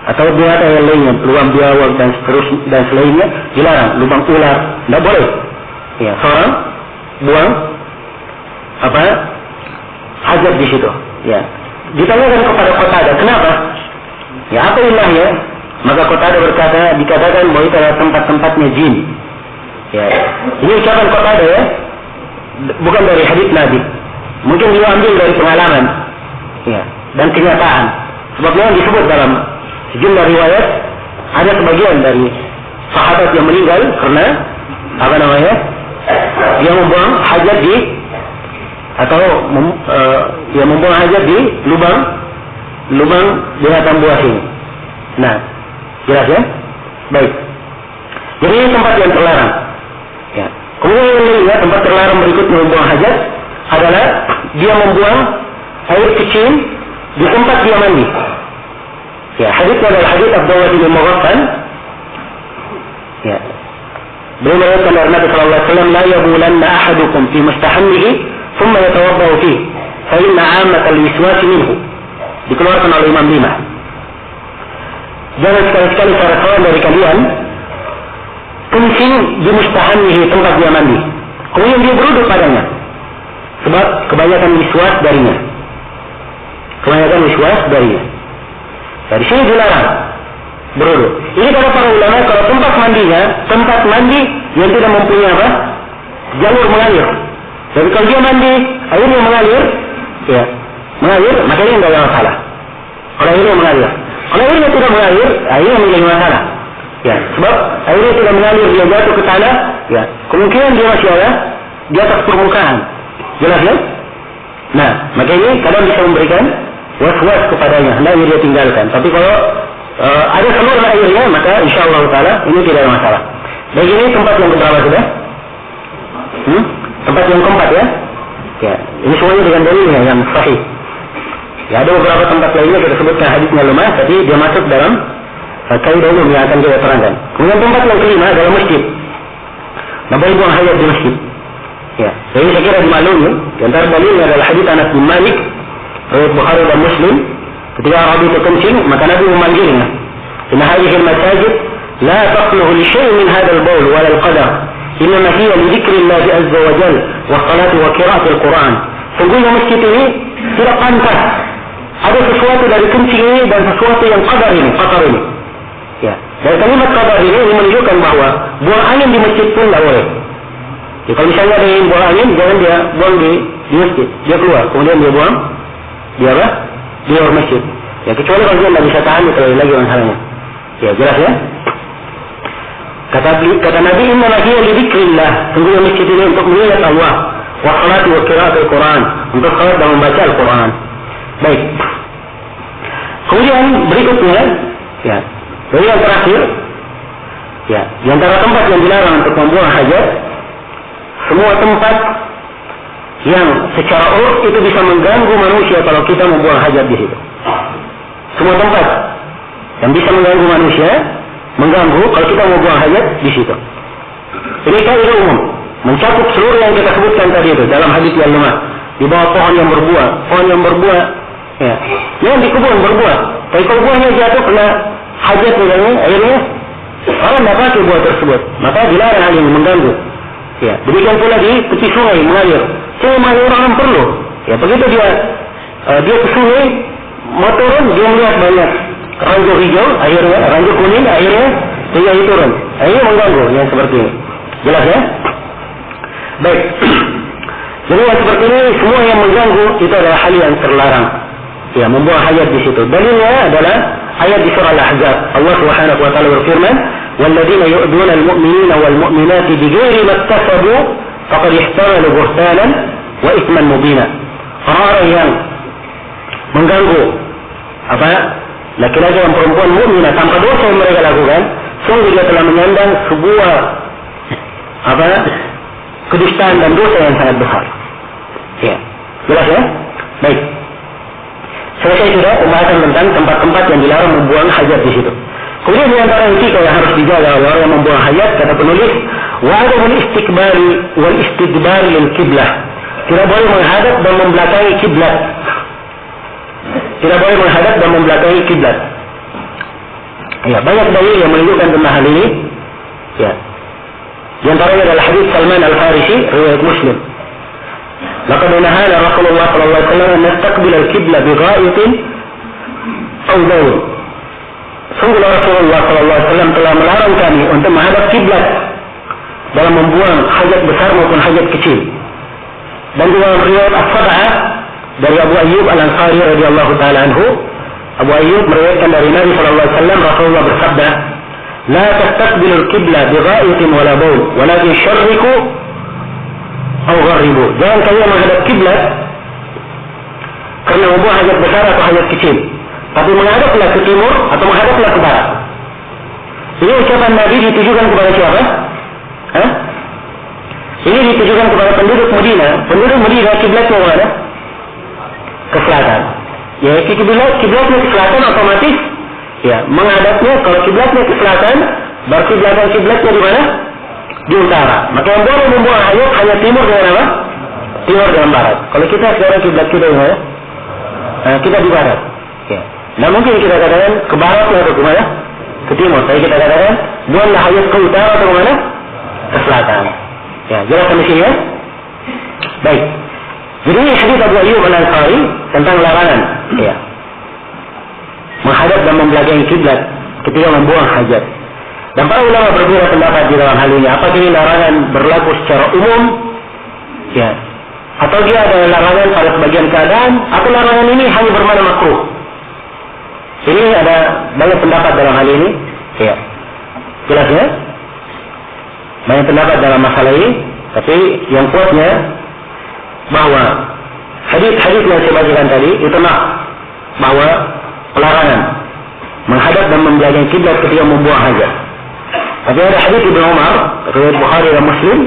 Atau binatang yang lainnya, lubang biawak dan seterusnya dan selainnya dilarang. Lubang ular tidak boleh. Iya. Seorang buang hajat di situ. Ya. Ditanyakan kepada Qatadah, kenapa? Ya, apa ilahnya? Maka Qatadah berkata, dikatakan bahwa itu adalah tempat-tempatnya jin. Ya. Ini ucapan Qatadah ya, bukan dari hadits Nabi. Mungkin dia ambil dari pengalaman, ya, dan kenyataan. Sebab yang disebut dalam sejumlah riwayat ada sebagian dari sahabat yang meninggal karena dia membuang hajat di membuang hajat di lubang binatang buas ini. Nah, jelas ya? Baik. Jadi ini tempat yang terlarang. Ya. Kemudian yang lainnya tempat terlarang berikutnya membuang hajat adalah dia membuang air kecil di tempat dia mandi. Ya, hadisnya adalah hadis Abdullah bin Mughaffal. Ya. Beliau mengatakan dari Nabi sallallahu alaihi wasallam, "La yabulanna ahadukum fi mustahammihi, thumma yatawaddau fihi, fa inna 'ammatal wiswas minhu." Dikeluarkan oleh Imam Lima. Jangan sekali-sekali seorang dari kalian kencing di mustahammihi, tempat dia mandi. Kemudian dia beruduk padanya. Sebab kebanyakan wiswas darinya. Dari sini dilarang beruduk. Ini kata para ulama, kalau tempat mandi yang tidak mempunyai jalur mengalir. Jadi kalau dia mandi, airnya mengalir, maka ini tidak ada masalah. Kalau airnya mengalir. Kalau airnya tidak mengalir, airnya menjadi masalah. Ya, sebab airnya tidak mengalir, dia jatuh ke tanah, ya, kemungkinan dia masih ada di atas permukaan. Jelas ya? Nah, maka ini kadang bisa memberikan was-was kepadanya, hendaknya dia tinggalkan. Tapi kalau ada seluruh airnya, maka insyaAllah ta'ala ini tidak ada masalah. Baik, ini tempat yang keberapa sudah? Tempat yang keempat ya? Ya, ini semuanya dengan dalilnya yang sahih. Ya, ada beberapa tempat lainnya kita sebutkan hadisnya lemah, tapi dia masuk dalam kaidah umum yang akan kita terangkan. Kemudian tempat yang kelima adalah masjid. Nah, boleh buang hajat di masjid. Ya, jadi saya kira dimaklumi. Di antara dalilnya adalah hadis Anas bin Malik, riwayat Bukhari dan Muslim. Ketika Arabi itu kencing, maka Nabi memanggilnya. Inna hadhihi al-masajid la taqluhu li syai'in min hadha al-bawl wala al-qadar. Innama hiya li dzikrillah azza wa jalla wa salati wa qira'atil Quran. Sungguhnya masjid ini tidak pantas ada sesuatu dari kencing ini dan sesuatu yang qadar ini. Ya, dari kalimat qadar ini menunjukkan bahwa buang angin di masjid pun tidak boleh. Ya, kalau misalnya ada yang buang angin, jangan dia buang di masjid. Dia keluar, kemudian dia buang di luar masjid. Ya, kecuali kalau dia tidak bisa tahan, itu lagi masalahnya. Ya, jelas ya? Kata Nabi, inna hiya li dzikrillah. Sungguhnya masjid ini untuk mengingat Allah. Wa salati wa qira'atil Quran. Untuk salat dan membaca Al-Quran. Baik. Kemudian berikutnya, ya, dari yang terakhir, ya, di antara tempat yang dilarang untuk membuang hajat, semua tempat yang secara uruf itu bisa mengganggu manusia kalau kita membuang hajat di situ. Semua tempat yang bisa mengganggu manusia, mengganggu kalau kita membuang hajat di situ. Ini kaidah umum, mencakup seluruh yang kita sebutkan tadi itu dalam hadis yang lemah. Di bawah pohon yang berbuah, ya, yang di kebun berbuah. Tapi kalau buahnya jatuh kena hajat misalnya, akhirnya orang tidak pakai buah tersebut, maka dilarang hal yang mengganggu. Ya, demikian pula di tepi sungai mengalir. Cuma orang perlu. Ya, begitu dia ke sungai, mau turun, dia melihat banyak ranjau hijau, akhirnya ranjau kuning, akhirnya dia turun. Akhirnya mengganggu yang seperti ini. Jelas ya? Baik. Jadi yang seperti ini semua yang mengganggu itu adalah hal yang terlarang. Ya, membuang hajat di situ. Dalilnya adalah ayat di surah Al-Ahzab. Allah Subhanahu wa taala berfirman, "Walladzina yu'duna al-mu'minina wal mu'minati bighairi ma iktasabu faqad ihtamalu buhtanan wa itsman mubina." Orang-orang yang mengganggu laki-laki dan perempuan mukminah tanpa dosa yang mereka lakukan, sungguh dia telah menyandang sebuah kedustaan dan dosa yang sangat besar. Ya, jelas ya? Baik. Selesai sudah pembahasan tentang tempat-tempat yang dilarang membuang hajat di situ. Kemudian di antara etika yang harus dijaga oleh orang yang membuang hajat, kata penulis, wa adamul istiqbali wal istidbari lil qiblah tidak boleh menghadap dan membelakangi kiblat. Tidak boleh menghadap dan membelakangi kiblat. Ya, banyak dalil yang menunjukkan tentang hal ini. Ya. Di antaranya adalah hadis Salman Al-Farisi riwayat Muslim. Laqad nahana Rasulullah sallallahu alaihi wasallam an nastaqbil al-qibla bi gha'itin aw bawl. Sungguh Rasulullah sallallahu alaihi wasallam telah melarang kami untuk menghadap kiblat dalam membuang hajat besar maupun hajat kecil. Dan juga riwayat As-Sab'ah dari Abu Ayyub Al-Ansari radhiyallahu taala anhu, Abu Ayyub meriwayatkan dari Nabi sallallahu alaihi wasallam, Rasulullah bersabda, "La tastaqbilu al-qibla bi gha'itin wala bawl, walakin syarriku aw gharribu." Jangan kalian menghadap kiblat karena membuang hajat besar atau hajat kecil, tapi menghadaplah ke timur atau menghadaplah ke barat. Ini ucapan Nabi ditujukan kepada siapa? Ini ditujukan kepada penduduk Madinah. Penduduk Madinah kiblatnya mana? Ke selatan. Ya, kiblatnya ke selatan otomatis. Ya, menghadapnya kalau kiblatnya ke selatan, berarti belakang kiblatnya di mana? Di utara. Maka yang boleh membuang hajat hanya timur dengan apa? Timur dan barat. Kalau kita sekarang kiblat kita di mana? Kita di barat. Ya. Nah mungkin kita katakan ke barat atau ke mana? Ke timur. Tapi kita katakan buanglah hajat ke utara atau ke mana? Ke selatan. Ya, jelas sampai sini ya? Baik. Jadi ini hadis Abu Ayyub Al-Ansari tentang larangan, ya, menghadap dan membelakangi kiblat ketika membuang hajat. Dan para ulama berbeda pendapat di dalam hal ini. Apakah ini larangan berlaku secara umum, ya, atau dia adalah larangan pada sebagian keadaan, atau larangan ini hanya bermakna makruh? Ini ada banyak pendapat dalam hal ini, ya. Jelas ya? Banyak pendapat dalam masalah ini, tapi yang kuatnya bahwa hadis-hadis yang saya bacakan tadi itu bahwa pelarangan menghadap dan membelakangi kiblat ketika membuang hajat. Tapi ada hadis Ibnu Umar riwayat Bukhari dan Muslim,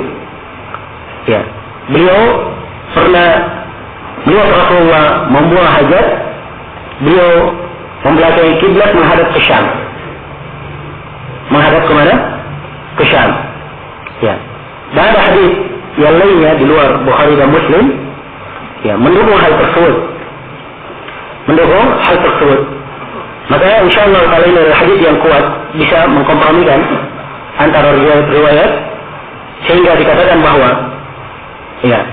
ya, beliau Rasulullah membuang hajat, beliau membelakangi kiblat menghadap ke Syam. Menghadap ke mana? Ke Syam. Ya. Dan ada hadis yang lainnya di luar Bukhari dan Muslim, ya, mendukung hal tersebut. Maka insyaallah kalau ini adalah hadis yang kuat, bisa mengkompromikan antara riwayat-riwayat sehingga dikatakan bahwa, ya,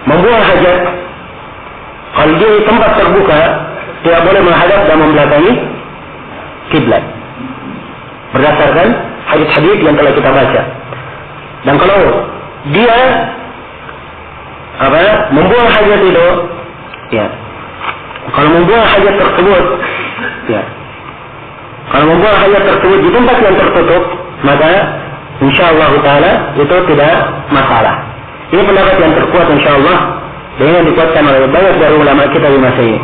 membuang hajat kalau di tempat terbuka tidak boleh menghadap dan membelakangi kiblat berdasarkan hadis-hadis yang telah kita baca. Dan kalau dia membuang hajat itu, ya, kalau membuang hajat tersebut, ya, kalau membuang hajat tersebut di tempat yang tertutup, maka insyaallah taala itu tidak masalah. Ini pendapat yang terkuat insyaallah, dan yang dikuatkan oleh banyak dari ulama kita di masa ini.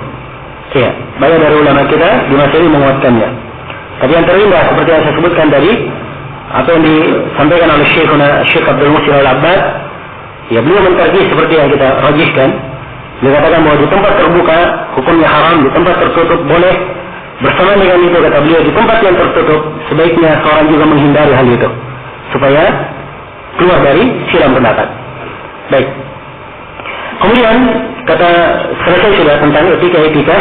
Ya, banyak dari ulama kita di masa ini menguatkannya. Tapi yang terindah seperti yang saya sebutkan tadi, apa yang disampaikan oleh Syekh Abdul Muhsin Al-Abbad, ya, beliau mentarjih seperti yang kita rajihkan. Beliau katakan bahwa di tempat terbuka hukumnya haram, di tempat tertutup boleh. Bersama dengan itu kata beliau, di tempat yang tertutup sebaiknya seorang juga menghindari hal itu supaya keluar dari silam pendapat. Baik. Kemudian kata selesai sudah tentang etika-etika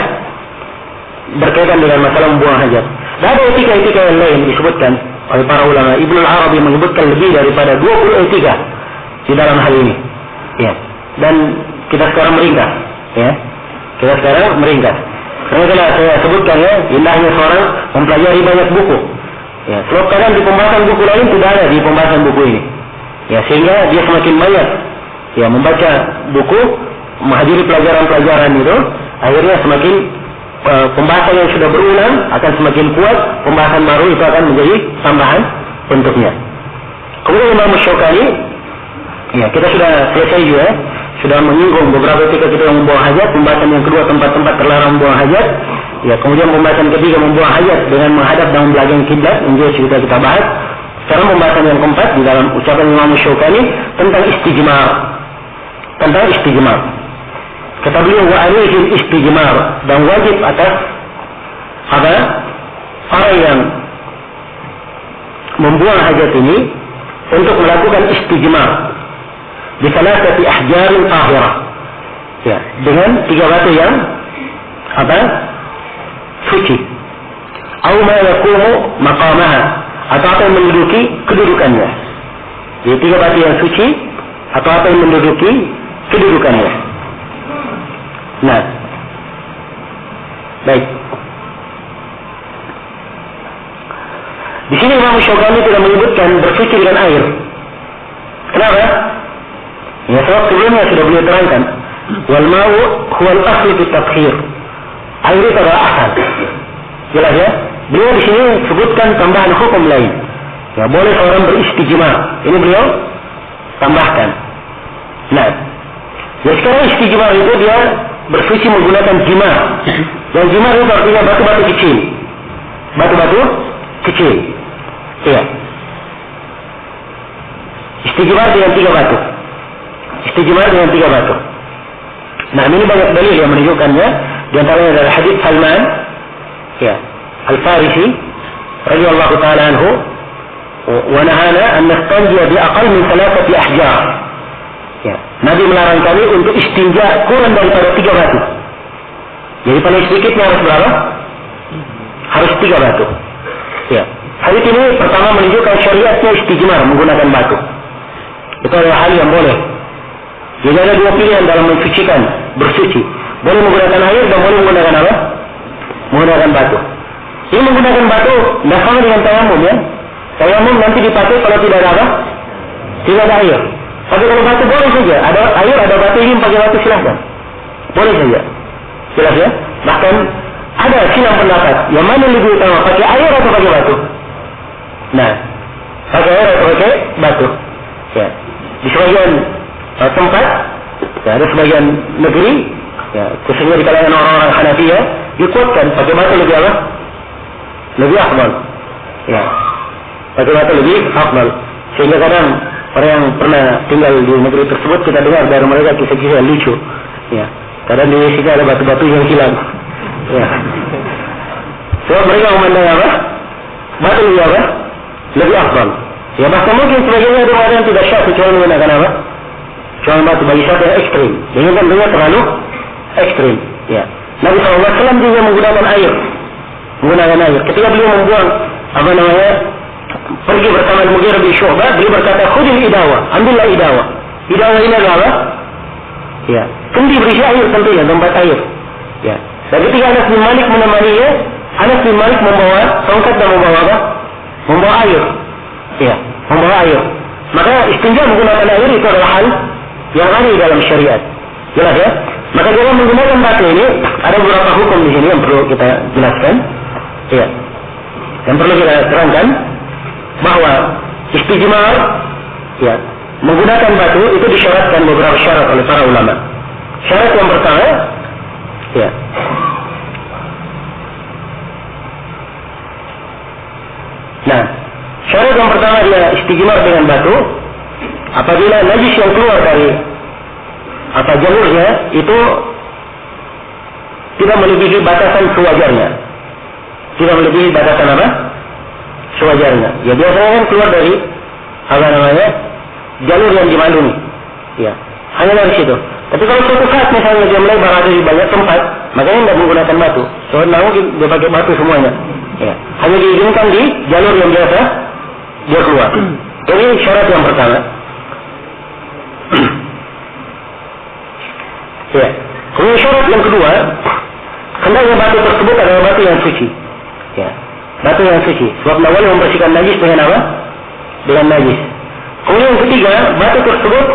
berkaitan dengan masalah membuang hajat. Dan ada etika-etika yang lain disebutkan oleh para ulama. Ibnu Arabi menyebutkan lebih daripada 20 etika di dalam hal ini. Ya. Dan kita sekarang meringkas, ya. Karena telah saya sebutkan, ya, indahnya seorang mempelajari banyak buku. Ya, sebab kadang di pembahasan buku lain tidak ada di pembahasan buku ini. Ya, sehingga dia semakin banyak, ya, membaca buku, menghadiri pelajaran-pelajaran itu, akhirnya semakin pembahasan yang sudah berulang akan semakin kuat, pembahasan baru itu akan menjadi tambahan bentuknya. Kemudian Imam Syaukani, ya, kita sudah selesai juga, sudah menyinggung beberapa ketika kita yang membuang hajat. Pembahasan yang kedua tempat-tempat terlarang membuang hajat. Ya, kemudian pembahasan ketiga membuang hajat dengan menghadap dan membelakangi kiblat, yang juga sudah kita bahas. Sekarang pembahasan yang keempat di dalam ucapan Imam Syaukani tentang istijmar. Kata beliau, wa alaihil istijmar, dan wajib atas orang yang membuang hajat ini untuk melakukan istijmar di salasati ahjarin tahirah, Ya, dengan 3 batu yang apa? Suci. Au ma yaqumu maqamaha, atau apa yang menduduki kedudukannya. Jadi 3 batu yang suci atau apa yang menduduki kedudukannya. Nah, baik. Di sini Imam Syaukani tidak menyebutkan bersuci dengan air. Kenapa? Ya, sebab sebelumnya sudah beliau terangkan. Wal ma'u huwal asli fi tathhir. Air itu adalah asal. Jelas ya? Beliau di sini sebutkan tambahan hukum lain. Ya, boleh seorang beristijmar. Ini beliau tambahkan. Nah, ya sekarang istijmar itu dia bersuci menggunakan jimar. Dan jimar itu artinya batu-batu kecil. Batu-batu kecil. Iya. Istijmar dengan 3 batu. Istijmar dengan 3 batu. Nah, ini banyak dalil yang menunjukkannya. Di antaranya adalah hadis Salman, ya, Al-Farisi radhiyallahu taala anhu, wa nahana an nastanjiya bi aqall min 3 ahjar. Ya, Nabi melarang kami untuk istinja kurang daripada 3 batu. Jadi paling sedikitnya harus berapa? Harus 3 batu. Ya. Hadis ini pertama menunjukkan syariatnya istijmar menggunakan batu. Itu adalah hal yang boleh. Jadi ada 2 pilihan dalam mensucikan, bersuci. Boleh menggunakan air dan boleh menggunakan apa? Menggunakan batu. Ini menggunakan batu tidak sama dengan tayamum ya. Tayamum nanti dipakai kalau tidak ada apa? Tidak ada air. Tapi kalau batu boleh saja. Ada air, ada batu, ingin pakai batu silahkan. Boleh saja. Jelas ya? Bahkan ada silang pendapat. Yang mana lebih utama? Pakai air atau pakai batu? Nah, pakai air atau pakai batu? Ya. Di sebagian tempat, ya, ada sebagian negeri, ya, khususnya di kalangan orang-orang Hanafiya, dikuatkan pakai batu lebih apa? Lebih afdal. Ya. Pakai batu lebih afdal. Sehingga kadang orang yang pernah tinggal di negeri tersebut, kita dengar dari mereka kisah-kisah lucu. Ya. Kadang di sini ada batu-batu yang hilang. Ya. Sebab mereka memandang apa? Batu lebih apa? Lebih afdal. Ya, bahkan mungkin sebagainya ada orang yang tidak syah kecuali menggunakan apa? Cuma batu bagi satu yang ekstrim. Jadi tentunya terlalu ekstrim. Ya. Nabi SAW juga menggunakan air. Menggunakan air. Ketika beliau membuang apa namanya, pergi bersama Mughirah bin Syu'bah, beliau berkata, "Khudil idawa, ambillah idawa." Idawa ini adalah apa? Ya, kendi berisi air tentunya, tempat air. Ya. Dan ketika Anas bin Malik menemaninya, Anas bin Malik membawa tongkat dan membawa apa? Membawa air. Ya, membawa air. Maka istinja menggunakan air itu adalah hal yang ada di dalam syariat. Jelas ya? Maka dalam menggunakan batu ini ada beberapa hukum di sini yang perlu kita jelaskan. Ya. Yang perlu kita terangkan bahwa istijmar, ya, menggunakan batu itu disyaratkan beberapa syarat oleh para ulama. Syarat yang pertama, ya, nah, syarat yang pertama dia istijmar dengan batu apabila najis yang keluar dari apa jalurnya itu tidak melebihi batasan sewajarnya. Tidak melebihi batasan apa? Sewajarnya. Ya, biasanya kan keluar dari apa namanya, jalur yang dimaklumi. Ya, hanya dari situ. Tapi kalau suatu saat misalnya dia melebar ada di banyak tempat, makanya tidak menggunakan batu. Soalnya mungkin dia pakai batu semuanya. Ya, hanya diizinkan di jalur yang biasa dia keluar. Ini syarat yang pertama. Ya, kemudian syarat yang kedua, hendaknya batu tersebut adalah batu yang suci. Ya, batu yang suci. Sebab awal membersihkan najis dengan apa? Dengan najis. Kemudian yang ketiga, batu tersebut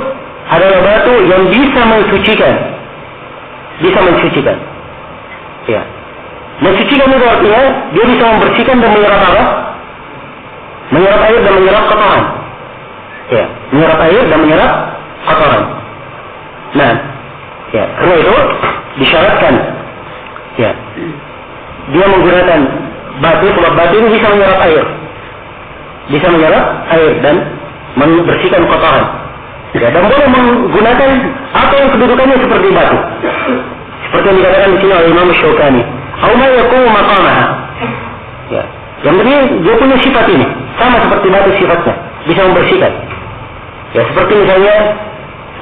adalah batu yang bisa mensucikan. Bisa mensucikan. Ya. Mensucikan itu artinya dia bisa membersihkan dan menyerap apa? Menyerap air dan menyerap kotoran. Ya, menyerap air dan menyerap kotoran. Nah, ya, karena itu disyaratkan, ya, dia menggunakan batu sebab batu ini bisa menyerap air, bisa menyerap air dan membersihkan kotoran. Ya, dan boleh menggunakan apa yang kedudukannya seperti batu, seperti yang dikatakan di sini oleh Imam Syaukani. Auma yaqumu maqamaha. Ya, yang penting dia punya sifat ini, sama seperti batu sifatnya, bisa membersihkan. Ya, seperti misalnya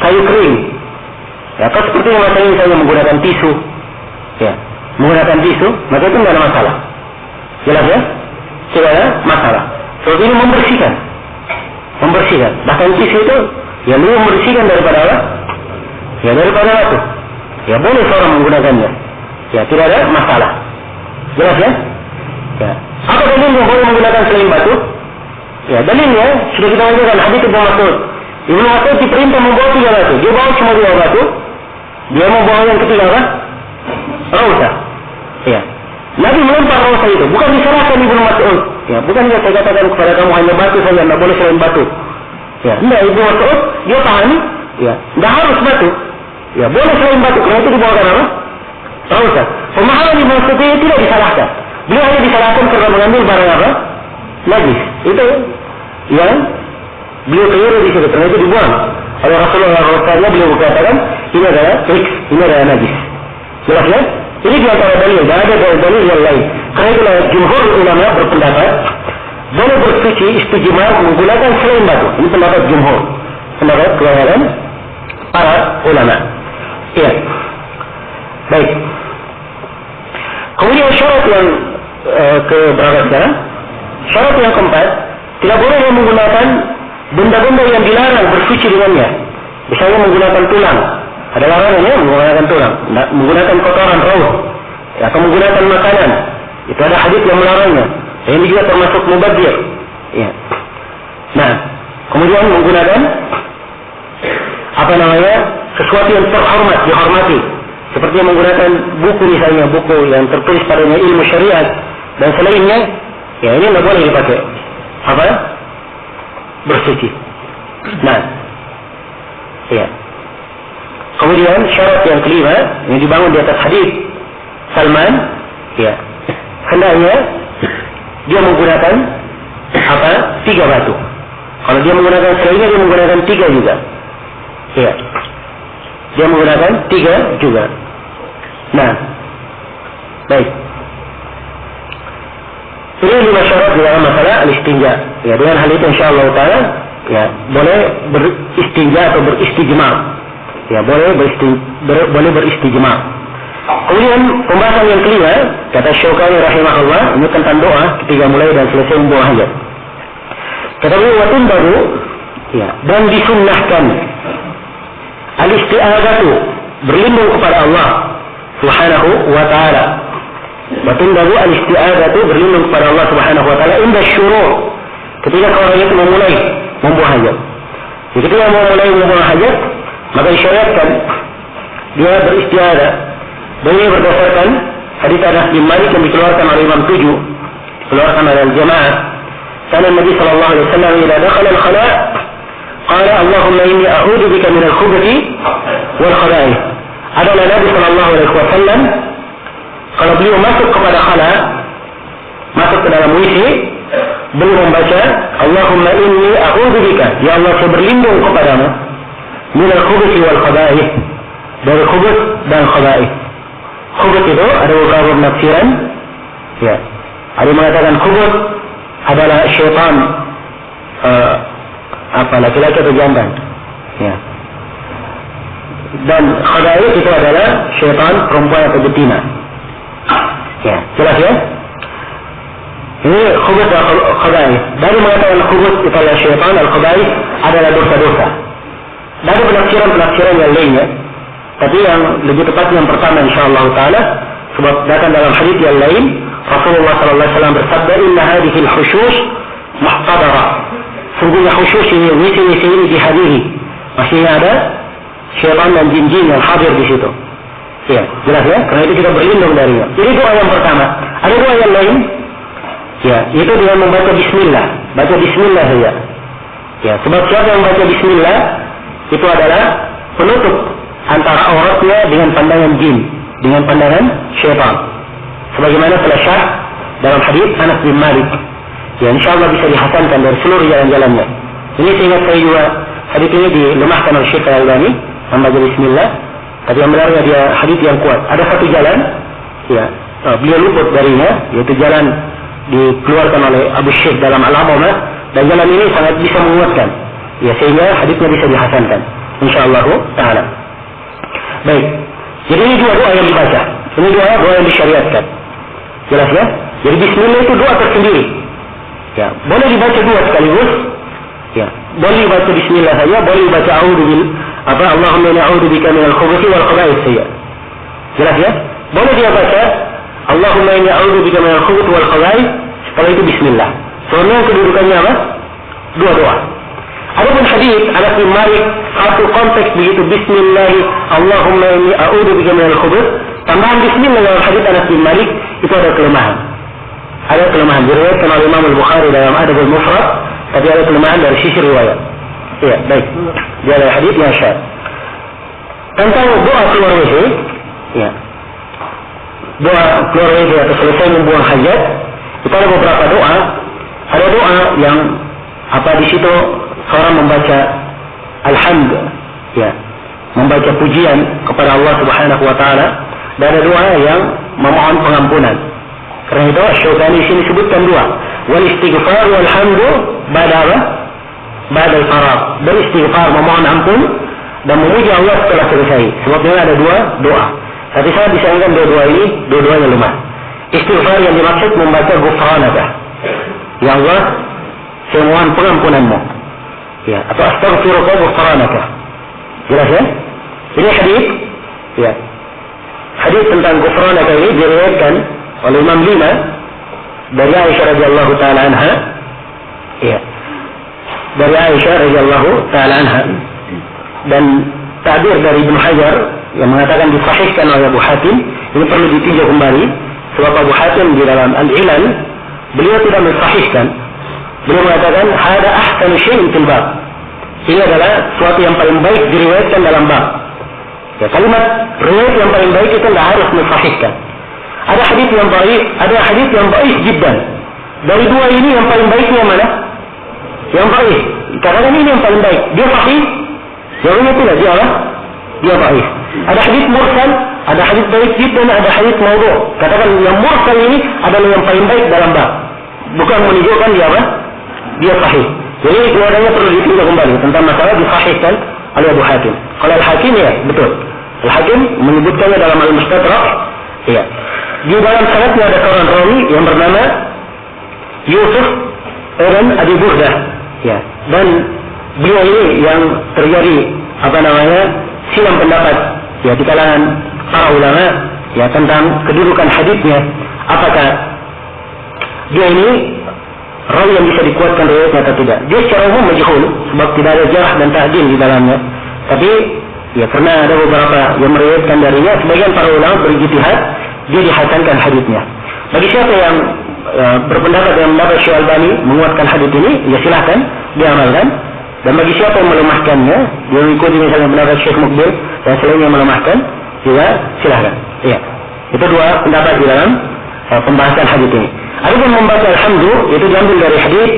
kayu kering. Ya, atau seperti yang masalah ini saya menggunakan tisu, ya, menggunakan tisu, maka itu tidak ada masalah. Jelas ya? Tidak ada masalah. Seperti ini membersihkan. Bahkan tisu itu, ya lebih membersihkan daripada apa? Ya daripada batu. Ya boleh seorang menggunakannya. Ya tidak ada masalah. Jelas ya? Ya. Apa dalilnya boleh menggunakan selain batu? Ya dalilnya sudah kita bacakan hadits Ibnu Mas'ud. Ibnu Mas'ud diperintah membawa 3 batu. Dia bawa cuma 2 batu. Dia mau bawa yang ketiga apa? Rausa. Ya. Nabi melempar rausa itu. Bukan diserahkan Ibnu Mas'ud. Ya, bukan dia saya katakan kepada kamu hanya batu saja, tidak boleh selain batu. Ya, tidak Ibnu Mas'ud dia pahami. Ya, tidak harus batu. Ya, boleh selain batu. Karena itu dibawakan apa? Rausa. Pemahaman Ibnu Mas'ud itu tidak disalahkan. Beliau hanya disalahkan karena mengambil barang apa? Najis. Itu yang beliau keliru di situ. Karena itu dibuang. Oleh Rasulullah SAW beliau berkatakan ini adalah ini adalah najis. Jelas ya? Ini di antara dalil. Tidak ada dalil yang lain. Karena itulah jumhur ulama berpendapat boleh bersuci istijmar menggunakan selain batu. Ini pendapat jumhur. Pendapat kebanyakan para ulama. Iya. Baik. Kemudian syarat yang ke berapa sekarang? Syarat yang keempat, tidak boleh menggunakan benda-benda yang dilarang bersuci dengannya. Misalnya menggunakan tulang. Ada larangannya menggunakan tulang. Menggunakan kotoran raus. Atau menggunakan makanan. Itu ada hadits yang melarangnya. Dan ini juga termasuk mubadzir. Ya. Nah, kemudian menggunakan sesuatu yang terhormat, dihormati. Seperti menggunakan buku misalnya, buku yang tertulis padanya ilmu syariat dan selainnya. Ya, ini tidak boleh dipakai. Apa? Bersuci. Nah, ya. Kemudian syarat yang kelima yang dibangun di atas hadis Salman, ya, hendaknya dia menggunakan 3 batu. Kalau dia menggunakan selainnya dia menggunakan 3 juga. Ya, dia menggunakan 3 juga. Nah, baik. Ini 5 syarat di dalam masalah al-istinja. Ya, dengan hal itu insyaallah taala ya boleh beristinja atau beristijmar. Ya, boleh beristijmar. Kemudian pembahasan yang kelima, kata Syaukani rahimahullah, ini tentang doa ketika mulai dan selesai membuang hajat. Kata beliau watun baru, ya, dan disunnahkan al-isti'adzatu, berlindung kepada Allah Subhanahu wa taala. Watun baru al-isti'adzatu, berlindung kepada Allah Subhanahu wa taala inda syuru', ketika orang itu memulai membuang hajat. Jadi ketika memulai membuang hajat, maka disyariatkan dia beristi'adzah. Dan ini berdasarkan hadits Anas bin Malik yang dikeluarkan oleh Imam 7, dikeluarkan oleh Al-Jamaah. Karena Nabi sallallahu alaihi wasallam ila dakhala al-khala' qala Allahumma inni a'udzu bika min al-khubuthi wal khaba'ith. Adalah Nabi sallallahu alaihi wasallam kalau beliau masuk kepada khala', masuk ke dalam WC, beliau membaca Allahumma inni a'udzu bika, ya Allah saya berlindung kepadamu min al-khubuthi wal khaba'ith, dari khubut dan khaba'ith. Khubut itu ada beberapa penafsiran. Ya, ada yang mengatakan khubut adalah syaitan laki-laki atau jantan. Ya. Dan khaba'ith itu adalah syaitan perempuan atau betina. Ya, jelas ya? Ini khubut dan khaba'ith. Dari mengatakan khubut itu adalah syaitan, al-khaba'ith adalah dosa-dosa. Dari penafsiran yang lainnya. Tapi yang lebih tepat yang pertama insyaallah taala, sebab datang dalam hadis yang lain Rasulullah sallallahu alaihi wasallam bersabda inna hadhihi al-hushush muhtadara. Sungguhnya khusyus ini misi ini dihadiri. Masih ada syaitan dan jin-jin yang hadir di situ. Ya, jelas ya? Karena itu kita berlindung darinya. Jadi doa yang pertama. Ada doa yang lain. Ya, itu dengan membaca bismillah. Baca bismillah saja. Ya, sebab siapa yang membaca bismillah itu adalah penutup antara auratnya dengan pandangan jin, dengan pandangan syaitan. Sebagaimana telah syarah dalam hadis Anas bin Malik. Ya, insyaallah bisa dihasankan dari seluruh jalan-jalannya. Ini seingat saya juga hadis ini dilemahkan oleh Syekh Al-Albani membaca bismillah. Tapi yang benarnya dia hadis yang kuat. Ada satu jalan, ya, beliau luput darinya, yaitu jalan dikeluarkan oleh Abu Syekh dalam Al-Amamah, dan jalan ini sangat bisa menguatkan. Ya, sehingga hadisnya bisa dihasankan. Insyaallah taala. Baik. Jadi ini dua doa yang dibaca. Ini doa yang disyariatkan. Jelas ya? Jadi bismillah itu doa tersendiri. Ya, boleh dibaca dua sekaligus. Ya, boleh dibaca bismillah saja, boleh dibaca Allahumma inni a'udzubika minal khubuthi wal khaba'ith saja. Jelas ya? Boleh dia baca Allahumma inni a'udzubika minal khubuthi wal khaba'ith, setelah itu bismillah. Soalnya kedudukannya apa? Dua doa. Adapun hadis Anas bin Malik satu konteks begitu bismillah Allahumma inni a'udzubika minal khubuth, tambahan bismillah dalam hadis Anas bin Malik itu ada kelemahan. Ada kelemahan diriwayatkan oleh Imam Al-Bukhari dalam Adabul Mufrad, tapi ada kelemahan dari sisi riwayat. Iya, baik. Dia ada hadis yang syad. Tentang doa keluar WC, ya. Doa keluar WC atau selesai membuang hajat, itu ada beberapa doa. Ada doa yang di situ seorang membaca alhamd, ya, membaca pujian kepada Allah Subhanahu wa taala, dan ada doa yang memohon pengampunan. Karena itu Syaukani di sini sebutkan dua, wal istighfar wal hamdu ba'da apa? Ba'da al-faragh. Beristighfar, memohon ampun dan memuji Allah setelah selesai. Sebabnya ada dua doa. Tapi saya disayangkan dua-dua ini, dua-duanya lemah. Istighfar yang dimaksud membaca ghufranaka. Ya Allah, saya mohon pengampunanmu. Ya, atau astaghfiruka ghufranaka. Jelas ya? Ini hadis, ya. Hadis tentang ghufranaka ini diriwayatkan oleh Imam Lima dari Aisyah radhiyallahu taala anha. Ya. Dari Aisyah radhiyallahu taala anha, dan ta'bir dari Ibnu Hajar yang mengatakan disahihkan oleh Abu Hatim, ini perlu ditinjau kembali sebab Abu Hatim di dalam Al-Ilal beliau tidak mensahihkan. Beliau mengatakan hada ahsanu syai'in fil bab. Ini adalah suatu yang paling baik diriwayatkan dalam bab. Ya, kalimat riwayat yang paling baik itu tidak harus mensahihkan. Ada hadis yang baik, ada hadis yang baik jiddan. Dari dua ini yang paling baiknya mana? Yang baik. Karena ini yang paling baik. Dia sahih? Jawabnya tidak. Dia apa? Dia baik. Ada hadis mursal, ada hadis baik jiddan, ada hadis maudhu'. Katakan yang mursal ini adalah yang paling baik dalam bab. Bukan menunjukkan dia apa? Dia sahih. Jadi keluarnya perlu ditinjau kembali tentang masalah disahihkan oleh Abu Hatim. Kalau Al-Hakim ya betul. Al-Hakim menyebutkannya dalam Al-Mustadrak. Iya. Di dalam sanadnya ada seorang rawi yang bernama Yusuf ibn Abi Burdah. Ya. Dan beliau ini yang terjadi silang pendapat ya di kalangan para ulama ya tentang kedudukan hadisnya. Apakah dia ini rawi yang bisa dikuatkan riwayatnya atau tidak? Dia secara umum majhul sebab tidak ada jarh dan ta'dil di dalamnya. Tapi ya karena ada beberapa yang meriwayatkan darinya, sebagian para ulama berijtihad dia dihasankan hadisnya. Bagi siapa yang berpendapat yang mendapat Syekh Albani menguatkan hadis ini, ya silahkan diamalkan. Dan bagi siapa yang melemahkannya, dia mengikuti misalnya pendapat Syekh Mukbil dan selainnya melemahkan, juga silahkan. Iya. Itu dua pendapat di dalam pembahasan hadis ini. Adapun membaca alhamdu itu diambil dari hadis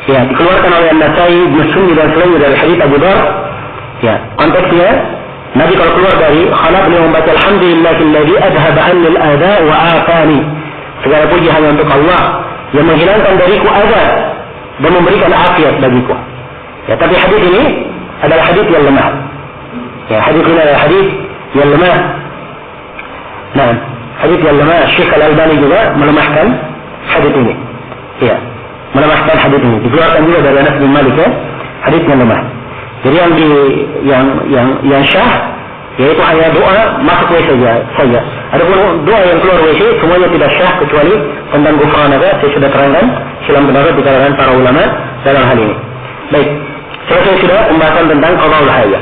ya dikeluarkan oleh An-Nasai, Ibnu Sunni dan selainnya dari hadis Abu Dzar. Ya, konteksnya Nabi kalau keluar dari khalaq beliau membaca alhamdulillahilladzi adhaba 'anni al-adha wa 'afani. Segala puji hanya untuk Allah yang menghilangkan dariku adha dan memberikan afiat bagiku. Ya, tapi hadis ini adalah hadis yang lemah. Ya, hadis ini adalah hadis yang lemah. Nah, hadis yang lemah. Syekh Al-Albani juga melemahkan hadis ini. Ya, melemahkan hadis ini. Dikeluarkan juga dari Anas bin Malik ya, hadis yang lemah. Jadi yang syah yaitu hanya doa masuk WC saja. Adapun doa yang keluar WC semuanya tidak syah kecuali tentang ghufranaka. Saya sudah terangkan silang pendapat di kalangan para ulama dalam hal ini. Baik, selesai sudah pembahasan tentang qada'ul hajah.